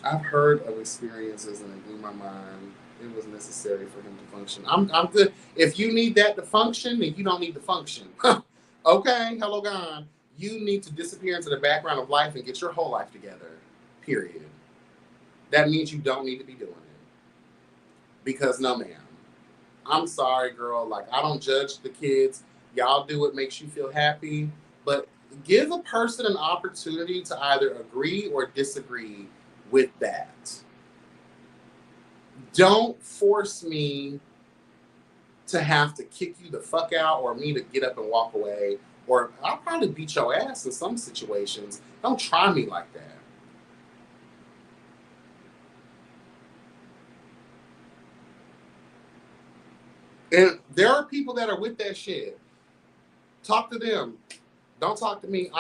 [SPEAKER 10] I've heard of experiences and it blew my mind. It was necessary for him to function. I'm good. If you need that to function, then you don't need to function. Okay, hello, God. You need to disappear into the background of life and get your whole life together. Period. That means you don't need to be doing it. Because no, ma'am. I'm sorry, girl. Like, I don't judge the kids. Y'all do what makes you feel happy. But give a person an opportunity to either agree or disagree with that. Don't force me to have to kick you the fuck out or me to get up and walk away. Or I'll probably beat your ass in some situations. Don't try me like that. And there are people that are with that shit. Talk to them. Don't talk to me.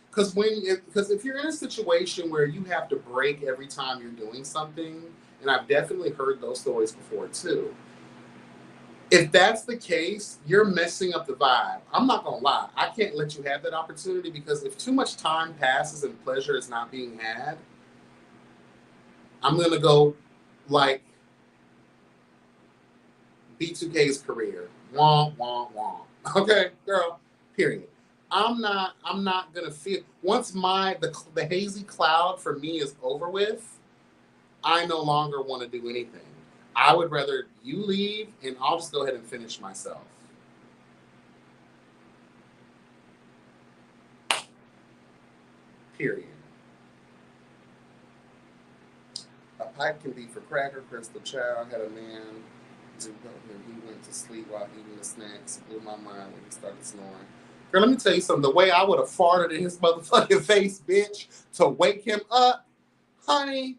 [SPEAKER 10] Because if you're in a situation where you have to break every time you're doing something, and I've definitely heard those stories before too. If that's the case, you're messing up the vibe. I'm not gonna lie. I can't let you have that opportunity because if too much time passes and pleasure is not being had, I'm gonna go like B2K's career. Womp, womp, womp. Okay, girl, period. I'm not gonna feel once the hazy cloud for me is over with, I no longer want to do anything. I would rather you leave and I'll just go ahead and finish myself. Period. A pipe can be for cracker. Crystal Child had a man do and he went to sleep while eating the snacks. Blew my mind when he started snoring. Girl, let me tell you something. The way I would have farted in his motherfucking face, bitch, to wake him up, honey.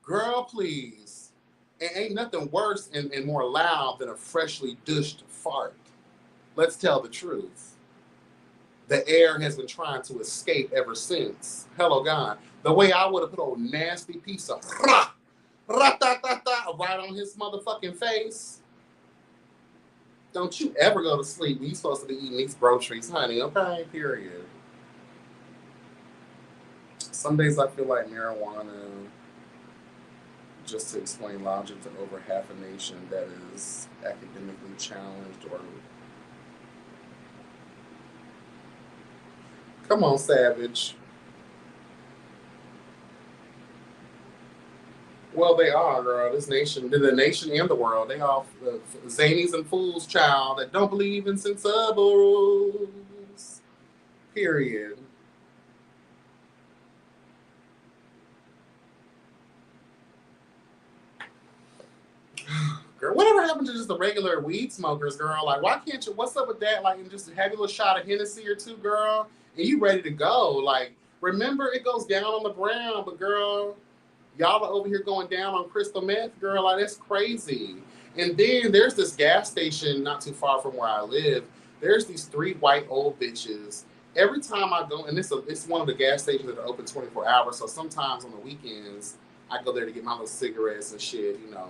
[SPEAKER 10] Girl, please. It ain't nothing worse and more loud than a freshly douched fart. Let's tell the truth. The air has been trying to escape ever since. Hello, God. The way I would have put a nasty piece of right on his motherfucking face. Don't you ever go to sleep when you're supposed to be eating these groceries, honey. Okay, period. Some days I feel like marijuana, just to explain logic to over half a nation that is academically challenged or... Come on, Savage. Well, they are, girl. This nation, the nation and the world, they all zanies and fools, child, that don't believe in sensibles. Period. Girl, whatever happened to just the regular weed smokers, girl? Like, why can't you, what's up with that? Like, and just have a little shot of Hennessy or two, girl, and you ready to go. Like, remember, it goes down on the brown, but girl, y'all are over here going down on crystal meth, girl. Like, that's crazy. And then there's this gas station not too far from where I live. There's these 3 white old bitches. Every time I go, and it's one of the gas stations that are open 24 hours, so sometimes on the weekends, I go there to get my little cigarettes and shit, you know.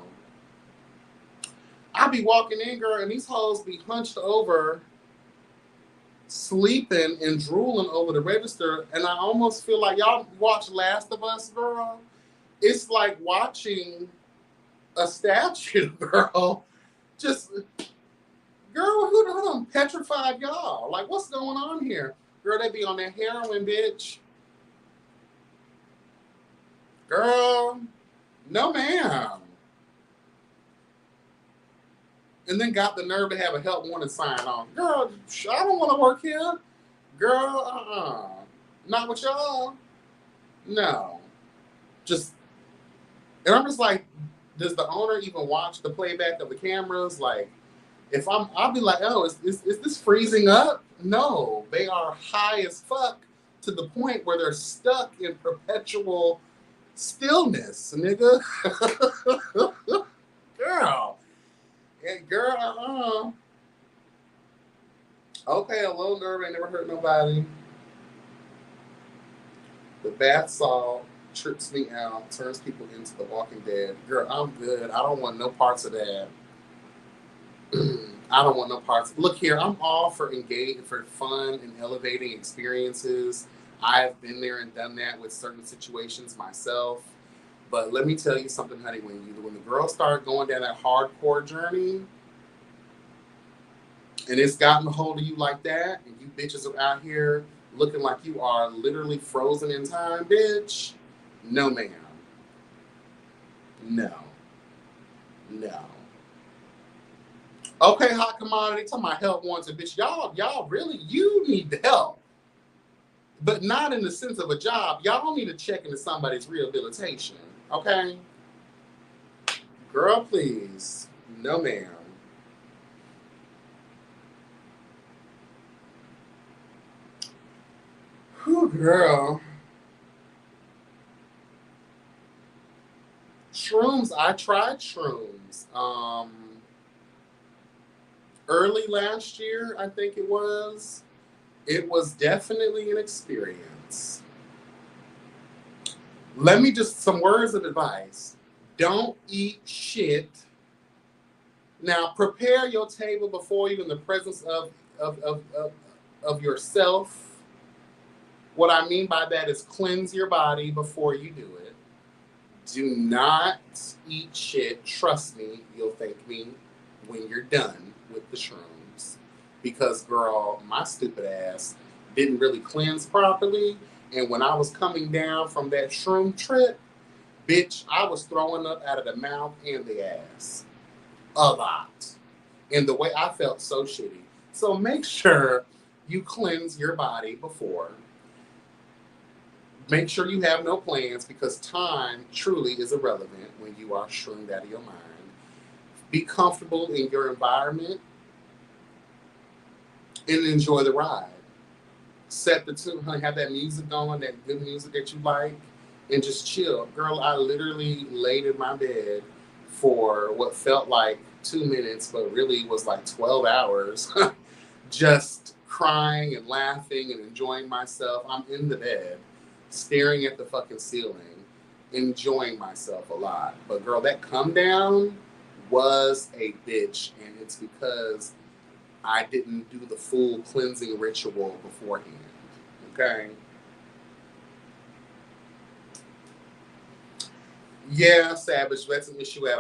[SPEAKER 10] I be walking in, girl, and these hoes be hunched over, sleeping and drooling over the register, and I almost feel like y'all watch Last of Us, girl. It's like watching a statue, girl. Just, girl, who done petrified y'all? Like, what's going on here? Girl, they be on that heroin, bitch. Girl, no ma'am. And then got the nerve to have a help wanted sign on. Girl, I don't want to work here. Girl, not with y'all. No. Just, and I'm just like, does the owner even watch the playback of the cameras? Like, if I'll be like, oh, is this freezing up? No, they are high as fuck to the point where they're stuck in perpetual stillness, nigga. Girl. Hey, girl, Okay, a little nerve ain't never hurt nobody. The bath salt trips me out, turns people into the Walking Dead. Girl, I'm good. I don't want no parts of that. I don't want no parts. Look here, I'm all for fun and elevating experiences. I've been there and done that with certain situations myself. But let me tell you something, honey. When the girls start going down that hardcore journey, and it's gotten a hold of you like that, and you bitches are out here looking like you are literally frozen in time, bitch. No, ma'am. No. No. Okay, hot commodity. Talking about help wanted, bitch. Y'all really, you need the help. But not in the sense of a job. Y'all need to check into somebody's rehabilitation. Okay? Girl, please. No, ma'am. Whew, girl. Shrooms. I tried shrooms. Early last year, I think it was. It was definitely an experience. Let me just, some words of advice. Don't eat shit Now, prepare your table before you in the presence of yourself. What I mean by that is cleanse your body before you do it. Do not eat shit. Trust me, you'll thank me when you're done with the shrooms. Because, girl, my stupid ass didn't really cleanse properly. And when I was coming down from that shroom trip, bitch, I was throwing up out of the mouth and the ass. A lot. And the way I felt so shitty. So make sure you cleanse your body before. Make sure you have no plans because time truly is irrelevant when you are shroomed out of your mind. Be comfortable in your environment and enjoy the ride. Set the tune, honey, have that music going, that good music that you like, and just chill. Girl, I literally laid in my bed for what felt like 2 minutes, but really was like 12 hours, just crying and laughing and enjoying myself. I'm in the bed, staring at the fucking ceiling, enjoying myself a lot. But girl, that come down was a bitch, and it's because I didn't do the full cleansing ritual beforehand. Okay? Yeah, Savage. That's an issue at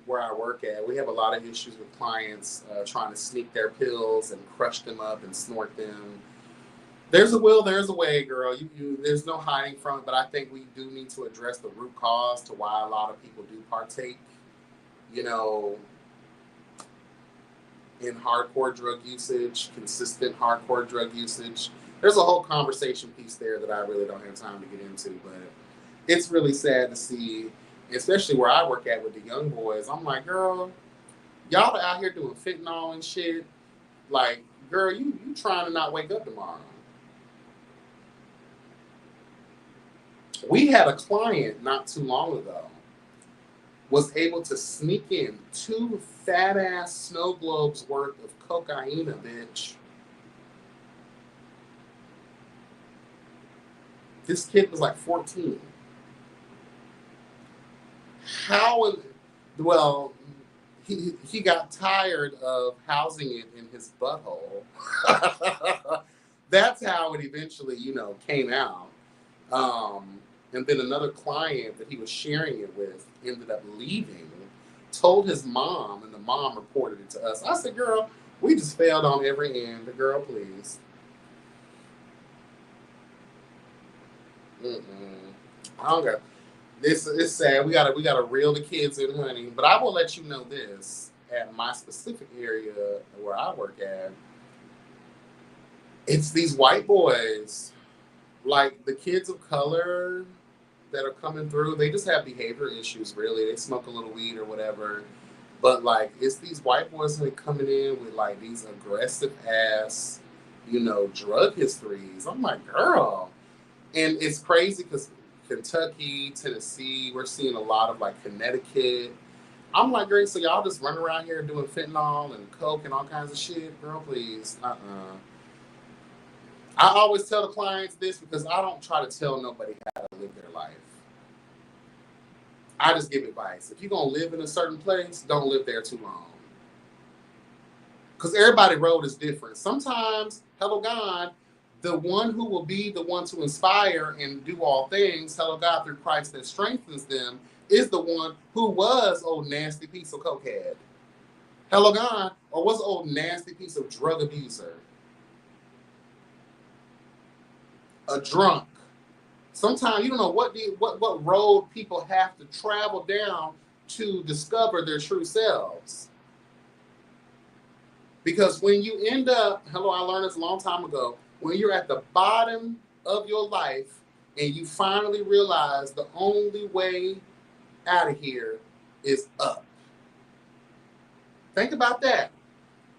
[SPEAKER 10] where I work at. We have a lot of issues with clients trying to sneak their pills and crush them up and snort them. There's a will, there's a way, girl. There's no hiding from it, but I think we do need to address the root cause to why a lot of people do partake, in hardcore drug usage, consistent hardcore drug usage. There's a whole conversation piece there that I really don't have time to get into, but it's really sad to see, especially where I work at with the young boys. I'm like, girl, y'all are out here doing fentanyl and shit. Like, girl, you trying to not wake up tomorrow. We had a client not too long ago was able to sneak in 2 fat ass snow globes worth of cocaine, bitch. This kid was like 14. Well, he got tired of housing it in his butthole. That's how it eventually, came out. And then another client that he was sharing it with ended up leaving, told his mom, and the mom reported it to us. I said, girl, we just failed on every end. Girl, please. I don't got. It's sad. We gotta reel the kids in, honey. But I will let you know this: at my specific area where I work at, it's these white boys, like the kids of color that are coming through. They just have behavior issues. Really, they smoke a little weed or whatever. But like, it's these white boys that are coming in with like these aggressive ass, drug histories. I'm like, girl, and it's crazy because Kentucky, Tennessee, we're seeing a lot of like Connecticut. I'm like, great, so y'all just run around here doing fentanyl and coke and all kinds of shit? Girl, please. I always tell the clients this because I don't try to tell nobody how to live their life. I just give advice. If you're going to live in a certain place, don't live there too long. Because everybody's road is different. Sometimes, hello God, the one who will be the one to inspire and do all things, hello God, through Christ that strengthens them, is the one who was old nasty piece of cokehead. Hello God, or was old nasty piece of drug abuser. A drunk. Sometimes you don't know what road people have to travel down to discover their true selves. Because when you end up, I learned this a long time ago, when you're at the bottom of your life and you finally realize the only way out of here is up. Think about that.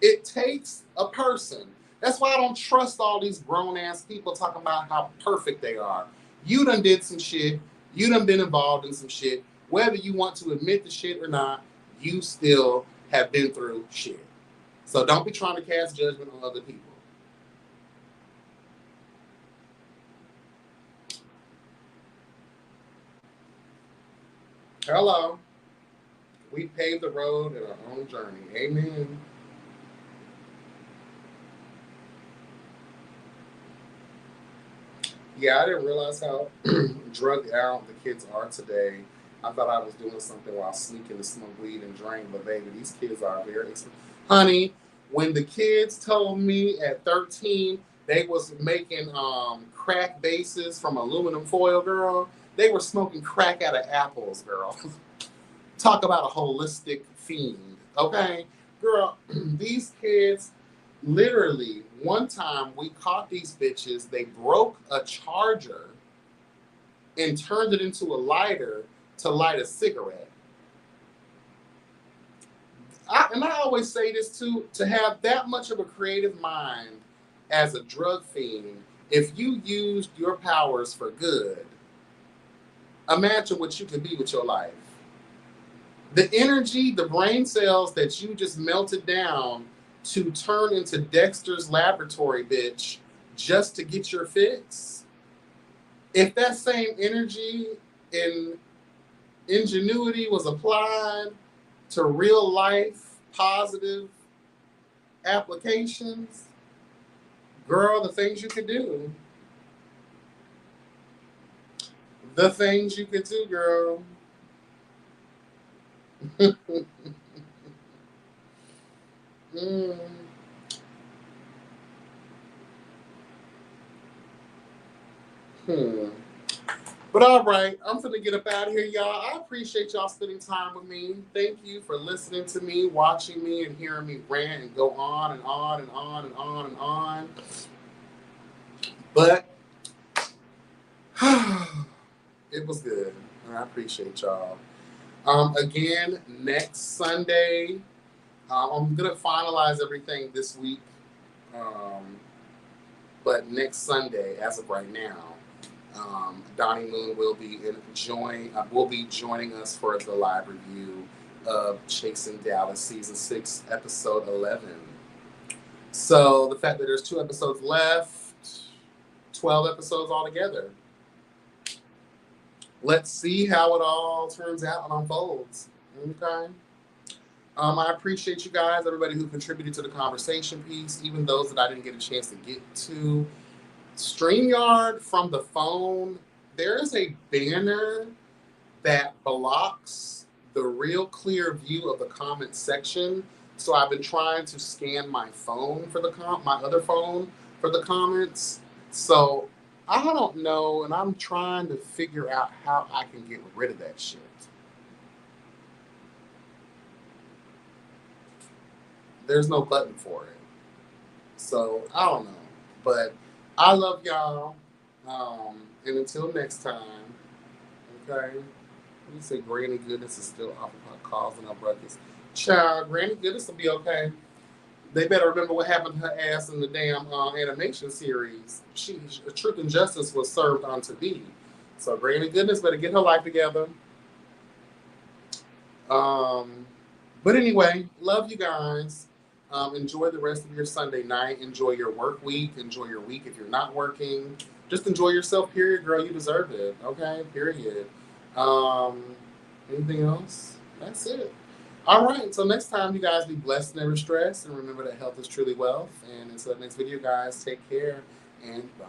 [SPEAKER 10] It takes a person. That's why I don't trust all these grown-ass people talking about how perfect they are. You done did some shit. You done been involved in some shit. Whether you want to admit the shit or not, you still have been through shit. So don't be trying to cast judgment on other people. Hello. We paved the road in our own journey. Amen. Yeah, I didn't realize how drugged out the kids are today. I thought I was doing something while sneaking to smoke weed and drink, but baby, these kids are very honey, when the kids told me at 13 they was making crack bases from aluminum foil, girl, they were smoking crack out of apples, girl. Talk about a holistic fiend, okay? Girl, these kids, literally, one time we caught these bitches, they broke a charger and turned it into a lighter to light a cigarette. I always say this too, to have that much of a creative mind as a drug fiend, if you used your powers for good, imagine what you could be with your life. The energy, the brain cells that you just melted down to turn into Dexter's laboratory, bitch, just to get your fix. If that same energy and ingenuity was applied to real life positive applications, girl, the things you could do. The things you could do, girl. But all right, I'm finna get up out of here, y'all. I appreciate y'all spending time with me. Thank you for listening to me, watching me, and hearing me rant and go on and on and on and on and on. But it was good, and I appreciate y'all. Again, next Sunday, I'm gonna finalize everything this week. But next Sunday, as of right now, Donnie Moon will be joining us for the live review of Chasing Dallas Season 6, Episode 11. So the fact that there's 2 episodes left, 12 episodes altogether. Let's see how it all turns out and unfolds. Okay? I appreciate you guys, everybody who contributed to the conversation piece, even those that I didn't get a chance to get to. StreamYard from the phone, there is a banner that blocks the real clear view of the comment section. So I've been trying to scan my phone for my other phone for the comments. So I don't know, and I'm trying to figure out how I can get rid of that shit. There's no button for it. So I don't know. But I love y'all. And until next time, okay? You say Granny Goodness is still off of causing up ruckus. Child, Granny Goodness will be okay. They better remember what happened to her ass in the damn animation series. Truth and Justice was served unto thee. So Granny Goodness better get her life together. But anyway, love you guys. Enjoy the rest of your Sunday night. Enjoy your work week. Enjoy your week if you're not working. Just enjoy yourself, period, girl. You deserve it. Okay? Period. Anything else? That's it. All right. Until next time, you guys be blessed and never stressed. And remember that health is truly wealth. And until the next video, guys, take care and bye.